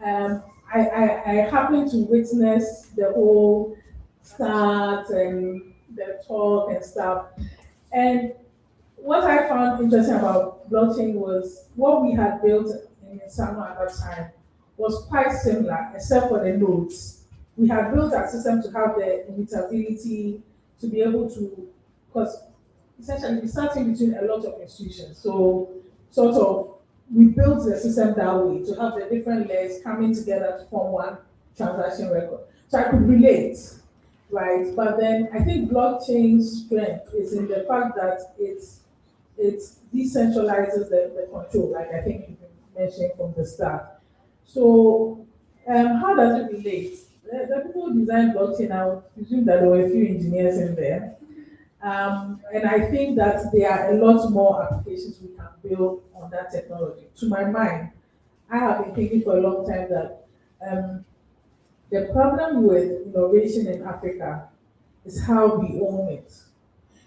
I happened to witness the whole start and the talk and stuff. And what I found interesting about blockchain was what we had built in Insano at that time was quite similar, except for the nodes. We had built a system to have the immutability, to be able to, because essentially we sat in between a lot of institutions. So sort of we built the system that way to have the different layers coming together to form one transaction record. So I could relate, right? But then I think blockchain's strength is in the fact that it decentralizes the control, like I think you've been mentioning from the start. So how does it relate? The people who designed blockchain, I would presume that there were a few engineers in there. And I think that there are a lot more applications we can build on that technology. To my mind, I have been thinking for a long time that the problem with innovation in Africa is how we own it.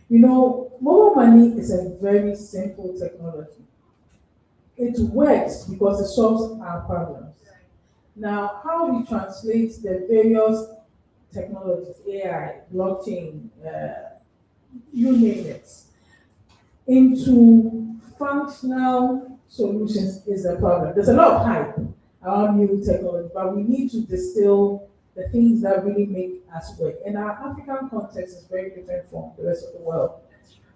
You know, mobile money is a very simple technology. It works because it solves our problems. Now, how we translate the various technologies, AI, blockchain, you name it, into functional solutions is a problem. There's a lot of hype around new technology, but we need to distill the things that really make us work. And our African context is very different from the rest of the world.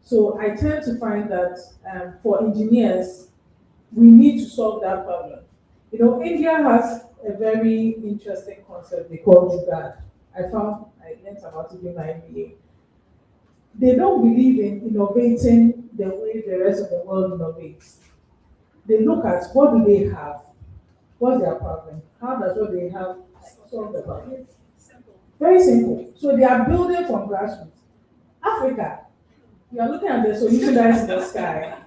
So I tend to find that for engineers, we need to solve that problem. You know, India has a very interesting concept they call Jugaad. I learned about it in my MBA. They don't believe in innovating the way the rest of the world innovates. They look at what do they have, what's their problem, how does what they have solve the problem. Very simple. So they are building from grassroots. Africa, you are looking at the solution that's in the sky.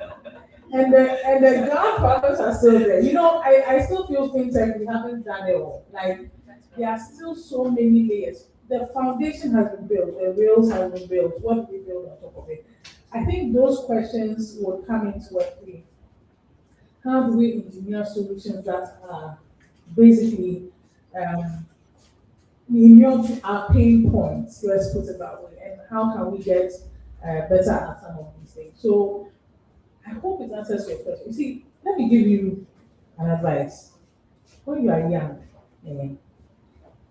And the ground problems are still there. You know, I still feel fintech, we haven't done it all. Like, there are still so many layers. The foundation has been built, the rails have been built. What do we build on top of it? I think those questions will come into Web3. How do we engineer solutions that are basically immune to our pain points, let's put it that way, and how can we get better at some of these things? So I hope it answers your question. You see, let me give you an advice. When you are young,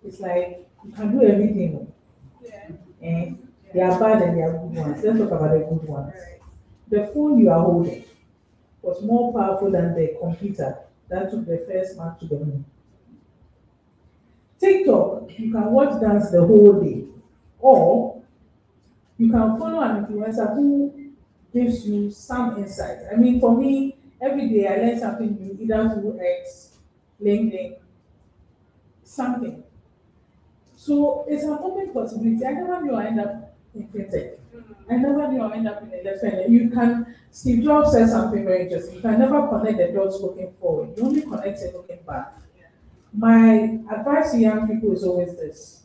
it's like you can do everything. They are bad and they are good ones. Let's talk about the good ones. The phone you are holding was more powerful than the computer that took the first man to the moon. TikTok, you can watch dance the whole day, or you can follow an influencer who gives you some insight. I mean, for me, every day I learn something new, either through X, LinkedIn, something. So it's an open possibility. I never knew I end up in fintech. I never knew I end up in electronics. You can, Steve Jobs said something very interesting. You can never connect the dots looking forward. You only connect it looking back. My advice to young people is always this.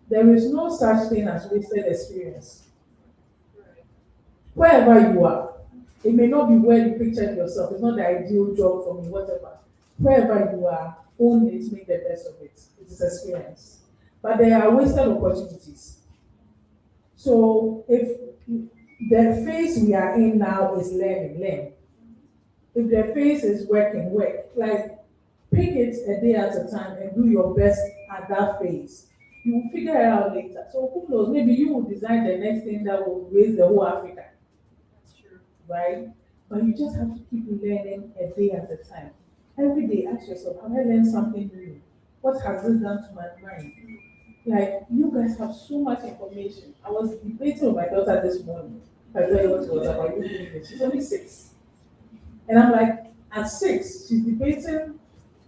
There is no such thing as wasted experience. Wherever you are, it may not be where you pictured yourself. It's not the ideal job for me, whatever. Wherever you are, own it, make the best of it. It is experience. But there are wasted opportunities. So if the phase we are in now is learn. If the phase is work. Like, pick it a day at a time and do your best at that phase. You will figure it out later. So who knows? Maybe you will design the next thing that will raise the whole Africa. That's true. Right? But you just have to keep learning a day at a time. Every day, ask yourself, have I learned something new? What has this done to my mind? Like, you guys have so much information. I was debating with my daughter this morning. I tell you what it was about. You doing this. She's only 6. And I'm like, at 6, she's debating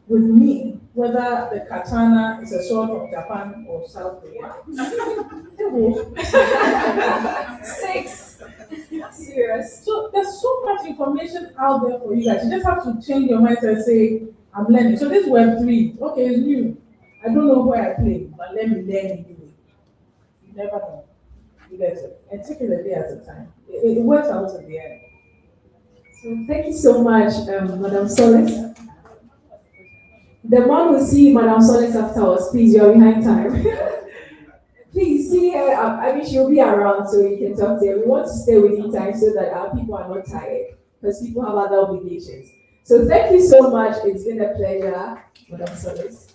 with me whether the katana is a sword from Japan or South Korea. 6. Serious. So there's so much information out there for you guys. You just have to change your mindset and say, I'm learning. So this Web3, okay, it's new. I don't know where I play, but let me learn anyway. You never know. You get it. And take it a day at a time. It works out in the end. So thank you so much, Madam Solis. The one who see Madam Solis after us, please, you are behind time. Please see her. I mean, she'll be around so you can talk to her. We want to stay within time so that our people are not tired because people have other obligations. So thank you so much. It's been a pleasure, Madam Solis.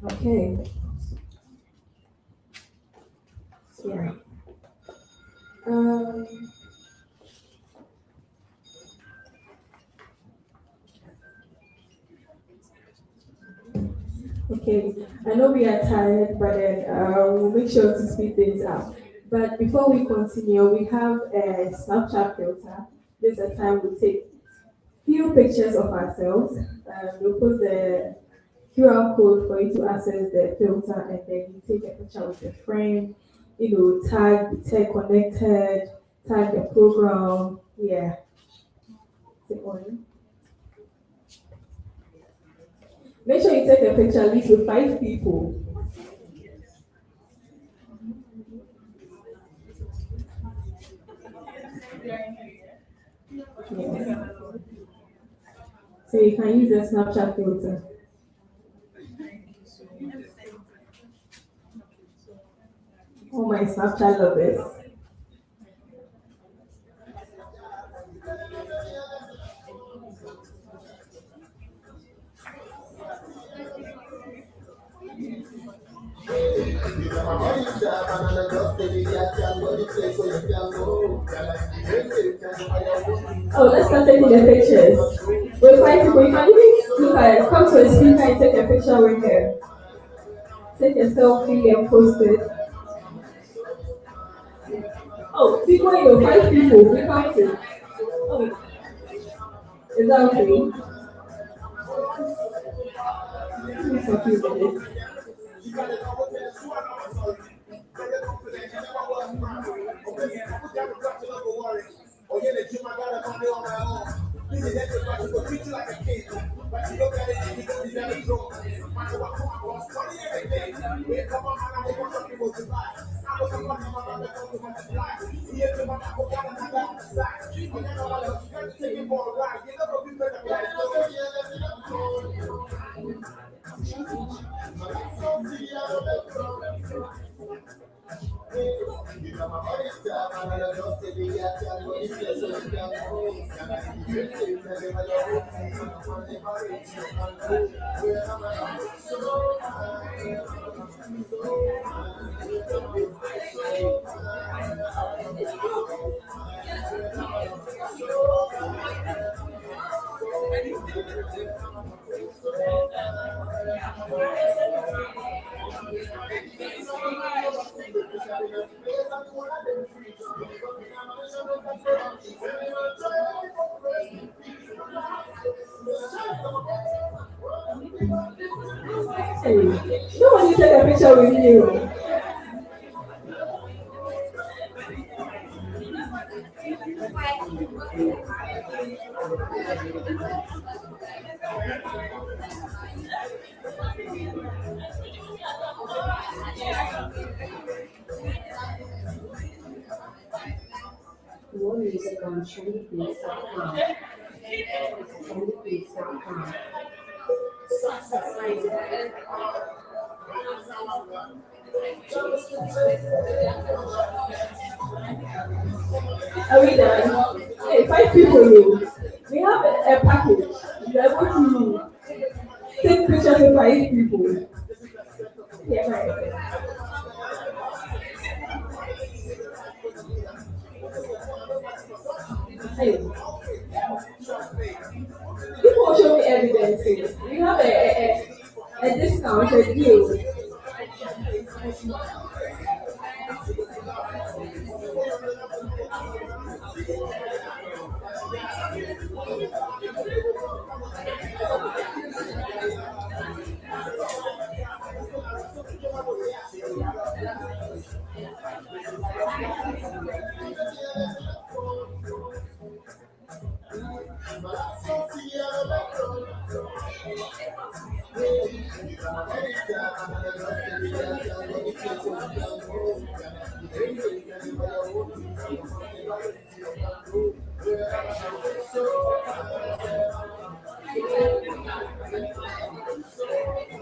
Okay. Yeah. Okay, I know we are tired, but then we'll make sure to speed things up. But before we continue, we have a Snapchat filter. This is a time we take few pictures of ourselves. We'll put the QR code for you to access the filter, and then you take a picture with your friend. Tag BetechConnected, tag the program. Yeah. Make sure you take a picture at least with 5 people. Yeah. So you can use the Snapchat filter. Oh, my Snapchat lovers. Oh, let's start taking the pictures. With 5 people, you can even look at it. Come to a speaker and take a picture with her. Take a selfie and post it. Oh, people, 5 people, we can't see. Oh, is that okay? I'm confused with this. take a picture with you. More music on trendybeats.com. Trendybeats.com. Are we done? Hey, 5 people here. We have a package. You're able to take pictures with 5 people. Yeah, right. Hey. People show me evidence. We have a discount, a deal.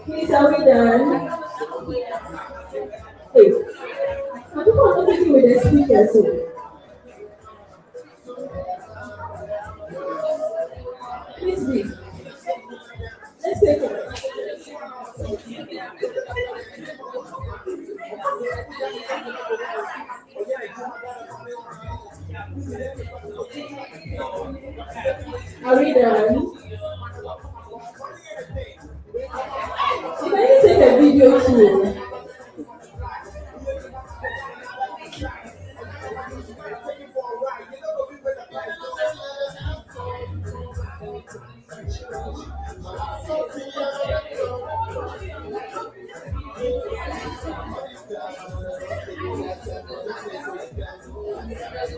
Please, are we done? Hey, some people are not taking with the speakers. Please be. Let's take it. Are we done? You can take a video too.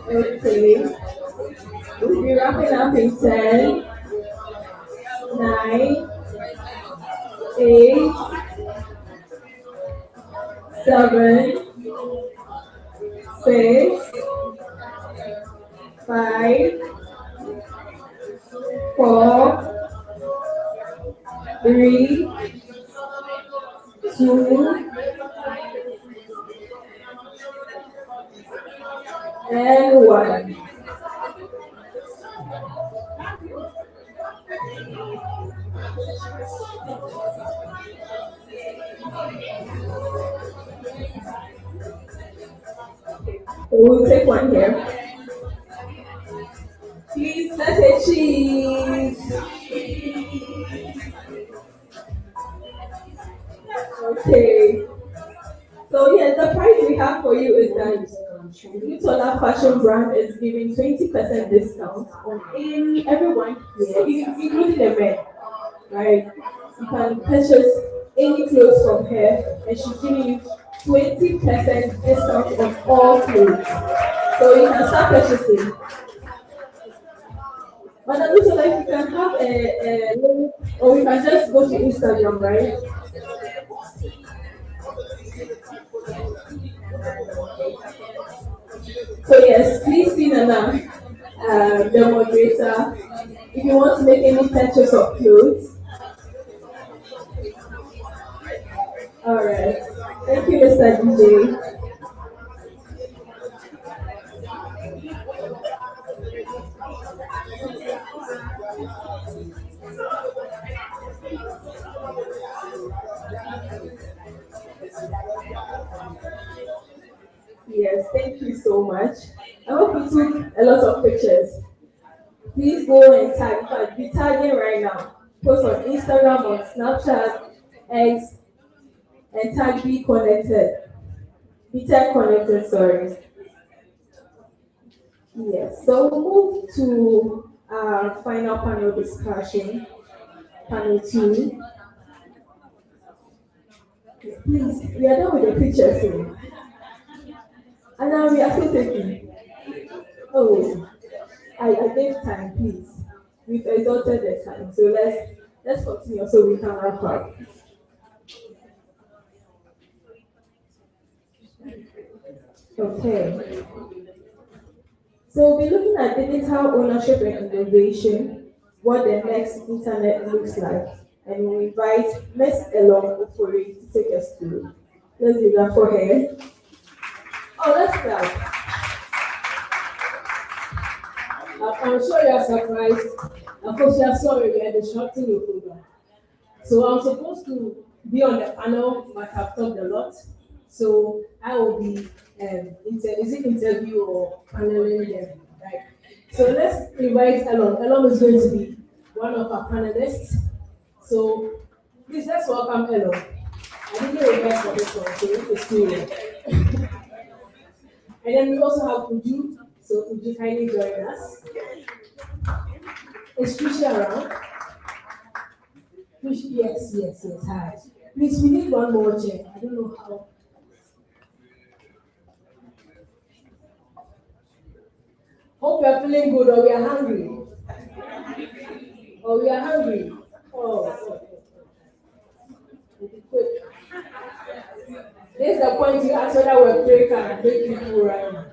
Okay. We'll be wrapping up in 10, 9, 8, 7, 6, 5, 4, 3, 2, and 1. We'll take one here. Please, let's say cheese. Okay. So yeah, the price we have for you is that Utola Fashion Brand is giving 20% discount on everyone here, including the men. Right? You can purchase any clothes from her, and she's giving you 20% discount on all clothes. So you can start purchasing. But I also like you can have a link, or you can just go to Instagram, right? So yes, please see Nana, the moderator, if you want to make any purchase of clothes. All right. Thank you, Mr. DJ. Yes, thank you so much. I hope you took a lot of pictures. Please go and tag, in fact, be tagging right now. Post on Instagram, on Snapchat, X, and tag BetechConnected, sorry. Yes, so we'll move to our final panel discussion, panel 2. Please, we are done with the pictures. So. And now we are still taking. Oh, I gave time, please. We've exhausted the time. So let's continue so we can wrap up. Okay. So we'll be looking at digital ownership and innovation, what the next internet looks like. And we invite Ms. Elon Ofori to take us through. Let's do that for her. Oh, let's clap. I'm sure you are surprised. Of course, you are sorry we are disrupting your program. So I'm supposed to be on the panel, but I've talked a lot. So I will be, is it interview or paneling them? Right. So let's invite Elon. Elon is going to be one of our panelists. So please let's welcome Elon. I didn't request for this one, so it's cool. And then we also have Uju. So Uju kindly join us. Is Trisha around? Yes, hi. Please, we need one more chair. I don't know how. Hope you are feeling good or we are hungry. Or we are hungry. Oh. This is the point you ask whether we're break and make people right now.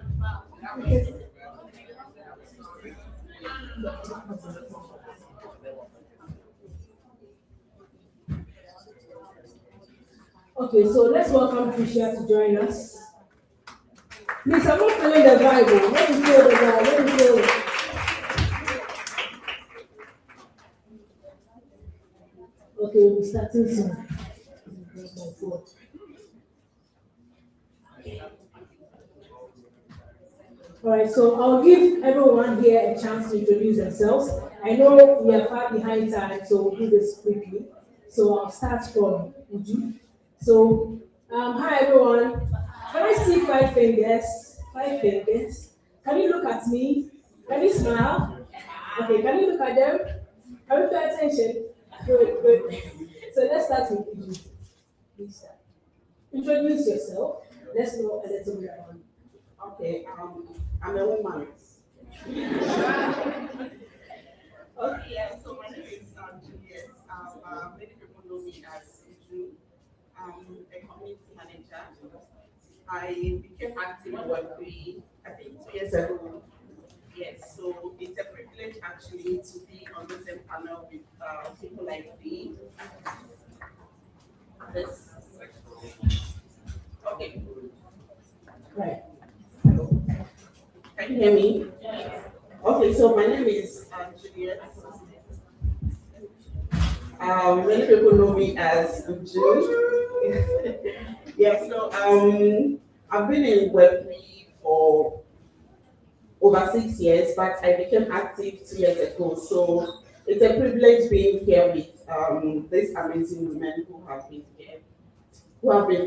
Okay, so let's welcome Tricia to join us. Please, I'm not feeling the vibe. Let me feel the vibe. Let me feel it. Okay, we'll be starting soon. All right, so I'll give everyone here a chance to introduce themselves. I know we are far behind time, so we'll do this quickly. So I'll start from Uju. So, hi everyone. Can I see 5 fingers? 5 fingers. Can you look at me? Can you smile? Okay, can you look at them? Can you pay attention? Good. So let's start with Uju. Please introduce yourself. Let's know a little bit about you. Okay, I'm a woman. Okay, yeah, so my name is Juliet. Many people know me as Uju. I'm a community manager. I became active in Womeni, I think 2 years ago. Yes, so it's a privilege actually to be on the same panel with people like me. This. Okay. Right. Can you hear me? Yes. Okay, so my name is Juliet. Many people know me as Uju. Yeah, so I've been in Web3 for over 6 years, but I became active 2 years ago. So it's a privilege being here with these amazing women who have been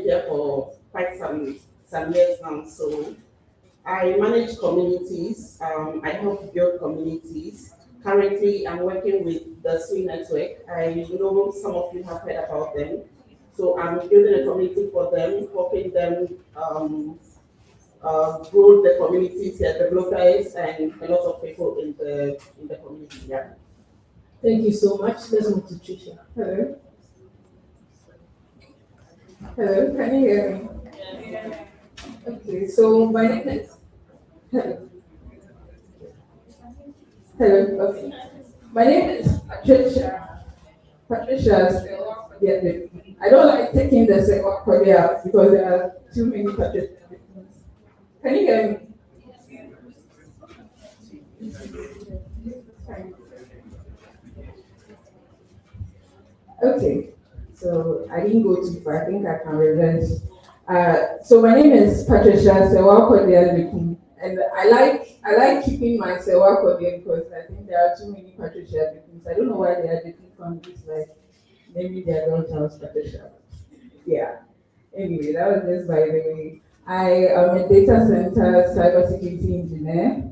here for quite some years now. So I manage communities. I help build communities. Currently, I'm working with the Swing Network. I know some of you have heard about them. So I'm building a community for them, helping them grow the communities here, developers, and a lot of people in the community. Yeah. Thank you so much. Let's move to Tricia. Hello. Hello, can you hear me? Yeah. Okay, so my name is. Hello. Hello. Okay. My name is Patricia. Patricia. Yeah, I don't like taking the second Korea because there are too many Patricia. Can you hear me? Okay, so I didn't go too far. I think I can reverse. So my name is Patricia Sewa Kodia, and I like keeping my Sewa Kodia because I think there are too many Patricia Bikins. I don't know why they are different from this, like maybe they are not house Patricia. Yeah. Anyway, that was just by the way. I am a data center cybersecurity engineer,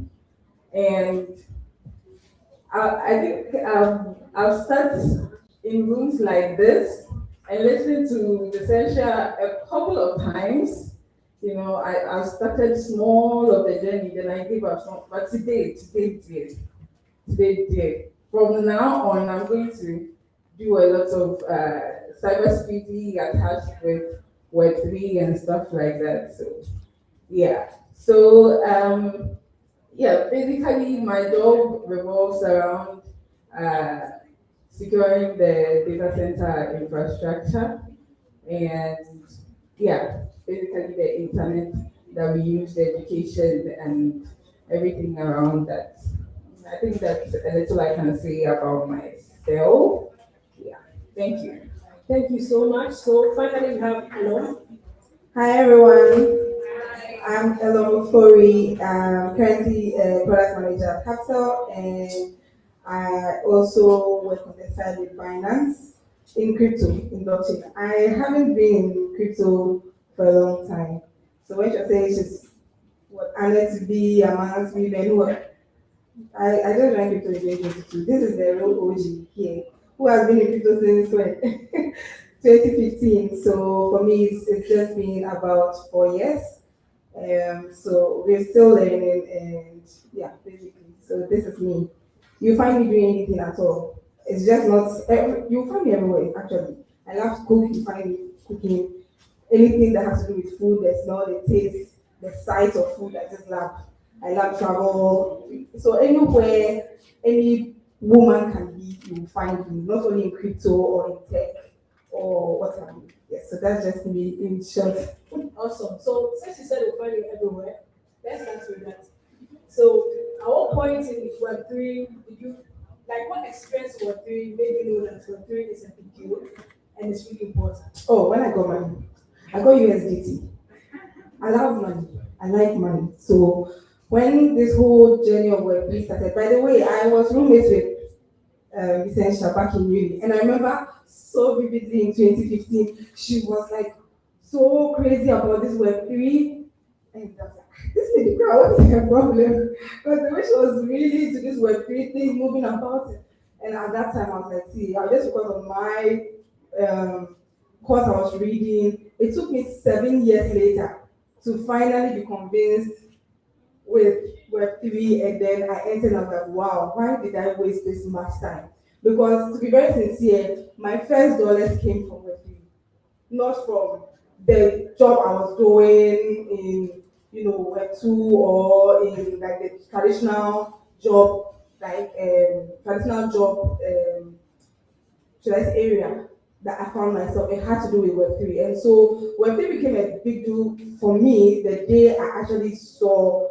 and I think I've started in rooms like this I listened to the session a couple of times. You know, I started small of the journey, then I gave up some, but today. From now on, I'm going to do a lot of cybersecurity attached with Web3 and stuff like that. So, yeah. So, yeah, basically my job revolves around uh, securing the data center infrastructure and yeah, basically the internet that we use, the education and everything around that. I think that's a little I can say about myself. Yeah, thank you. Thank you so much. So finally we have Elon. Hi everyone, I'm Elo Fori. I'm currently a product manager at Capital, and I also work on the side with Binance in crypto, in blockchain. I haven't been in crypto for a long time. So when you say she's what honored to be amongst me, then what? I just joined crypto in 2022. This is the real OG here, who has been in crypto since when? 2015. So for me, it's just been about 4 years. So we're still learning, and yeah, basically. So this is me. You find me doing anything at all. It's just not. You find me everywhere. Actually, I love to cook. You find me cooking. Anything that has to do with food, the smell, the taste, the sight of food. I just love. I love travel. So anywhere, any woman can be, you will find me. Not only in crypto or in tech or what have you. Yes. So that's just me in short. Awesome. So since you said we'll find you everywhere, let's start with that. So at what point in Web3 did you what experience Web3 made you know that Web3 is a big deal and it's really important? Oh, when I got money, I got USDT. I love money. I like money. So when this whole journey of Web3 started, by the way, I was roommates with Essential back in uni, and I remember so vividly in 2015, she was like so crazy about this Web3, and I was like, this lady girl, what is her problem? Because the way she was really into this Web3 thing, moving about it. And at that time, I was like, see, I just because of my course I was reading, it took me 7 years later to finally be convinced with Web3, and then I entered and I was like, wow, why did I waste this much time? Because to be very sincere, my first dollars came from Web3, not from the job I was doing in, Web2 or in like the traditional job, should I say area that I found myself. It had to do with Web3. And so Web3 became a big deal for me the day I actually saw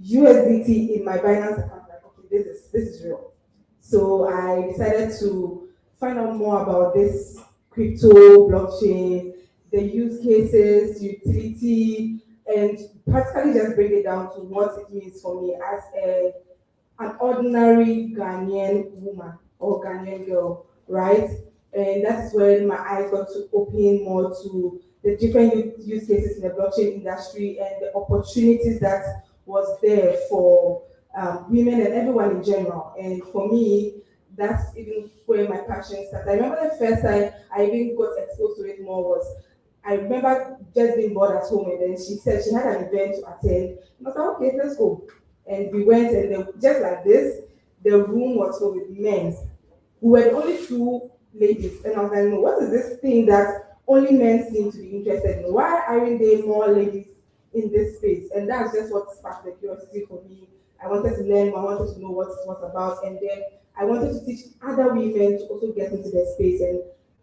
USDT in my Binance account. Like, okay, this is real. So I decided to find out more about this crypto, blockchain, the use cases, utility, and practically just bring it down to what it means for me as an ordinary Ghanaian woman or Ghanaian girl, right? And that's when my eyes got to open more to the different use cases in the blockchain industry and the opportunities that was there for women and everyone in general. And for me, that's even where my passion started. I remember the first time I even got exposed to it more was, I remember just being bored at home, and then she said she had an event to attend. And I was like, okay, let's go. And we went, and then, just like this, the room was filled with men. We were the only two ladies. And I was like, no, what is this thing that only men seem to be interested in? Why aren't there more ladies in this space? And that's just what sparked the curiosity for me. I wanted to learn, I wanted to know what it was about, and then I wanted to teach other women to also get into the space. And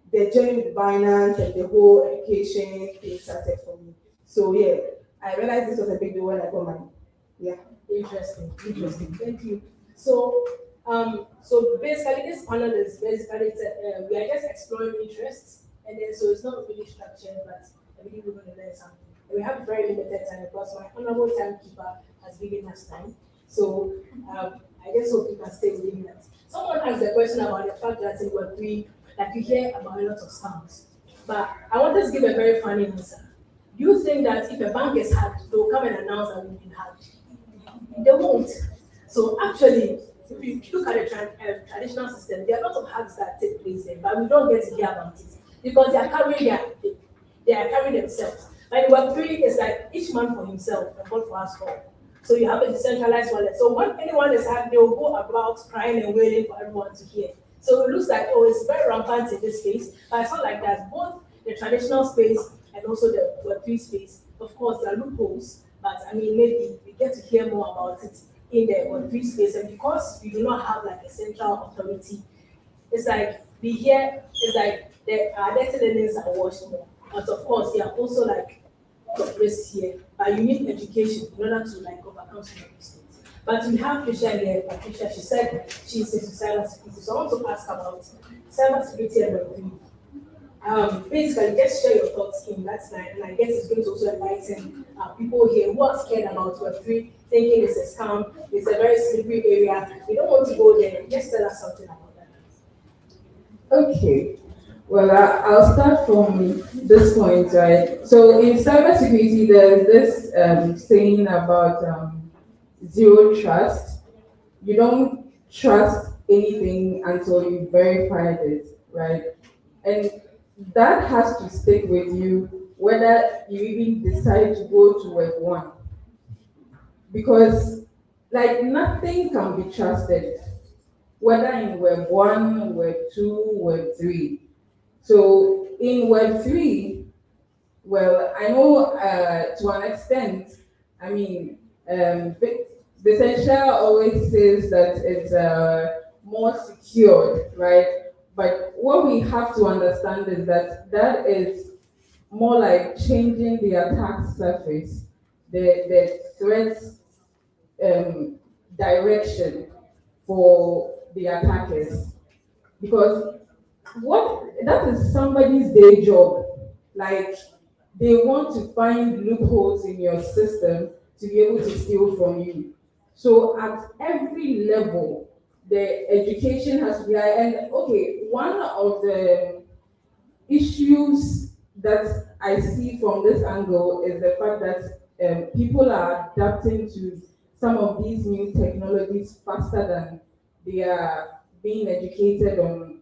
the journey with Binance and the whole education thing started for me. So yeah, I realized this was a big deal when I got money. Yeah. Interesting. Thank you. So, so basically, this panel is basically we are just exploring interests, and then so it's not really structured, but I believe we're going to learn something. And we have very limited time because my honorable timekeeper has given us time. So I just hope you can stay within that. Someone asked a question about the fact that in Web3, that you hear about a lot of scams, but I want us to give a very funny answer. Do you think that if a bank is hacked, they'll come and announce that we've been hacked? They won't. So actually, if you look at the traditional system, there are a lot of hacks that take place there, but we don't get to hear about it. because they are carrying themselves. Like Web3 is like each man for himself and God for us all. So you have a decentralized wallet. So when anyone is happy, they will go about crying and wailing for everyone to hear. So it looks like, oh, it's very rampant in this space, but it's not like that. Both the traditional space and also the Web3 space, of course, there are loopholes, but I mean, maybe we get to hear more about it in the Web3 space. And because we do not have like a central authority, it's like we hear, it's like the data learners are watched more. But of course, there are also like risks here, but you need education in order to like overcome some of these things. But we have Patricia here. Patricia, she said she's into cybersecurity. So I want to ask about cybersecurity and Web3. Basically, just share your thoughts in that line, and I guess it's going to also enlighten people here who are scared about Web3, thinking it's a scam, it's a very slippery area. We don't want to go there. Just tell us something about that. Okay. Well, I'll start from this point, right? So in cybersecurity, there's this saying about zero trust. You don't trust anything until you verified it, right? And that has to stick with you whether you even decide to go to Web1. Because like nothing can be trusted, whether in Web1, Web2, Web3. So in Web3, well, I know to an extent, I mean, Essential always says that it's more secured, right? But what we have to understand is that that is more like changing the attack surface, the threat's direction for the attackers. Because that is somebody's day job. Like they want to find loopholes in your system to be able to steal from you. So at every level, the education has to be high. And okay, one of the issues that I see from this angle is the fact that people are adapting to some of these new technologies faster than they are being educated on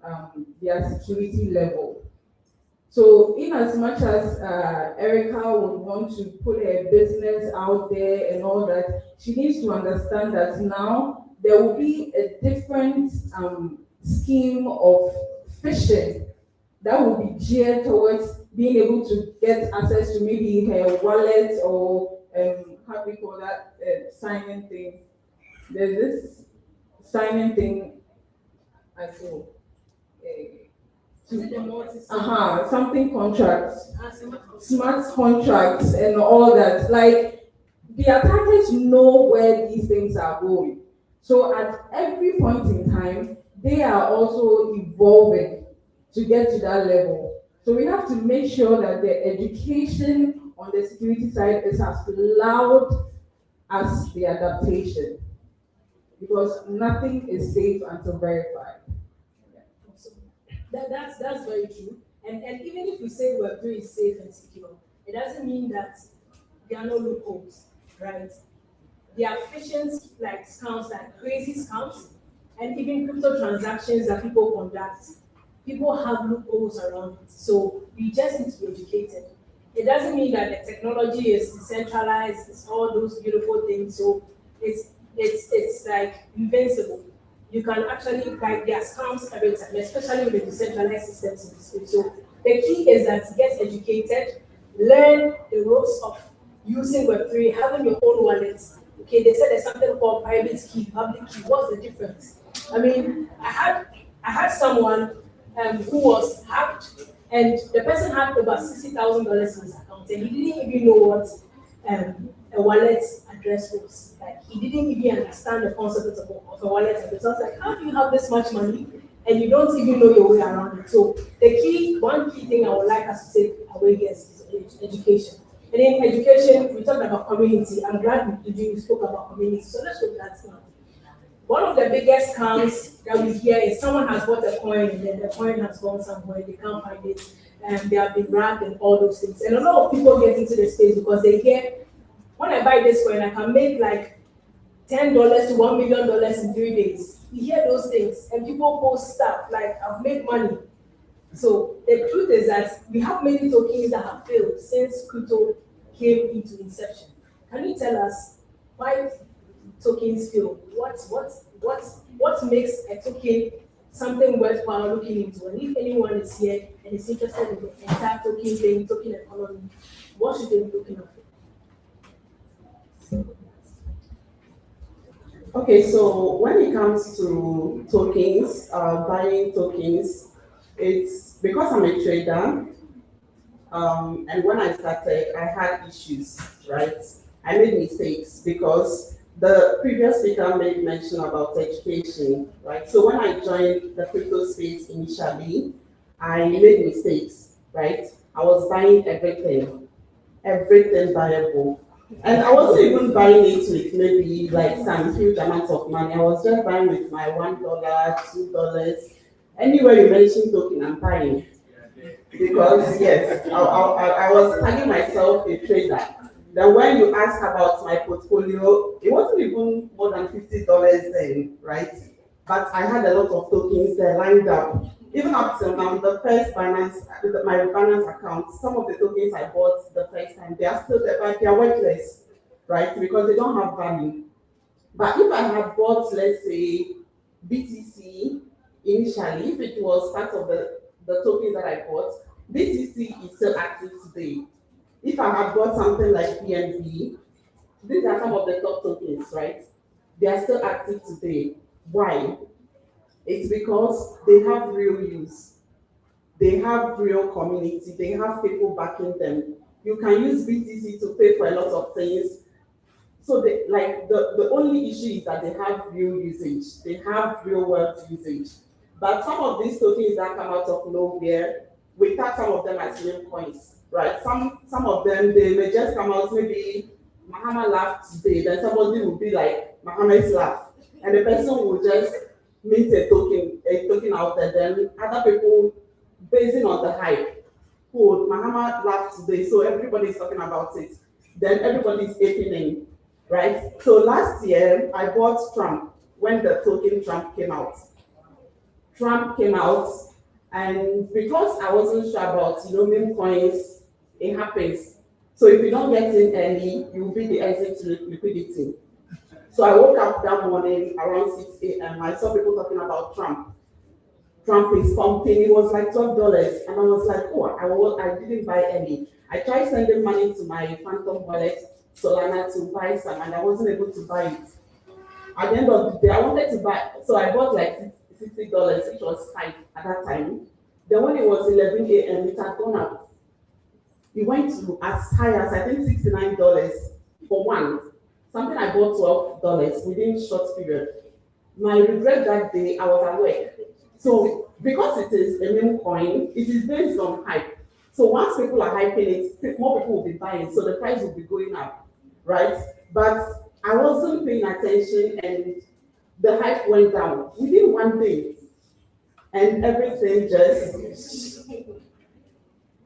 their security level. So in as much as Erica would want to put her business out there and all that, she needs to understand that now there will be a different scheme of phishing that will be geared towards being able to get access to maybe her wallet or how do we call that signing thing. There's this signing thing as well. Something contracts, smart contracts, and all that. Like the attackers know where these things are going. So at every point in time, they are also evolving to get to that level. So we have to make sure that the education on the security side is as loud as the adaptation, because nothing is safe until verified. That's very true. And even if we say Web3 is safe and secure, it doesn't mean that there are no loopholes, right? There are phishing like scams, like crazy scams, and even crypto transactions that people conduct. People have loopholes around it. So we just need to be educated. It doesn't mean that the technology is decentralized, it's all those beautiful things. So it's like invincible. You can actually like their scams every time, especially with the decentralized systems in the space. So the key is that get educated, learn the ropes of using Web3, having your own wallet. Okay, they said there's something called private key, public key. What's the difference? I mean, I had someone who was hacked, and the person had over $60,000 in his account, and he didn't even know what a wallet address was. Like he didn't even understand the concept of a wallet address. I was like, how do you have this much money and you don't even know your way around it? So one key thing I would like us to take away here is education. And in education, we talked about community. I'm glad you spoke about community. So let's look at that now. One of the biggest scams that we hear is someone has bought a coin and then the coin has gone somewhere, they can't find it, and they have been racked and all those things. And a lot of people get into the space because they hear, when I buy this coin, I can make like $10 to $1 million in 3 days. You hear those things, and people post stuff like, I've made money. So the truth is that we have many tokens that have failed since crypto came into inception. Can you tell us why tokens fail? What makes a token something worthwhile looking into? And if anyone is here and is interested in the entire token game, token economy, what should they be looking at? Okay, so when it comes to tokens, buying tokens, it's because I'm a trader. And when I started, I had issues, right? I made mistakes because the previous speaker made mention about education, right? So when I joined the crypto space initially, I made mistakes, right? I was buying everything buyable. And I wasn't even buying it with maybe like some huge amounts of money. I was just buying with my $1, $2. Anywhere you mention token, I'm buying. Because yes, I was tagging myself a trader. Then when you ask about my portfolio, it wasn't even more than $50 then, right? But I had a lot of tokens there lined up. Even up till now, the first my Binance account, some of the tokens I bought the first time, they are still there, but they are worthless, right? Because they don't have value. But if I had bought, let's say, BTC initially, if it was part of the token that I bought, BTC is still active today. If I had bought something like PNB, these are some of the top tokens, right? They are still active today. Why? It's because they have real use. They have real community. They have people backing them. You can use BTC to pay for a lot of things. So the only issue is that they have real usage. They have real world usage. But some of these tokens that come out of nowhere, we tag some of them as meme coins, right? Some of them, they may just come out, maybe Mahama laughed today, then somebody will be like Mahama's laugh. And the person will just mint a token out there, then other people, basing on the hype, who Mahama laughed today, so everybody is talking about it. Then everybody is aping in, right? So last year, I bought Trump when the token Trump came out. Trump came out, and because I wasn't sure about meme coins, it happens. So if you don't get in early, you'll be the exit liquidity. So I woke up that morning around 6 a.m. I saw people talking about Trump. Trump is pumping. It was like $12, and I was like, oh, I didn't buy any. I tried sending money to my Phantom wallet, Solana, to buy some, and I wasn't able to buy it. At the end of the day, I wanted to buy, so I bought like $60, which was high at that time. Then when it was 11 a.m., it had gone up. It went to as high as I think $69 for one. Something I bought $12 within a short period. My regret that day, I was at work. So because it is a meme coin, it is based on hype. So once people are hyping it, more people will be buying, so the price will be going up, right? But I wasn't paying attention, and the hype went down within one day, and everything just.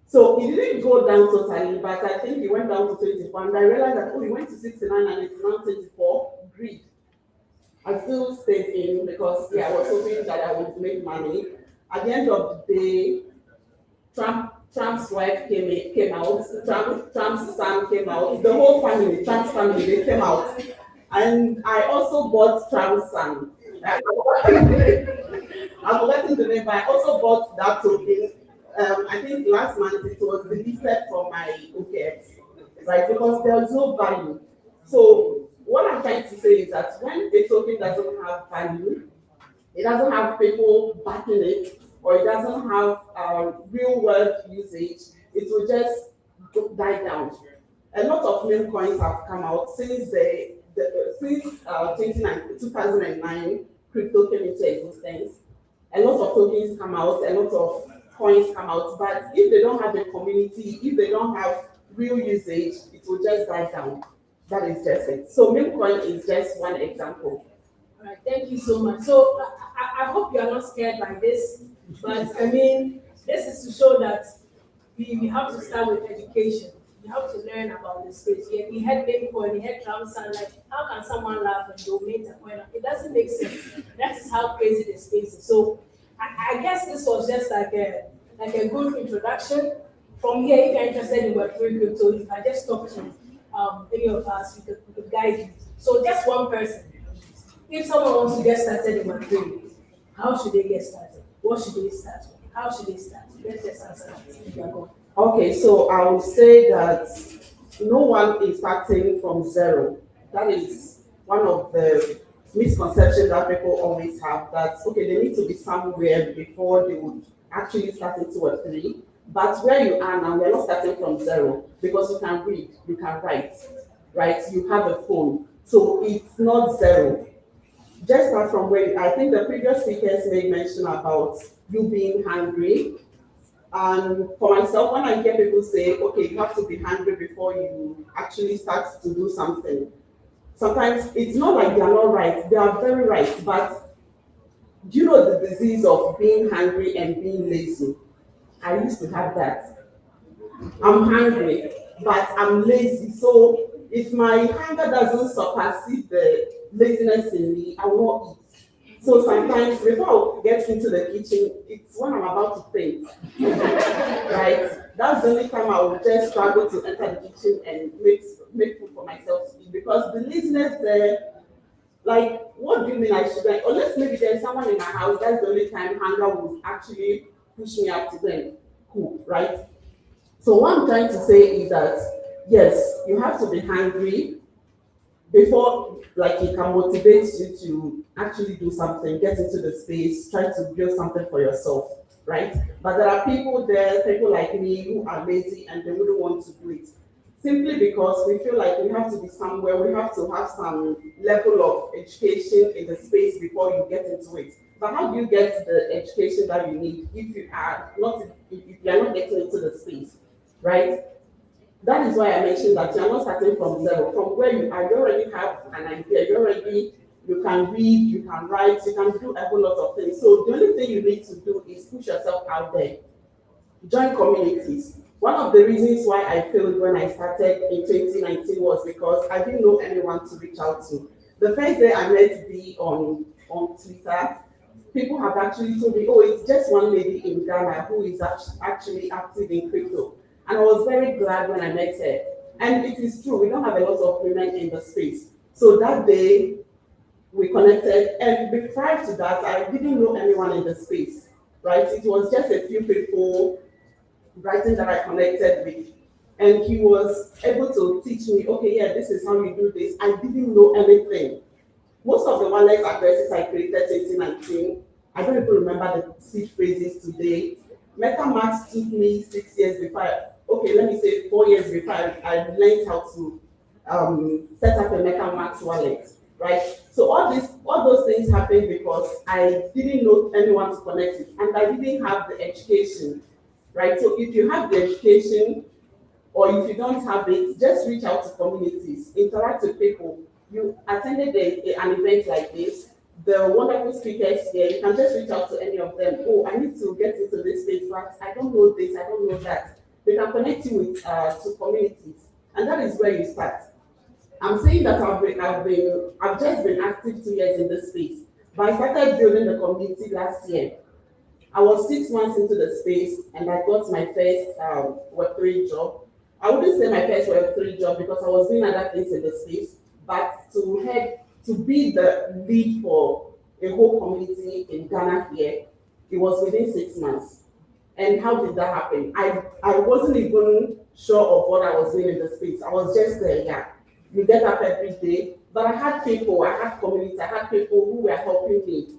So it didn't go down totally, but I think it went down to 24. And I realized that it went to 69 and it's now 24. Greed. I still stayed in because I was hoping that I would make money. At the end of the day, Trump's wife came out, Trump's son came out, the whole family, Trump's family, they came out. And I also bought Trump's son. I'm forgetting the name, but I also bought that token. I think last month it was deleted from my OKX, right? Because there's no value. So what I'm trying to say is that when a token doesn't have value, it doesn't have people backing it, or it doesn't have real world usage, it will just die down. A lot of meme coins have come out since since 2009 crypto came into existence. A lot of tokens come out, a lot of coins come out, but if they don't have a community, if they don't have real usage, it will just die down. That is just it. So meme coin is just one example. All right, thank you so much. So I hope you are not scared by this, but I mean, this is to show that we have to start with education. You have to learn about the space. Yeah, we had Bitcoin, we had Trump, like, how can someone laugh and donate a coin? It doesn't make sense. That is how crazy the space is. So I guess this was just like like a good introduction. From here, if you're interested in Web3 crypto, you can just talk to any of us. We could guide you. So just one person. If someone wants to get started in Web3, how should they get started? What should they start with? How should they start? Let's just answer that if you are going. Okay, so I would say that no one is starting from zero. That is one of the misconceptions that people always have, that, okay, they need to be somewhere before they would actually start into Web3. But where you are now, you're not starting from zero, because you can read, you can write, right? You have a phone. So it's not zero. Just start from where I think the previous speakers made mention about you being hungry. And for myself, when I hear people say, okay, you have to be hungry before you actually start to do something, sometimes it's not like they are not right, they are very right. But do you know the disease of being hungry and being lazy? I used to have that. I'm hungry, but I'm lazy. So if my hunger doesn't supersede the laziness in me, I will not eat. So sometimes before I get into the kitchen, it's when I'm about to faint. Right? That's the only time I will just struggle to enter the kitchen and make food for myself to eat, because the laziness there, like, what do you mean I shouldn't? Unless maybe there's someone in my house, that's the only time hunger will actually push me up to them. Cool, right? So what I'm trying to say is that, yes, you have to be hungry before, like, it can motivate you to actually do something, get into the space, try to build something for yourself, right? But there are people there, people like me, who are lazy and they wouldn't want to do it. Simply because we feel like we have to be somewhere, we have to have some level of education in the space before you get into it. But how do you get the education that you need if you are not getting into the space, right? That is why I mentioned that you are not starting from zero. From where you are, you already have an idea. You can read, you can write, you can do a whole lot of things. So the only thing you need to do is push yourself out there. Join communities. One of the reasons why I failed when I started in 2019 was because I didn't know anyone to reach out to. The first day I met V on Twitter, people have actually told me, oh, it's just one lady in Ghana who is actually active in crypto. And I was very glad when I met her. And it is true, we don't have a lot of women in the space. So that day, we connected. And prior to that, I didn't know anyone in the space, right? It was just a few people writing that I connected with. And he was able to teach me, okay, yeah, this is how you do this. I didn't know anything. Most of the wallet addresses I created in 2019, I don't even remember the seed phrases today. MetaMask took me 6 years before, let me say 4 years before I learned how to set up a MetaMask wallet, right? So all those things happened because I didn't know anyone to connect with, and I didn't have the education, right? So if you have the education, or if you don't have it, just reach out to communities, interact with people. You attended an event like this, the wonderful speakers here, you can just reach out to any of them. Oh, I need to get into this space, but I don't know this, I don't know that. They can connect you with to communities, and that is where you start. I'm saying that I've just been active 2 years in this space, but I started building the community last year. I was 6 months into the space, and I got my first Web3 job. I wouldn't say my first Web3 job because I was doing other things in the space, but to be the lead for a whole community in Ghana here, it was within 6 months. And how did that happen? I wasn't even sure of what I was doing in the space. I was just there, yeah. You get up every day, but I had people, I had community, I had people who were helping me.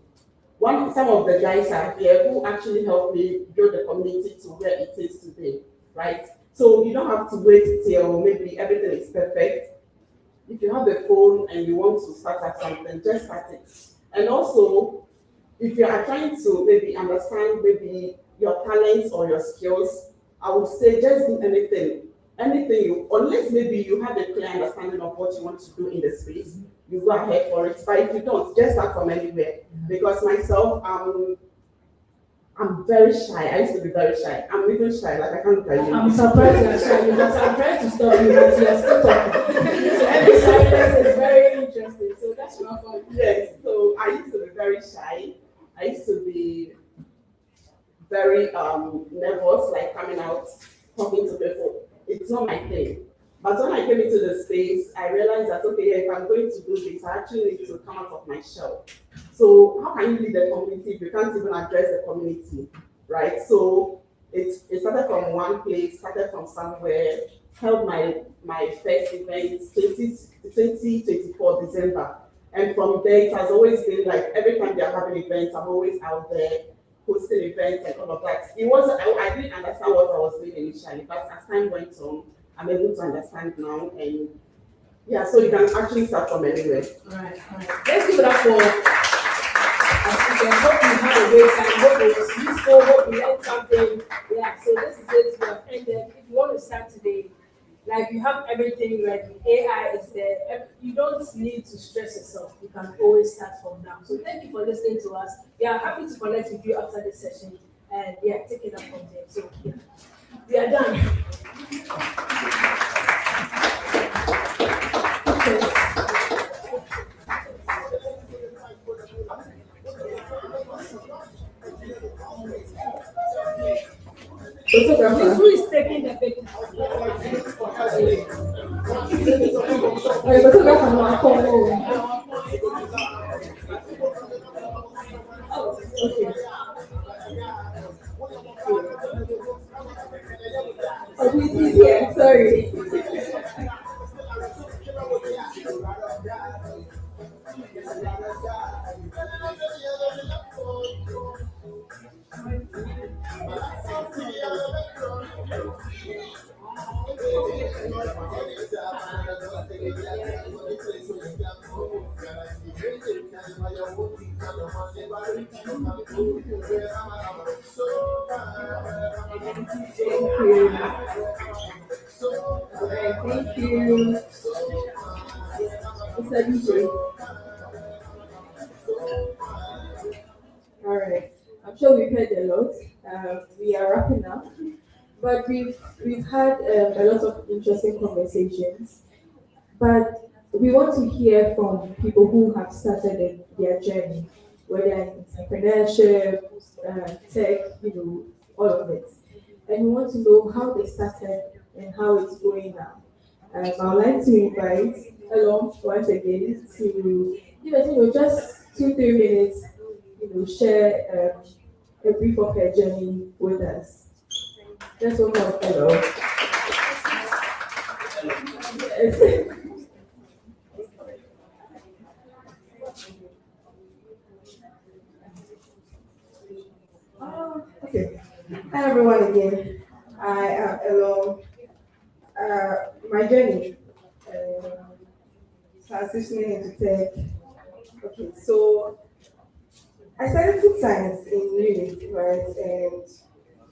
Some of the guys are here who actually helped me build the community to where it is today, right? So you don't have to wait till maybe everything is perfect. If you have a phone and you want to start up something, just start it. And also, if you are trying to maybe understand maybe your talents or your skills, I would say just do anything. Unless maybe you have a clear understanding of what you want to do in the space, you go ahead for it. But if you don't, just start from anywhere. Because myself, I'm very shy. I used to be very shy. I'm even shy, like I can't tell you. I'm surprised you're shy because I'm trying to stop you, but you're still talking. So every shyness is very interesting. So that's not fun. Yes, so I used to be very shy. I used to be very nervous, like coming out, talking to people. It's not my thing. But when I came into the space, I realized that, okay, if I'm going to do this, I actually need to come out of my shell. So how can you lead the community if you can't even address the community, right? So it started from one place, started from somewhere, held my first event 2024 December. And from there, it has always been like every time they are having events, I'm always out there hosting events and all of that. It wasn't, I didn't understand what I was doing initially, but as time went on, I'm able to understand now. And yeah, so you can actually start from anywhere. Right. Let's give it up for I hope you had a great time. Hope it was useful. Hope you learned something. Yeah, so this is it. We have ended. If you want to start today, like you have everything ready. AI is there. You don't need to stress yourself. You can always start from now. So thank you for listening to us. We are happy to connect with you after this session. And yeah, take it up from there. So yeah, we are done. Please, who is taking the picture? Oh, he's here. Sorry. Thank you. All right. I'm sure we've heard a lot. We are wrapping up, but we've had a lot of interesting conversations. But we want to hear from people who have started their journey, whether in entrepreneurship, tech, all of it. And we want to know how they started and how it's going now. I would like to invite Elon once again to give us, just 2-3 minutes, share a brief of her journey with us. Just one more hello. Yes. Okay. Hi everyone again. I am Elon. My journey, transitioning into tech. Okay, so I studied food science in Munich, right? And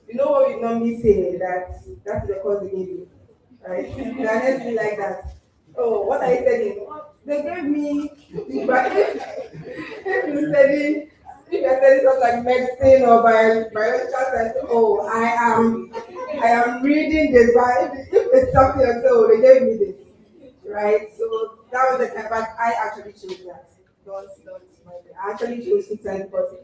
you know what we normally say that that's the course they gave you, right? And I just be like that. Oh, what are you studying? They gave me, but if you study, if you're studying something like medicine or biological science, oh, I am reading this, but if it's something else, so they gave me this, right? So that was the time, but I actually chose that. Don't mind it. I actually chose food science because,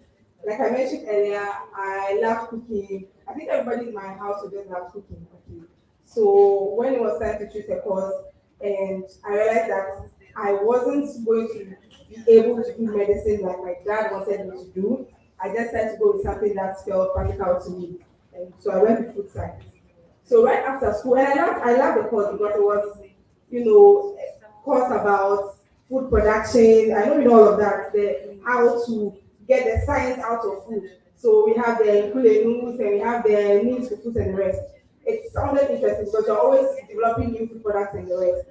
like I mentioned earlier, I love cooking. I think everybody in my house who just loves cooking. Okay. So when it was time to choose a course, and I realized that I wasn't going to be able to do medicine like my dad wanted me to do, I just had to go with something that felt practical to me. And so I went with food science. So right after school, and I love the course because it was, a course about food production. I know all of that, how to get the science out of food. So we have the culinary and we have the means for food and the rest. It sounded interesting because you're always developing new food products and the rest.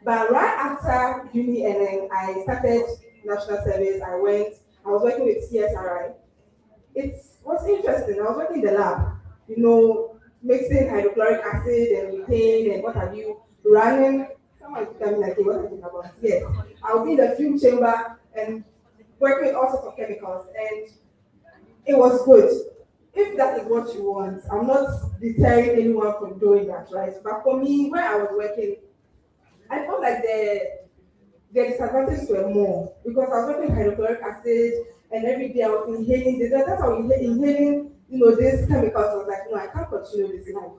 But right after uni and then I started national service, I was working with CSRI. It was interesting. I was working in the lab, mixing hydrochloric acid and methane and what have you, running. Someone is telling me like, hey, what are you talking about? Yes. I'll be in the fume chamber and working with all sorts of chemicals, and it was good. If that is what you want, I'm not deterring anyone from doing that, right? But for me, where I was working, I felt like the disadvantages were more because I was working with hydrochloric acid and every day I was inhaling this. That's how inhaling this chemicals. I was like, no, I can't continue this life.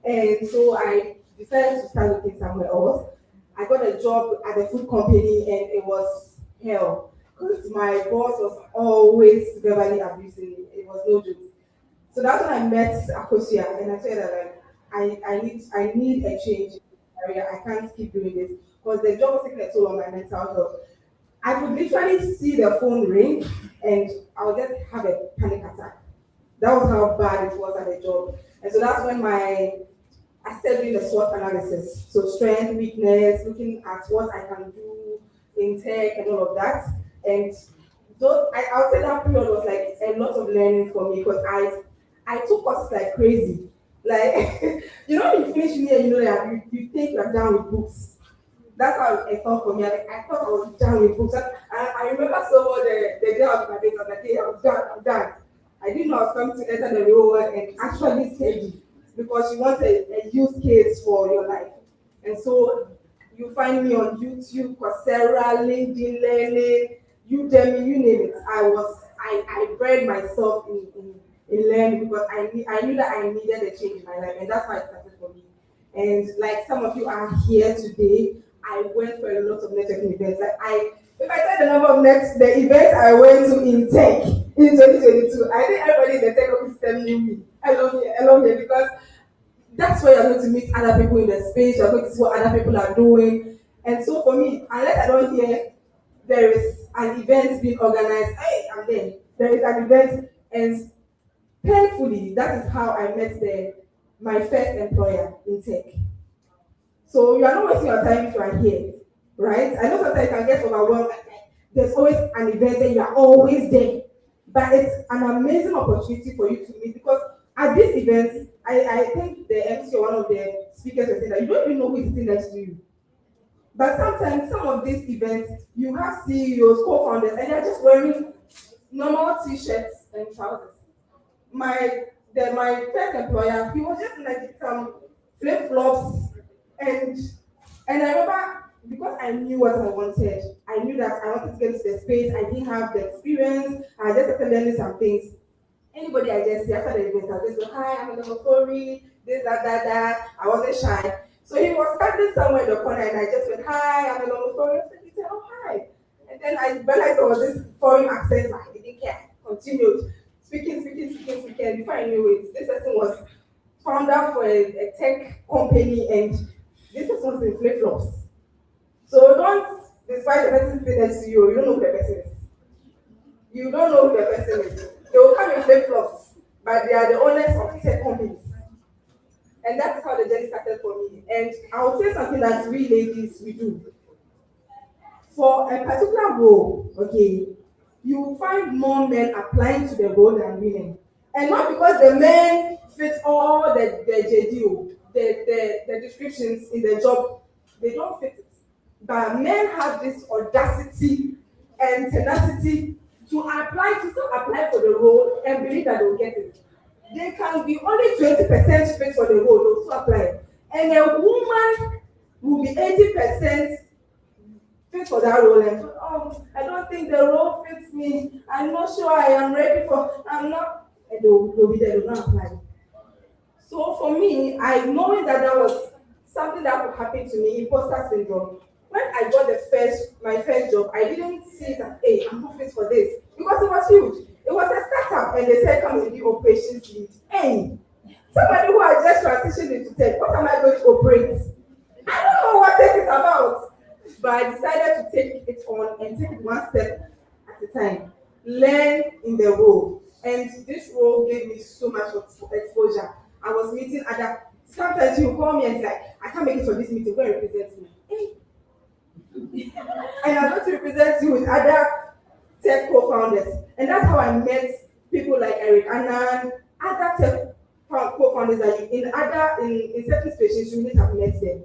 And so I decided to start looking somewhere else. I got a job at a food company and it was hell because my boss was always verbally abusing me. It was no joke. So that's when I met Akosia and I said that like I need a change in the area. I can't keep doing this because the job was taking a toll on my mental health. I could literally see the phone ring and I would just have a panic attack. That was how bad it was at the job. And so that's when I started doing the SWOT analysis. So strength, weakness, looking at what I can do in tech and all of that. And I would say that period was like a lot of learning for me because I took courses like crazy. Like, when you finish uni and you think you're done with books. That's how it felt for me. I thought I was done with books. I remember so well the day of my date, I was like, hey, I'm done. I didn't know I was coming to enter the real world and actually study because you want a use case for your life. And so you find me on YouTube, Coursera, LinkedIn Learning, Udemy, you name it. I bred myself in learning because I knew that I needed a change in my life, and that's how it started for me. And like some of you are here today, I went for a lot of networking events. If I tell the number of the events I went to in tech in 2022, I think everybody in the tech ecosystem knew me. I love it because that's where you're going to meet other people in the space. You're going to see what other people are doing. And so for me, unless I don't hear there is an event being organized, hey, I'm there. There is an event, and painfully, that is how I met my first employer in tech. So you are not wasting your time if you are here, right? I know sometimes you can get overwhelmed. There's always an event and you are always there. But it's an amazing opportunity for you to meet because at this event, I think the MC or one of the speakers was saying that you don't even know who is sitting next to you. But sometimes some of these events, you have CEOs, co-founders, and they're just wearing normal t-shirts and trousers. My first employer, he was just like some flip-flops and I remember because I knew what I wanted, I knew that I wanted to get to the space, I didn't have the experience, I just started learning some things. Anybody I just see after the event, I just go, hi, I'm a Sorry, this, that. I wasn't shy. So he was standing somewhere in the corner and I just went, hi, I'm a Sorry. He said, oh, hi. And then I realized there was this foreign accent, I didn't care. Continued speaking. Before I knew it, this person was founder for a tech company and this person was in flip-flops. So don't despise the person sitting next to you, you don't know who the person is. You don't know who the person is. They will come in flip-flops, but they are the owners of tech companies. And that's how the journey started for me. And I will say something that we ladies, we do. For a particular role, okay, you will find more men applying to the role than women. And not because the men fit all the JD, the descriptions in the job, they don't fit it. But men have this audacity and tenacity to still apply for the role and believe that they'll get it. They can be only 20% fit for the role, they'll still apply. And a woman will be 80% fit for that role and I don't think the role fits me. I'm not sure I am ready I'm not, and they'll be there, they'll not apply. So for me, knowing that was something that could happen to me, imposter syndrome. When I got my first job, I didn't see that, hey, I'm not fit for this because it was huge. It was a startup and they said come and be operations lead. Hey, somebody who has just transitioned into tech, what am I going to operate? I don't know what tech is about. But I decided to take it on and take it one step at a time. Learn in the role. And this role gave me so much exposure. I was meeting sometimes you call me and say, like, I can't make it for this meeting, go and represent me. And I'm going to represent you with other tech co-founders. And that's how I met people like Eric Annan, other tech co-founders that in certain spaces you need to have met them.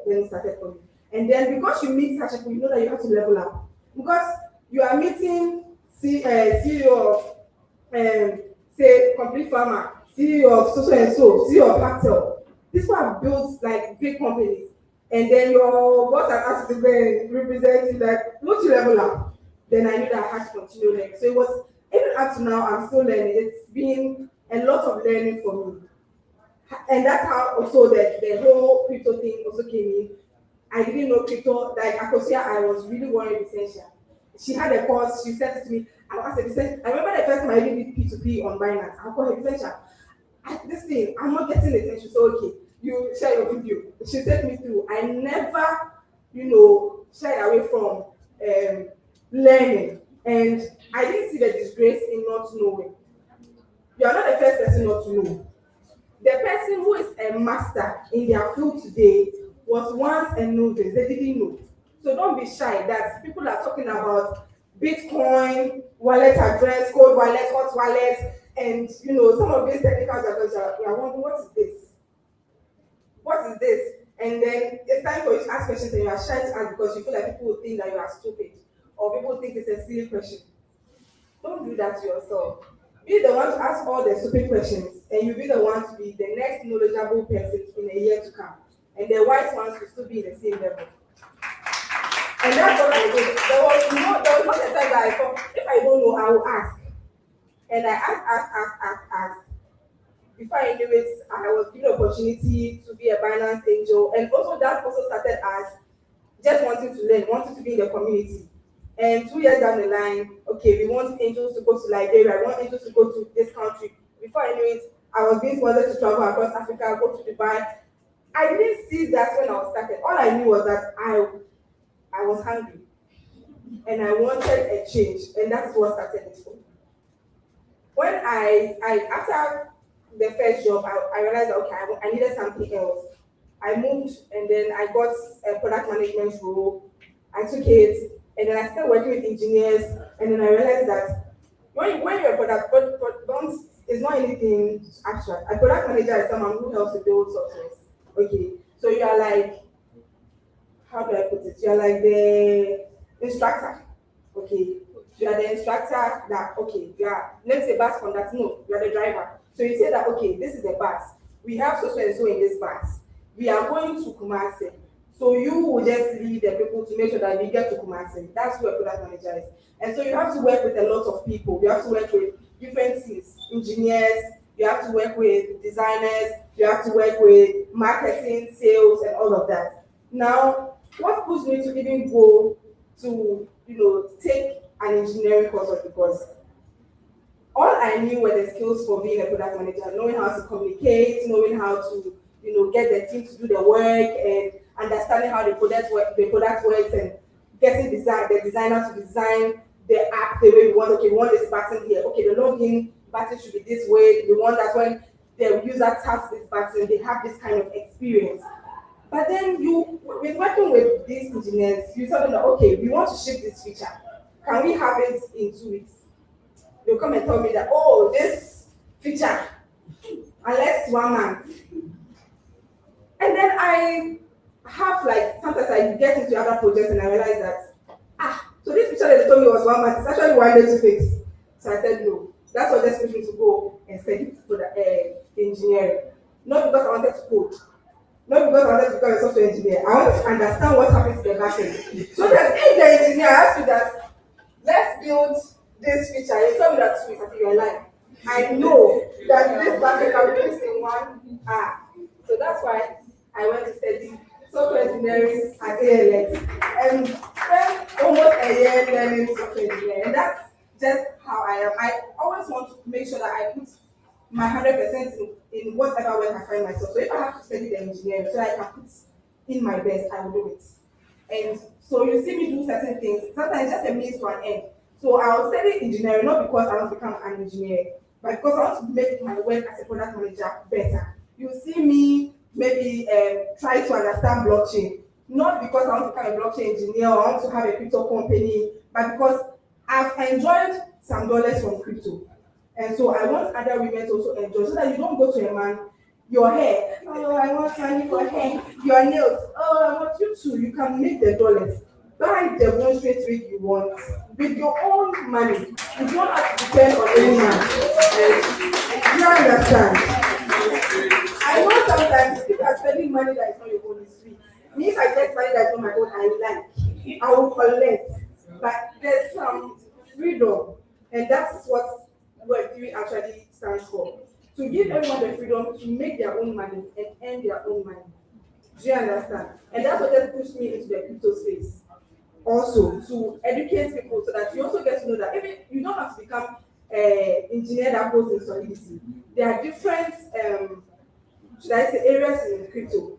When it started for me. And then because you meet such people, you know that you have to level up. Because you are meeting CEO of, say, Complete Pharma, CEO of so and so, CEO of Pactel. These people have built like big companies. And then your boss has asked you to represent you, like, once you level up, then I knew that I had to continue learning. So it was, even up to now, I'm still learning. It's been a lot of learning for me. And that's how also the whole crypto thing also came in. I didn't know crypto, like Akosia, I was really worried with Essential. She had a course, she sent it to me. I remember the first time I did P2P on Binance. I called her Essential. This thing, I'm not getting attention. So okay, you share your video. She sent me through. I never, shied away from learning. And I didn't see the disgrace in not knowing. You are not the first person not to know. The person who is a master in their field today was once a novice. They didn't know. So don't be shy that people are talking about Bitcoin, wallet address, cold wallet, hot wallet, and some of these technical jargons you are wondering, what is this? What is this? And then it's time for you to ask questions and you are shy to ask because you feel like people will think that you are stupid or people think it's a silly question. Don't do that to yourself. Be the one to ask all the stupid questions, and you be the one to be the next knowledgeable person in a year to come. And the wise ones will still be in the same level. And that's what I did. There was not a time that I thought, if I don't know, I will ask. And I asked. Before I knew it, I was given the opportunity to be a Binance angel. And also that also started as just wanting to learn, wanting to be in the community. And 2 years down the line, okay, we want angels to go to Liberia, I want angels to go to this country. Before I knew it, I was being sponsored to travel across Africa, go to Dubai. I didn't see that when I was started. All I knew was that I was hungry and I wanted a change, and that's what started it for me. When I after the first job, I realized that, okay, I needed something else. I moved and then I got a product management role. I took it and then I started working with engineers, and then I realized that when you're a product, it's not anything abstract. A product manager is someone who helps to build software. Okay, so you are like, how do I put it? You are like the instructor. Okay, you are the instructor that, okay, you are, let's say bus conductor, no, you are the driver. So you say that, okay, this is the bus. We have so and so in this bus. We are going to Kumasi. So you will just lead the people to make sure that we get to Kumasi. That's where product manager is. And so you have to work with a lot of people. You have to work with different teams, engineers, you have to work with designers, you have to work with marketing, sales, and all of that. Now, what pushed me to even go to, take an engineering course was because all I knew were the skills for being a product manager, knowing how to communicate, knowing how to, get the team to do the work, and understanding how the product works, and getting the designer to design the app the way we want. Okay, we want this button here. Okay, the login button should be this way. We want that when the user taps this button, they have this kind of experience. But then with working with these engineers, you tell them that, okay, we want to ship this feature. Can we have it in 2 weeks? They'll come and tell me that, oh, this feature, unless 1 month. And then I have sometimes I get into other projects and I realize that, so this feature that they told me was 1 month, it's actually 1 day to fix. So I said, no, that's what just pushed me to go and study for the engineering. Not because I wanted to code, not because I wanted to become a software engineer. I wanted to understand what happens to the backend. So that if the engineer asks you that, let's build this feature, you tell me that sweet, I think you're lying. I know that this backend can be fixed in 1 hour. So that's why I went to study software engineering at ALX and spent almost a year learning software engineering. And that's just how I am. I always want to make sure that I put my 100% in whatever work I find myself. So if I have to study the engineering so I can put in my best, I will do it. And so you see me do certain things, sometimes just a means to an end. So I will study engineering not because I want to become an engineer, but because I want to make my work as a product manager better. You see me maybe try to understand blockchain, not because I want to become a blockchain engineer or I want to have a crypto company, but because I've enjoyed some dollars from crypto. And so I want other women to also enjoy, so that you don't go to a man, your hair, oh, I want money for hair, your nails, oh, I want you too. You can make the dollars. Buy the one straight wig you want with your own money. You don't have to depend on any man. You understand? I know sometimes people are spending money that is not your own in the street. Me, if I get money that is not my own, I will collect. But there's some freedom, and that's what Web3 actually stands for. To give everyone the freedom to make their own money and earn their own money. Do you understand? And that's what just pushed me into the crypto space. Also, to educate people so that you also get to know that even you don't have to become an engineer that goes in solidity. There are different, should I say, areas in crypto.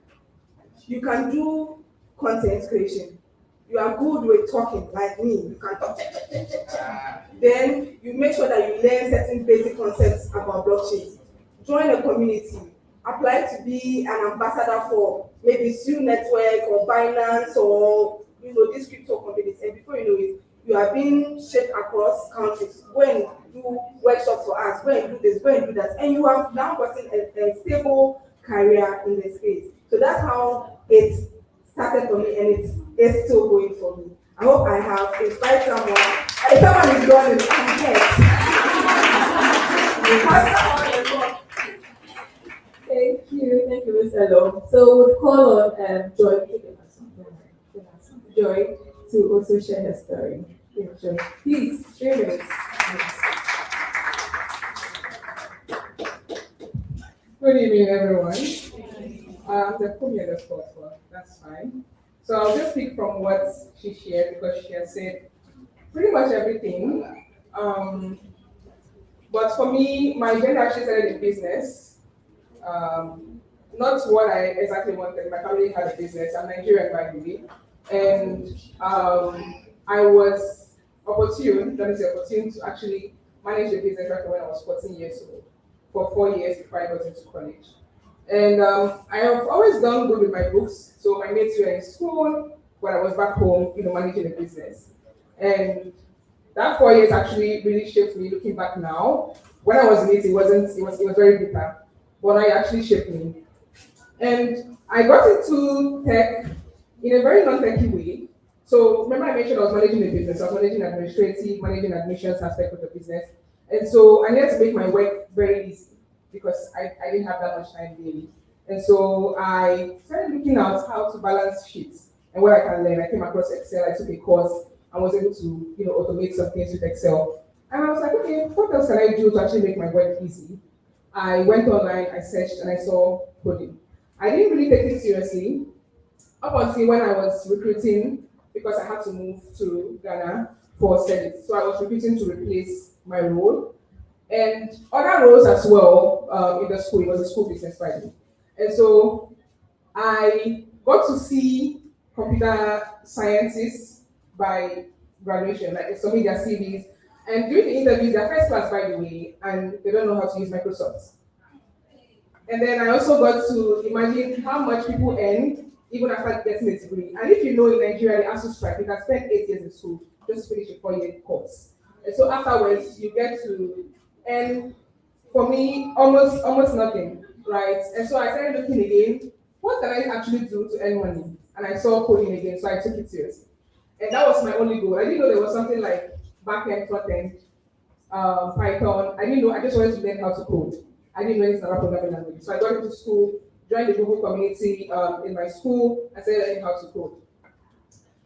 You can do content creation. You are good with talking, like me. You can talk. Then you make sure that you learn certain basic concepts about blockchain. Join a community. Apply to be an ambassador for maybe Su Network or Binance or these crypto companies. And before you know it, you are being shipped across countries. Go and do workshops for us. Go and do this. Go and do that. And you have now gotten a stable career in the space. So that's how it started for me, and it's still going for me. I hope I have inspired someone. If someone is gone, I'm Thank you, Ms. Elo. So we'll call on Joy to also share her story. Yeah, Joy, please share it. Good evening, everyone. They put me on the spot, but that's fine. So I'll just speak from what she shared because she has said pretty much everything. But for me, my journey actually started in business. Not what I exactly wanted. My family had a business. I'm Nigerian, by the way. And I was opportune to actually manage the business back when I was 14 years old, for 4 years before I got into college. And I have always done good with my books. So my mates were in school, but I was back home, managing a business. And that 4 years actually really shaped me. Looking back now, when I was in it, it was very bitter, but it actually shaped me. And I got into tech in a very non-techy way. So remember I mentioned I was managing a business. I was managing managing admissions aspect of the business. And so I needed to make my work very easy because I didn't have that much time daily. And so I started looking at how to balance sheets and what I can learn. I came across Excel, I took a course, and was able to automate some things with Excel. And I was like, okay, what else can I do to actually make my work easy? I went online, I searched, and I saw coding. I didn't really take it seriously up until when I was recruiting because I had to move to Ghana for studies. So I was recruiting to replace my role and other roles as well in the school. It was a school business Friday. And so I got to see computer scientists by graduation, like they submit their CVs. And during the interviews, they're first class, by the way, and they don't know how to use Microsoft. And then I also got to imagine how much people earn even after getting a degree. And if you know in Nigeria, they ask you strike, you can spend 8 years in school, just finish a 4-year course. And so afterwards, you get to earn, for me, almost nothing, right? And so I started looking again, what can I actually do to earn money? And I saw coding again, so I took it seriously. And that was my only goal. I didn't know there was something like back-end, front-end, Python. I didn't know, I just wanted to learn how to code. I didn't know anything about programming language. So I got into school, joined the Google community in my school, and started learning how to code.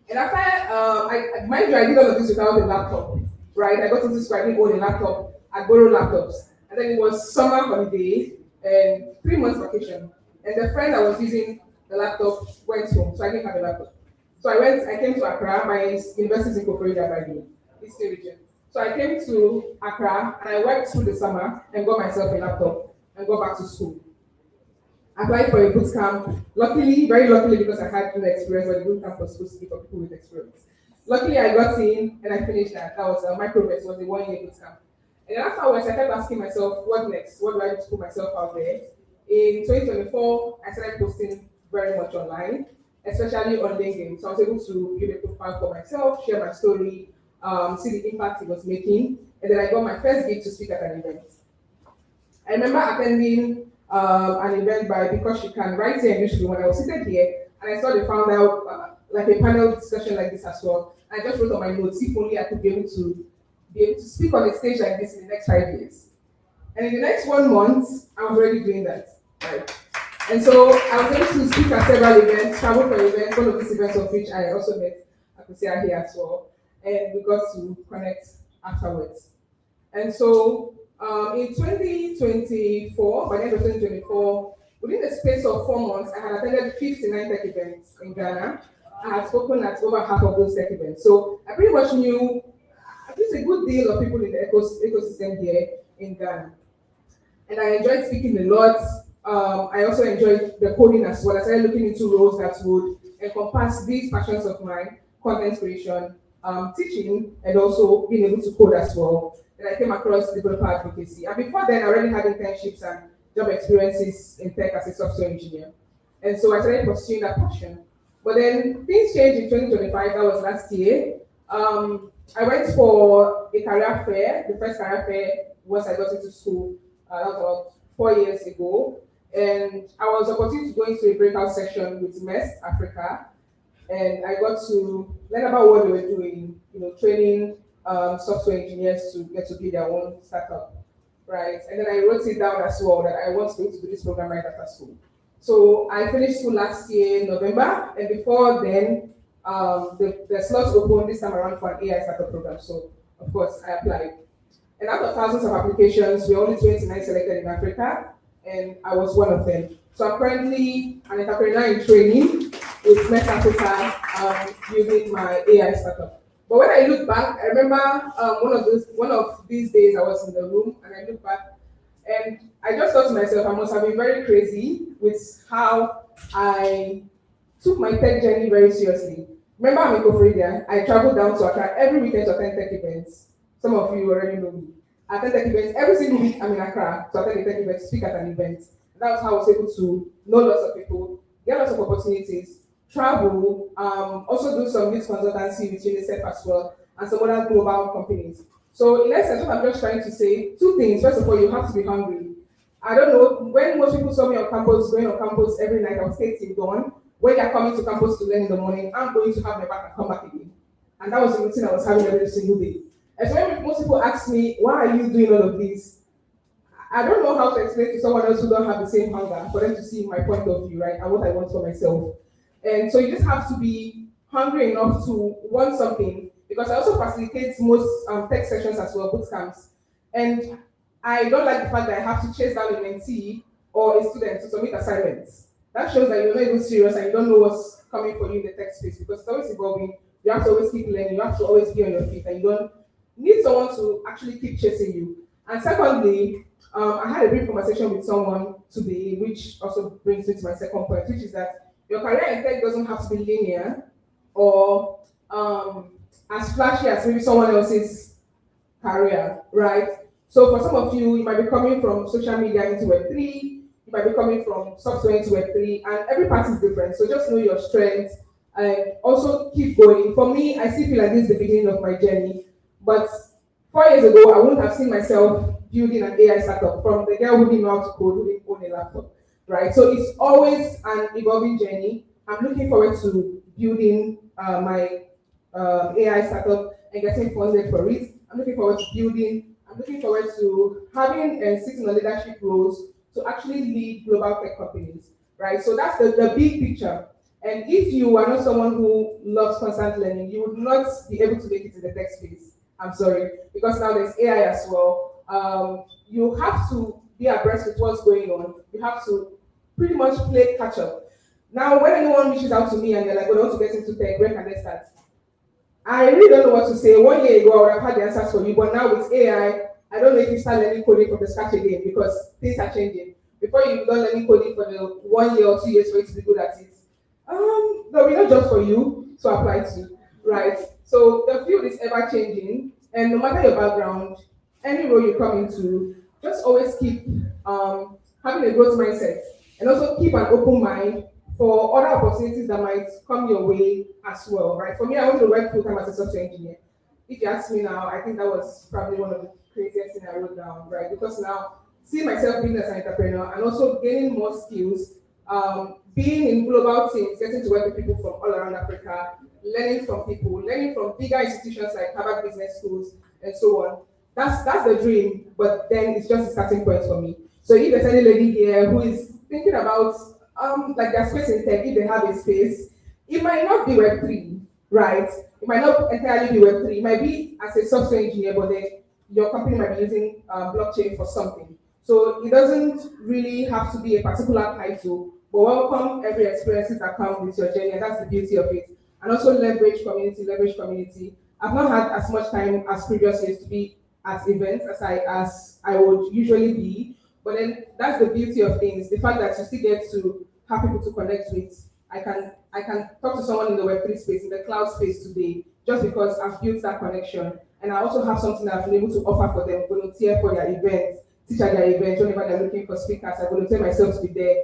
And after, mind you, I did all of this without a laptop, right? I got into school, I didn't own a laptop, I borrowed laptops. And then it was summer holiday and 3 months vacation. And the friend I was using the laptop went home, so I didn't have a laptop. So I came to Accra, my university is in Koforidua, by the way, Eastern region. So I came to Accra and I worked through the summer and got myself a laptop and got back to school. Applied for a boot camp. Luckily, very luckily, because I had no experience, but the boot camp was supposed to be for people with experience. Luckily, I got in and I finished that. That was Microverse, was a 1-year boot camp. And then afterwards, I kept asking myself, what next? What do I do to put myself out there? In 2024, I started posting very much online, especially on LinkedIn. So I was able to build a profile for myself, share my story, see the impact it was making. And then I got my first gig to speak at an event. I remember attending an event by Because She Can right here in Michigan when I was seated here, and I saw they found out like a panel discussion like this as well. I just wrote on my notes, if only I could be able to speak on a stage like this in the next 5 years. And in the next 1 month, I was already doing that. Right? And so I was able to speak at several events, travel for events, one of these events of which I also met Akusia here as well. And we got to connect afterwards. And so In 2024, by the end of 2024, within the space of 4 months, I had attended 59 tech events in Ghana. I had spoken at over half of those tech events. So I pretty much knew at least a good deal of people in the ecosystem here in Ghana. And I enjoyed speaking a lot. I also enjoyed the coding as well. I started looking into roles that would encompass these passions of mine: content creation, teaching, and also being able to code as well. And I came across developer advocacy. And before then, I already had internships and job experiences in tech as a software engineer. And so I started pursuing that passion. But then things changed in 2025, that was last year. I went for a career fair. The first career fair once I got into school, that was about 4 years ago. And I was opportunity to go into a breakout session with MEST Africa. And I got to learn about what they were doing, training software engineers to get to be their own startup, right? And then I wrote it down as well that I want to go to do this program right after school. So I finished school last year, November, and before then, the slots opened this time around for an AI startup program. So, of course, I applied. And out of thousands of applications, we were only 29 selected in Africa, and I was one of them. So I'm currently an entrepreneur in training with Met Africa, using my AI startup. But when I look back, I remember one of these days I was in the room and I look back and I just thought to myself, I must have been very crazy with how I took my tech journey very seriously. Remember, I'm in Koforidua. I traveled down to Accra every weekend to attend tech events. Some of you already know me. I attend tech events every single week. I'm in Accra to attend a tech event, to speak at an event. That was how I was able to know lots of people, get lots of opportunities, travel, also do some youth consultancy with UNICEF as well, and some other global companies. So in essence, what I'm just trying to say, two things. First of all, you have to be hungry. I don't know, when most people saw me on campus, going on campus every night, I would stay till dawn. When they're coming to campus to learn in the morning, I'm going to have my back and come back again. And that was the routine I was having every single day. And so when most people ask me, why are you doing all of this? I don't know how to explain to someone else who don't have the same hunger for them to see my point of view, right? And what I want for myself. And so you just have to be hungry enough to want something, because I also facilitate most tech sessions as well, boot camps. And I don't like the fact that I have to chase down a mentee or a student to submit assignments. That shows that you're not even serious and you don't know what's coming for you in the tech space, because it's always evolving. You have to always keep learning. You have to always be on your feet, and you don't need someone to actually keep chasing you. And secondly, I had a brief conversation with someone today, which also brings me to my second point, which is that your career in tech doesn't have to be linear or as flashy as maybe someone else's career, right? So for some of you, you might be coming from social media into Web3, you might be coming from software into Web3, and every part is different. So just know your strengths and also keep going. For me, I still feel like this is the beginning of my journey, but 4 years ago, I wouldn't have seen myself building an AI startup, from the girl who didn't know how to code, who didn't own a laptop, right? So it's always an evolving journey. I'm looking forward to building my AI startup and getting funded for it. I'm looking forward to having and sitting on leadership roles to actually lead global tech companies, right? So that's the big picture. And if you are not someone who loves constant learning, you would not be able to make it in the tech space. I'm sorry, because now there's AI as well. You have to be abreast with what's going on. You have to pretty much play catch up. Now, when anyone reaches out to me and they're like, "I want to get into tech, where can they start?" I really don't know what to say. 1 year ago, I would have had the answers for you, but now with AI, I don't know if you start learning coding from the scratch again, because things are changing. Before you learn learning coding for the 1 year or 2 years for you to be good at it, there'll be no job for you to apply to, right? So the field is ever changing, and no matter your background, any role you come into, just always keep having a growth mindset, and also keep an open mind for other opportunities that might come your way as well, right? For me, I want to work full time as a software engineer. If you ask me now, I think that was probably one of the craziest things I wrote down, right? Because now, seeing myself being as an entrepreneur and also gaining more skills, being in global teams, getting to work with people from all around Africa, learning from people, learning from bigger institutions like Harvard Business Schools and so on. That's the dream, but then it's just a starting point for me. So if there's any lady here who is thinking about like their space in tech, if they have a space, it might not be Web3, right? It might not entirely be Web3. It might be as a software engineer, but then your company might be using blockchain for something. So it doesn't really have to be a particular title, but welcome every experiences that come with your journey, and that's the beauty of it. And also leverage community, leverage community. I've not had as much time as previous years to be at events as I would usually be, but then that's the beauty of things. The fact that you still get to have people to connect with. I can talk to someone in the Web3 space, in the cloud space today, just because I've built that connection. And I also have something that I've been able to offer for them, volunteer for their events, teach at their events, whenever they're looking for speakers, I volunteer myself to be there.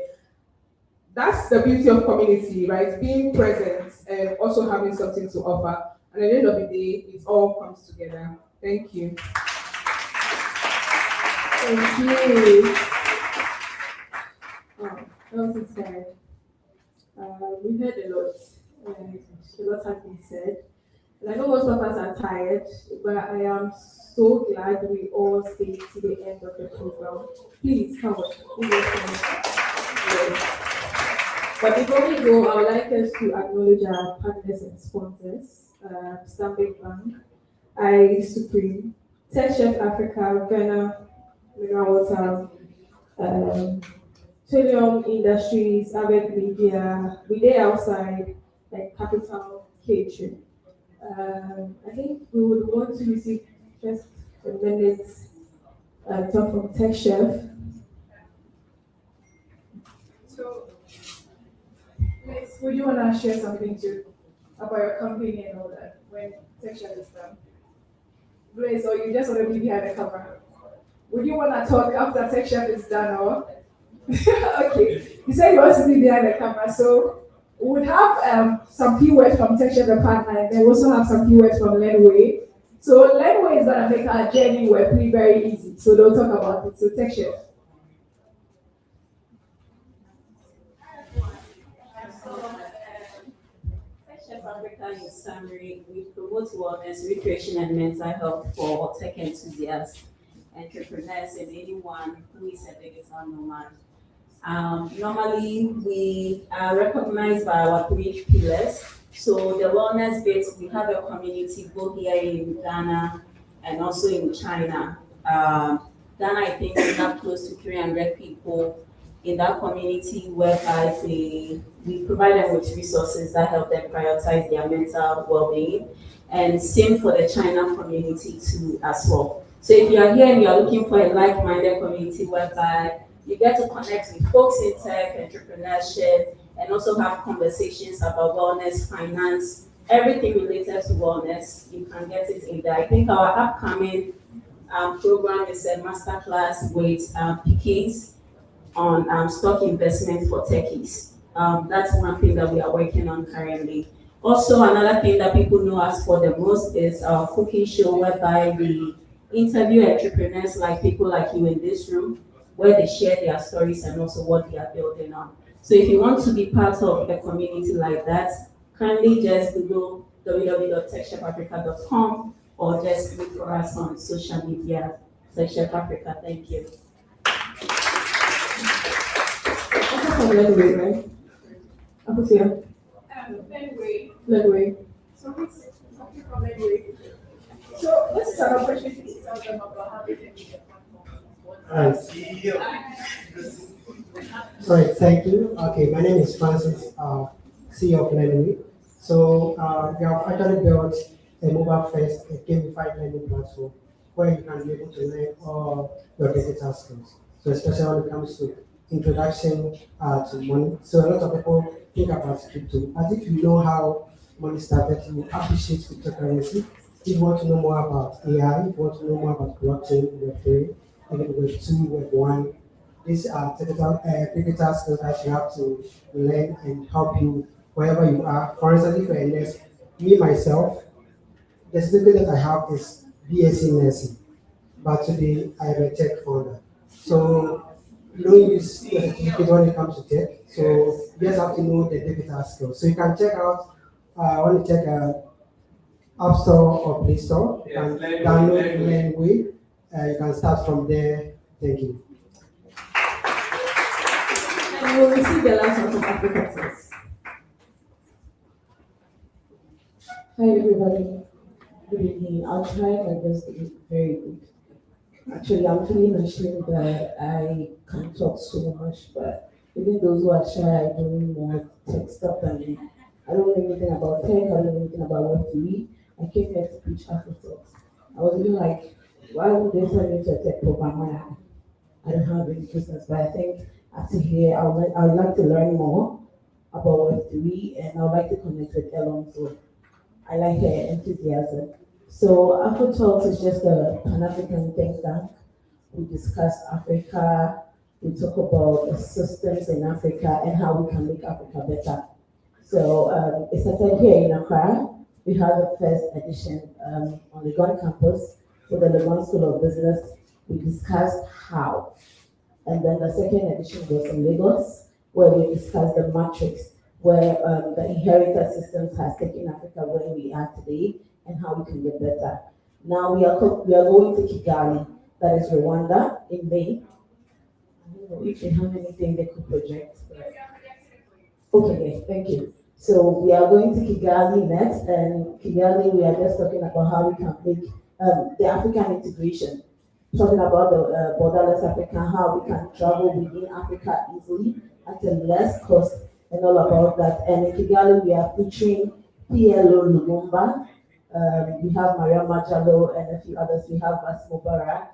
That's the beauty of community, right? Being present and also having something to offer. And at the end of the day, it all comes together. Thank you. Thank you. Oh, that was inspiring. We heard a lot. A lot has been said. And I know most of us are tired, but I am so glad we all stayed to the end of the program. Please come on. But before we go, I would like us to acknowledge our partners and sponsors, Stanbic Bank, I Supreme, Tech Chef Africa, Ghana, Mineral Water, Trillium Industries, Abbott Media, We Day Outside, and Capital Catering. I think we would want to receive just a minute talk from Tech Chef. So, Liz, would you want to share something too about your company and all that when Tech Chef is done? Liz, or you just want to be behind the camera? Would you want to talk after Tech Chef is done or? Okay, you said you want to be behind the camera, so we would have some few words from Tech Chef, the partner, and then we also have some few words from Lenway. So Lenway is going to make our journey Web3 very easy, so they'll talk about it. So Tech Chef. Chef Africa, in summary, we promote wellness, recreation, and mental health for tech enthusiasts, entrepreneurs, and anyone who is a digital nomad. Normally, we are recognized by our 3 pillars. So the wellness bit, we have a community both here in Ghana and also in China. Ghana, I think we have close to 300 people in that community whereby we provide them with resources that help them prioritize their mental well-being. And same for the China community too as well. So if you are here and you are looking for a like-minded community whereby you get to connect with folks in tech, entrepreneurship, and also have conversations about wellness, finance, everything related to wellness, you can get it in there. I think our upcoming program is a masterclass with Pickens on stock investment for techies. That's one thing that we are working on currently. Also, another thing that people know us for the most is our cooking show, whereby we interview entrepreneurs like people like you in this room, where they share their stories and also what they are building on. So if you want to be part of a community like that, kindly just Google www.techchefafrica.com or just look for us on social media, Tech Chef Africa. Thank you. Lenway, right? Akosia. Lenway. Something from Lenway. So this is an opportunity to tell them about how they can get Sorry, thank you. Okay, my name is Francis, CEO of Lenway. So we have actually built a mobile-first, a gamified learning platform where you can be able to learn all your digital skills. So especially when it comes to introduction to money. So a lot of people think about crypto. But if you know how money started, you appreciate cryptocurrency. If you want to know more about AI, if you want to know more about blockchain, Web3, even Web2, Web1, these are digital skills that you have to learn and help you wherever you are. For instance, if you're a nurse, me myself, the certificate that I have is BSc nursing, but today I am a tech founder. So you don't use your certificate when it comes to tech. So you just have to know the digital skills. So you can check out, when you check App Store or Play Store, you can download Lenway. You can start from there. Thank you. And we'll receive the last one from Africa. Hi everybody, good evening. I'll try my best to be very good. Actually, I'm feeling ashamed that I can't talk so much, but even those who are shy, I don't more tech stuff than me. I don't know anything about tech, I don't know anything about Web3. I came here to preach Afrotalks. I was even like, why would they send me to a tech program when I don't have any business? But I think after here, I would like to learn more about Web3 and I would like to connect with Elon. So I like her enthusiasm. So Afro Talks is just a Pan-African think tank. We discuss Africa, we talk about the systems in Africa and how we can make Africa better. So it started here in Accra. We had the first edition on the Legon campus with the Legon School of Business. We discussed how. And then the second edition was in Lagos, where we discussed the matrix, where the inherited systems has taken Africa where we are today and how we can get better. Now we are going to Kigali, that is Rwanda, in May. I don't know if they have anything they could project. Okay, thank you. So we are going to Kigali next, and Kigali we are just talking about how we can make the African integration, talking about the borderless Africa, how we can travel within Africa easily at a less cost, and all about that. And in Kigali we are featuring PLO Lumumba, we have Maria Majalo and a few others. We have Bas Mubarak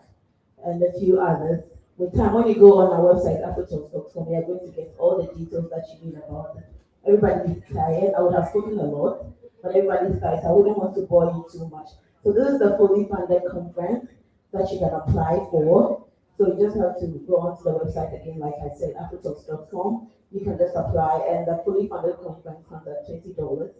and a few others. With time, when you go on our website, afrotalks.com, you are going to get all the details that you need about it. Everybody is tired. I would have spoken a lot, but everybody is tired. I wouldn't want to bore you too much. So this is the fully funded conference that you can apply for. So you just have to go onto the website again, like I said, afrotalks.com. You can just apply, and the fully funded conference comes at $20.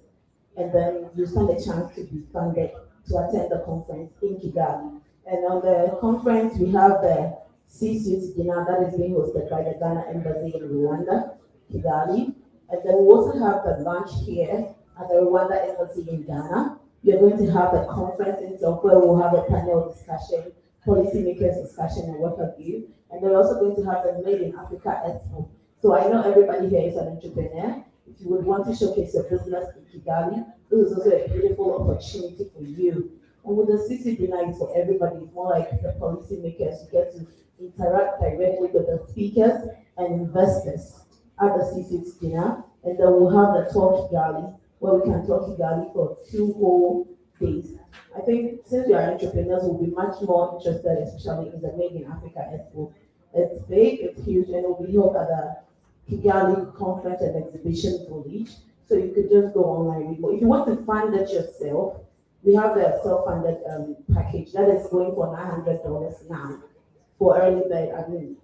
And then you stand a chance to be funded to attend the conference in Kigali. And on the conference, we have the C-suite dinner that is being hosted by the Ghana Embassy in Rwanda, Kigali. And then we also have the lunch here at the Rwanda Embassy in Ghana. We are going to have the conference itself where we'll have a panel discussion, policymakers discussion, and what have you. And we're also going to have the Made in Africa Expo. So I know everybody here is an entrepreneur. If you would want to showcase your business in Kigali, this is also a beautiful opportunity for you. And with the CC dinner, it's for everybody. It's more like the policymakers. You get to interact directly with the speakers and investors at the CC dinner. And then we'll have the Talk Kigali, where we can talk Kigali for 2 whole days. I think since we are entrepreneurs, we'll be much more interested, especially in the Made in Africa Expo. It's big, it's huge, and it will be held at the Kigali Conference and Exhibition Village. So you could just go online. If you want to fund it yourself, we have the self-funded package that is going for $900 now for early bird,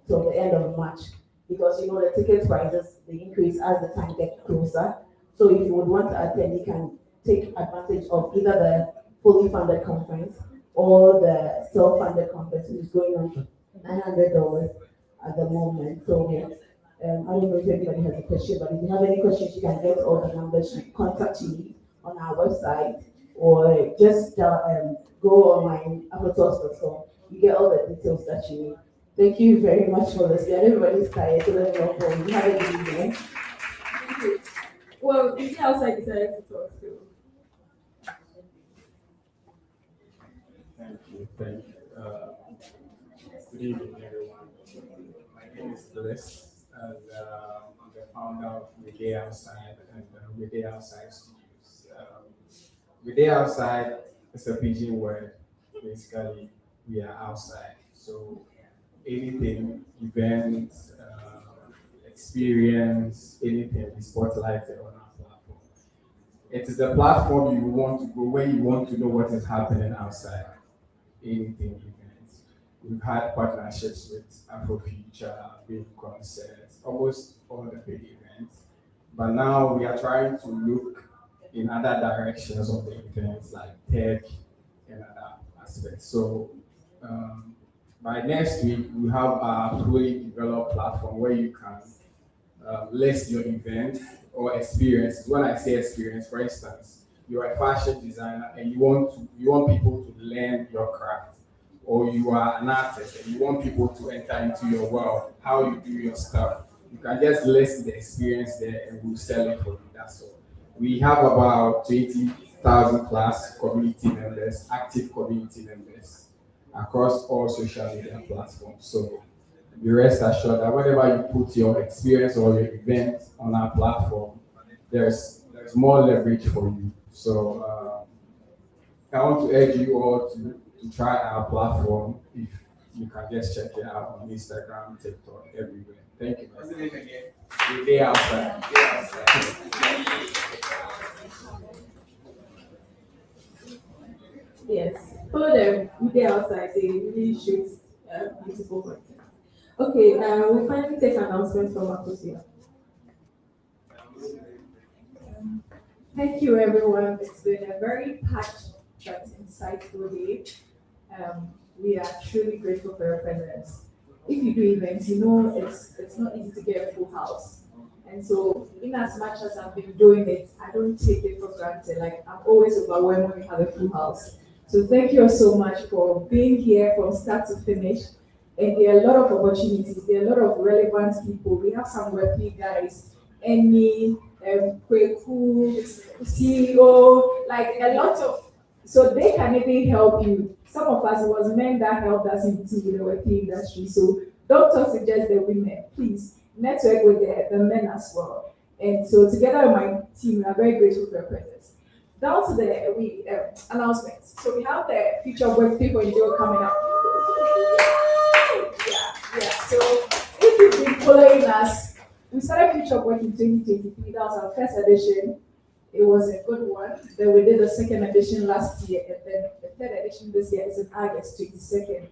till the end of March. Because you know the ticket prices, they increase as the time gets closer. So if you would want to attend, you can take advantage of either the fully funded conference or the self-funded conference, which is going on for $900 at the moment. So I don't know if anybody has a question, but if you have any questions, you can get all the numbers, you contact me on our website, or just go online, afrotalks.com. You get all the details that you need. Thank you very much for listening. Everybody's tired, so let's go home. Have a good evening. Thank you. Well, you see outside decided to talk, so. Thank you. Thank you. Good evening, everyone. My name is Bliss, and I'm the founder of Midday Outside and Midday Outside Studios. Midday Outside is a PG word. Basically, we are outside. So anything, events, experience, anything, we spotlight it on our platform. It is the platform you want to go when you want to know what is happening outside. Anything events. We've had partnerships with Afrofuture, big concerts, almost all the big events. But now we are trying to look in other directions of the events like tech and other aspects. So by next week, we have a fully developed platform where you can list your event or experience. When I say experience, for instance, you're a fashion designer and you want people to learn your craft, or you are an artist and you want people to enter into your world, how you do your stuff. You can just list the experience there and we'll sell it for you. That's all. We have about 20,000 plus community members, active community members across all social media platforms. So be rest assured that whenever you put your experience or your event on our platform, there's more leverage for you. So I want to urge you all to try our platform. If you can just check it out on Instagram, TikTok, everywhere. Thank you. What's the name again? The Day Outside. Day Outside. Yes, follow them. We get outside. They really shoot beautiful content. Okay, we finally take announcements from Akosia. Thank you, everyone. It's been a very packed but insightful day. We are truly grateful for your presence. If you do events, you know it's not easy to get a full house. And so, in as much as I've been doing it, I don't take it for granted. Like, I'm always overwhelmed when we have a full house. So, thank you all so much for being here from start to finish. And there are a lot of opportunities, there are a lot of relevant people. We have some Web3 guys, Emmy, Kweku, CEO, like a lot of, so they can even help you. Some of us, it was men that helped us into the Web3 industry. So don't talk to just the women, please network with the men as well. And so together with my team, we are very grateful for your presence. Down to the announcements. So we have the Future Work 3.0 coming up. Yeah. So if you've been following us, we started Future Work in 2023. That was our first edition. It was a good one. Then we did the second edition last year, and then the third edition this year is in August 22nd.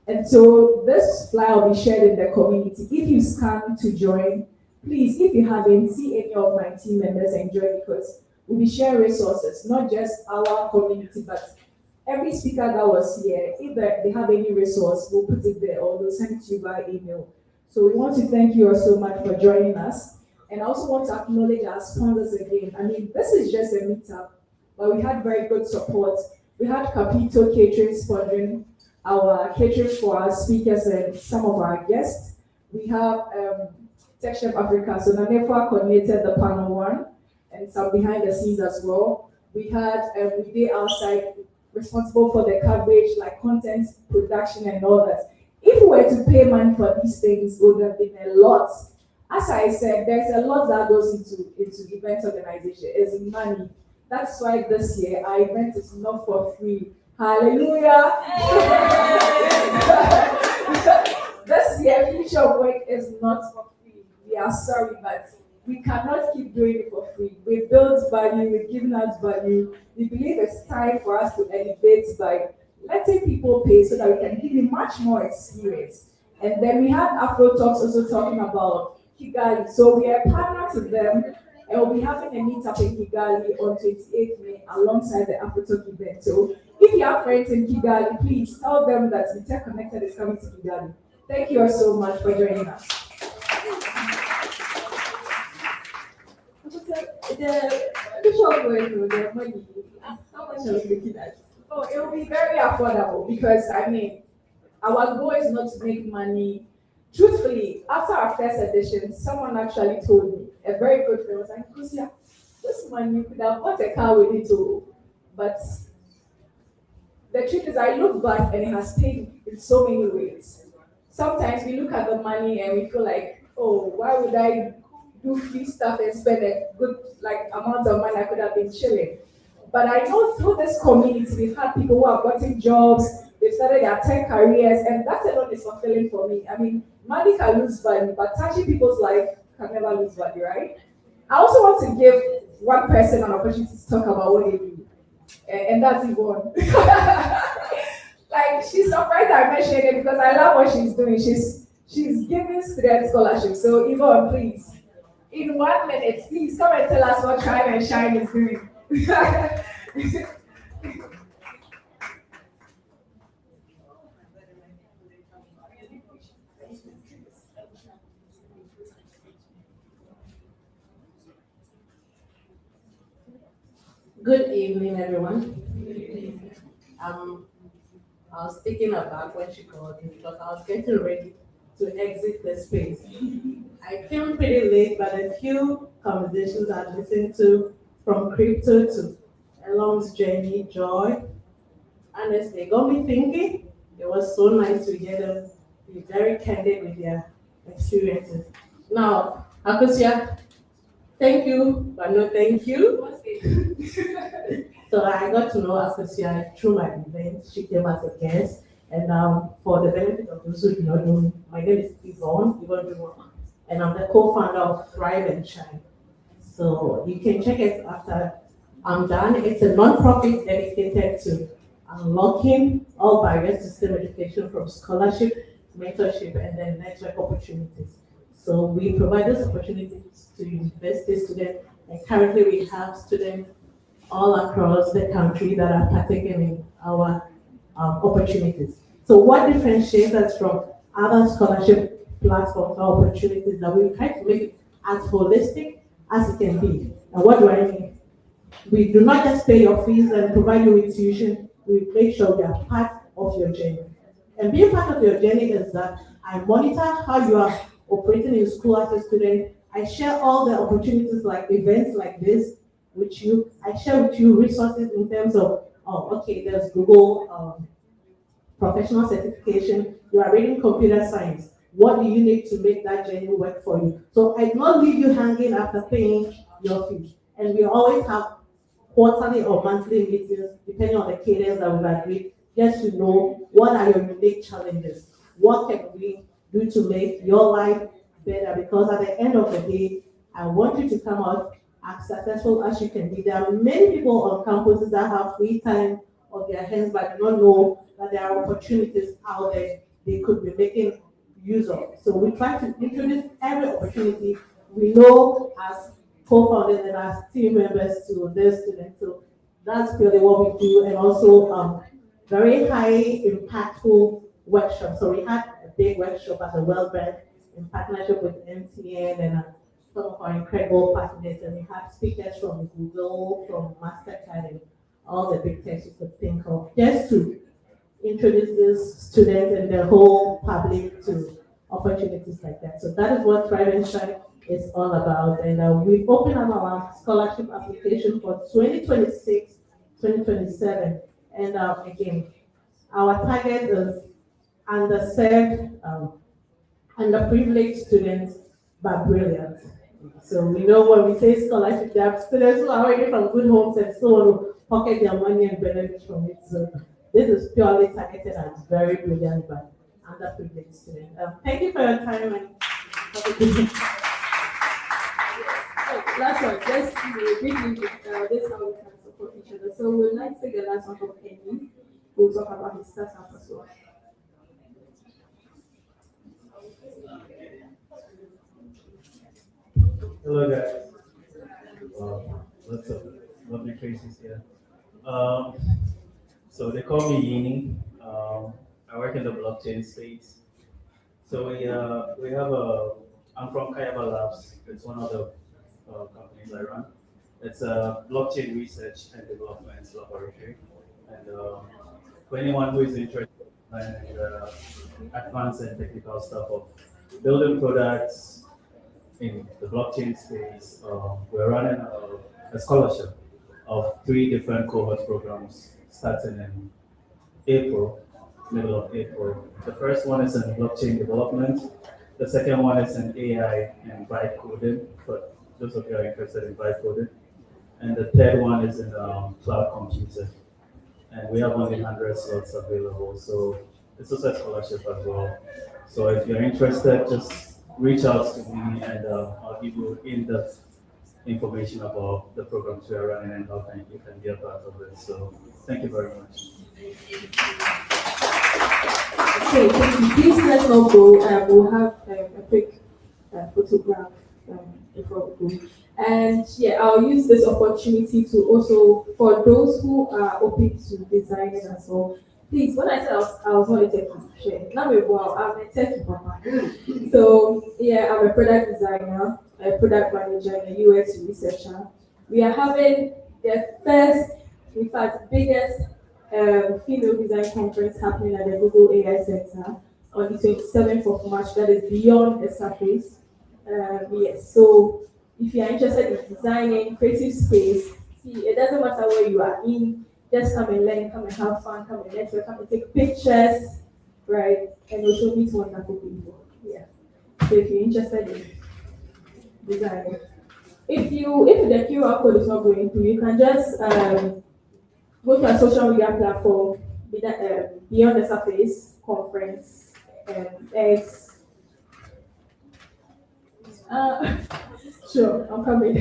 And so this flyer will be shared in the community. If you scan to join, please, if you haven't, see any of my team members and join, because we'll be sharing resources, not just our community, but every speaker that was here. If they have any resource, we'll put it there, or we'll send it to you by email. So we want to thank you all so much for joining us. And I also want to acknowledge our sponsors again. I mean, this is just a meetup, but we had very good support. We had Capito Catering sponsoring our catering for our speakers and some of our guests. We have Tech Chef Africa, so Nanefa coordinated the panel one and some behind the scenes as well. We had We Day Outside responsible for the coverage, like content production and all that. If we were to pay money for these things, it would have been a lot. As I said, there's a lot that goes into event organization. It's money. That's why this year our event is not for free. Hallelujah! This year, Future Work is not for free. We are sorry, but we cannot keep doing it for free. We've built value, we've given out value. We believe it's time for us to elevate by letting people pay so that we can give you much more experience. And then we had Afro Talks also talking about Kigali. So we are partners with them, and we'll be having a meetup in Kigali on 28th May alongside the Afro Talk event. So if you have friends in Kigali, please tell them that BetechConnected is coming to Kigali. Thank you all so much for joining us. The shop with the money, how much are we looking at? Oh, it will be very affordable because I mean, our goal is not to make money. Truthfully, after our first edition, someone actually told me, a very good friend was like, Kusia, this money you could have bought a car with it too. But the truth is, I look back and it has paid in so many ways. Sometimes we look at the money and we feel like, oh, why would I do free stuff and spend a good amount of money? I could have been chilling. But I know through this community, we've had people who have gotten jobs, they've started their tech careers, and that alone is fulfilling for me. I mean, money can lose value, but touching people's life can never lose value, right? I also want to give one person an opportunity to talk about what they do, and that's Yvonne. Like, she's surprised I mentioned it because I love what she's doing. She's giving student scholarships. So Yvonne, please, in 1 minute, please come and tell us what Shine and Shine is doing. Good evening, everyone. I was taken aback when she called me because I was getting ready to exit the space. I came pretty late, but a few conversations I listened to from crypto to Elon's journey, Joy, honestly, got me thinking. It was so nice to hear them be very candid with their experiences. Now, Akosia, thank you, but no thank you. So I got to know Akosia through my event. She came as a guest. And for the benefit of those who do not know me, my name is Yvonne Dumont, and I'm the co-founder of Thrive and Shine. So you can check it after I'm done. It's a non-profit dedicated to unlocking all barriers to STEM education, from scholarship, mentorship, and then network opportunities. So we provide those opportunities to university students, and currently we have students all across the country that are partaking in our opportunities. So what differentiates us from other scholarship platforms or opportunities, that we try to make it as holistic as it can be. And what do I mean? We do not just pay your fees and provide you with tuition, we make sure we are part of your journey. And being part of your journey is that I monitor how you are operating in school as a student. I share all the opportunities like events like this with you. I share with you resources in terms of, okay, there's Google professional certification, you are reading computer science. What do you need to make that journey work for you? So I do not leave you hanging after paying your fee. And we always have quarterly or monthly meetings, depending on the cadence that we've agreed, just to know what are your unique challenges. What can we do to make your life better? Because at the end of the day, I want you to come out as successful as you can be. There are many people on campuses that have free time on their hands but do not know that there are opportunities out there they could be making use of. So we try to introduce every opportunity we know as co-founders and as team members to their students. So that's really what we do, and also very high impactful workshops. So we had a big workshop at the World Bank in partnership with MTN and some of our incredible partners, and we had speakers from Google, from MasterCard, and all the big techs you could think of, just to introduce these students and the whole public to opportunities like that. So that is what Thrive and Shine is all about. And we've opened up our scholarship application for 2026, 2027. And again, our target is underserved, underprivileged students, but brilliant. So we know when we say scholarship, there are students who are already from good homes and still want to pocket their money and benefit from it. So this is purely targeted at very brilliant but underprivileged students. Thank you for your time and have a good day. Last one, just briefly, this is how we can support each other. So we'd like to take the last one from Kenny. We'll talk about his startup as well. Hello guys. Lots of lovely faces here. So they call me Yini. I work in the blockchain space. So we have I'm from Kayaba Labs. It's one of the companies I run. It's a blockchain research and development laboratory. And for anyone who is interested in the advanced and technical stuff of building products in the blockchain space, we're running a scholarship of 3 different cohort programs starting in April, middle of April. The first one is in blockchain development. The second one is in AI and vibe coding, for those of you who are interested in vibe coding. And the third one is in cloud computing. And we have only 100 slots available, so it's also a scholarship as well. So if you're interested, just reach out to me and I'll give you in-depth information about the programs we are running and how you can be a part of it. So thank you very much. Okay, thank you. Please let's not go. We'll have a quick photograph before we go. And yeah, I'll use this opportunity to also, for those who are open to designing as well, please, when I said I was not a techie, share. Now wow, I'm a techie papa. So yeah, I'm a product designer, a product manager, and a UX researcher. We are having the first, in fact, biggest female design conference happening at the Google AI Center on the 27th of March. That is beyond the surface. Yes, so if you are interested in designing creative space, see, it doesn't matter where you are in, just come and learn, come and have fun, come and network, come and take pictures. right? And also meet wonderful people. Yeah. So if you're interested in design, if the QR code is not going through, you can just go to our social media platform, Beyond the Surface Conference, X. Sure, I'm coming.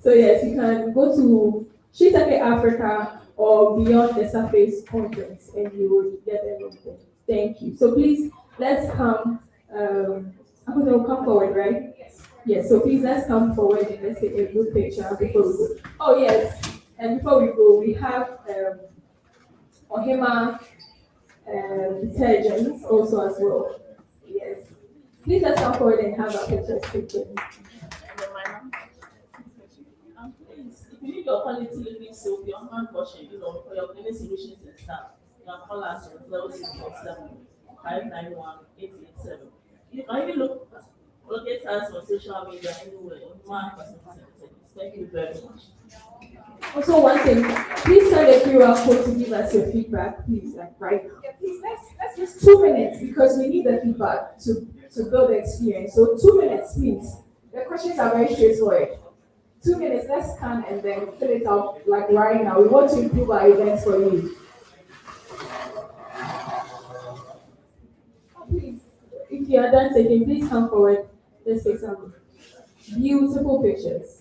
So yes, you can go to Shitake Africa or Beyond the Surface Conference, and you will get everything. Thank you. So please, let's come. I think they'll come forward, right? Yes. So please, let's come forward and let's take a good picture before we go. Oh yes, and before we go, we have Ohima detergents also as well. Yes. Please let's come forward and have our pictures taken. Please, if you need your quality living soap, your hand washing, for your cleaning solutions and stuff, you can call us on 0647 591 887. You can even locate us on social media anywhere on Human Cosmetics and Services. Thank you very much. Also, one thing, please send a QR code to give us your feedback, please, like right now. Yeah, please, let's just 2 minutes because we need the feedback to build the experience. So 2 minutes, please. The questions are very straightforward. 2 minutes, let's scan and then fill it out like right now. We want to improve our events for you. Please, if you are done taking, please come forward. Let's take some beautiful pictures.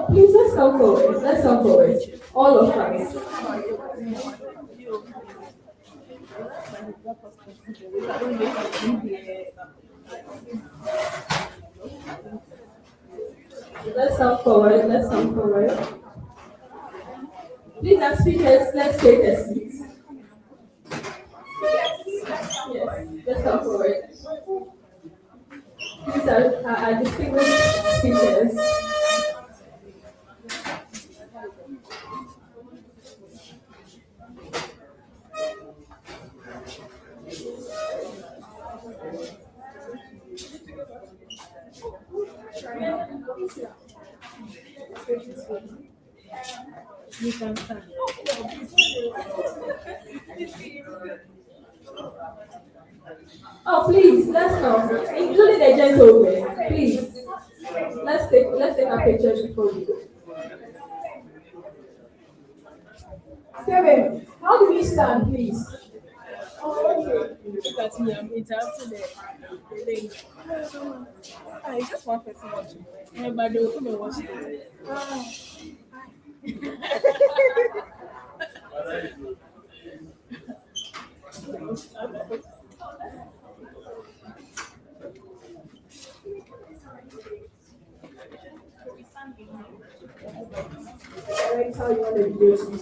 Please, let's come forward. Let's come forward. All of us. Let's come forward. Let's come forward. Please, as speakers, let's take a seat. Yes, let's come forward. These are our distinguished speakers. You can stand. Oh, please, let's come. Including the gentlemen, please. Let's take a picture before we go. Steven, how do we stand, please? Oh, okay. Look at me, I'm interrupting the link. It's just one person watching. Everybody will come and watch it. That's how you want the video to be.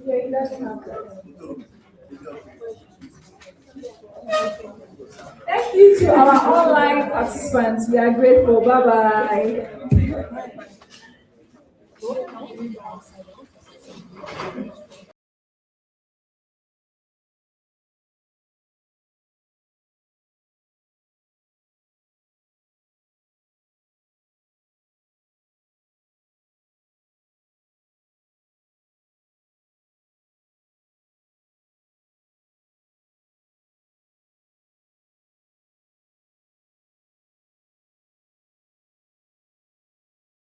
Yeah, it doesn't have that. Thank you to our online participants. We are grateful. Bye bye.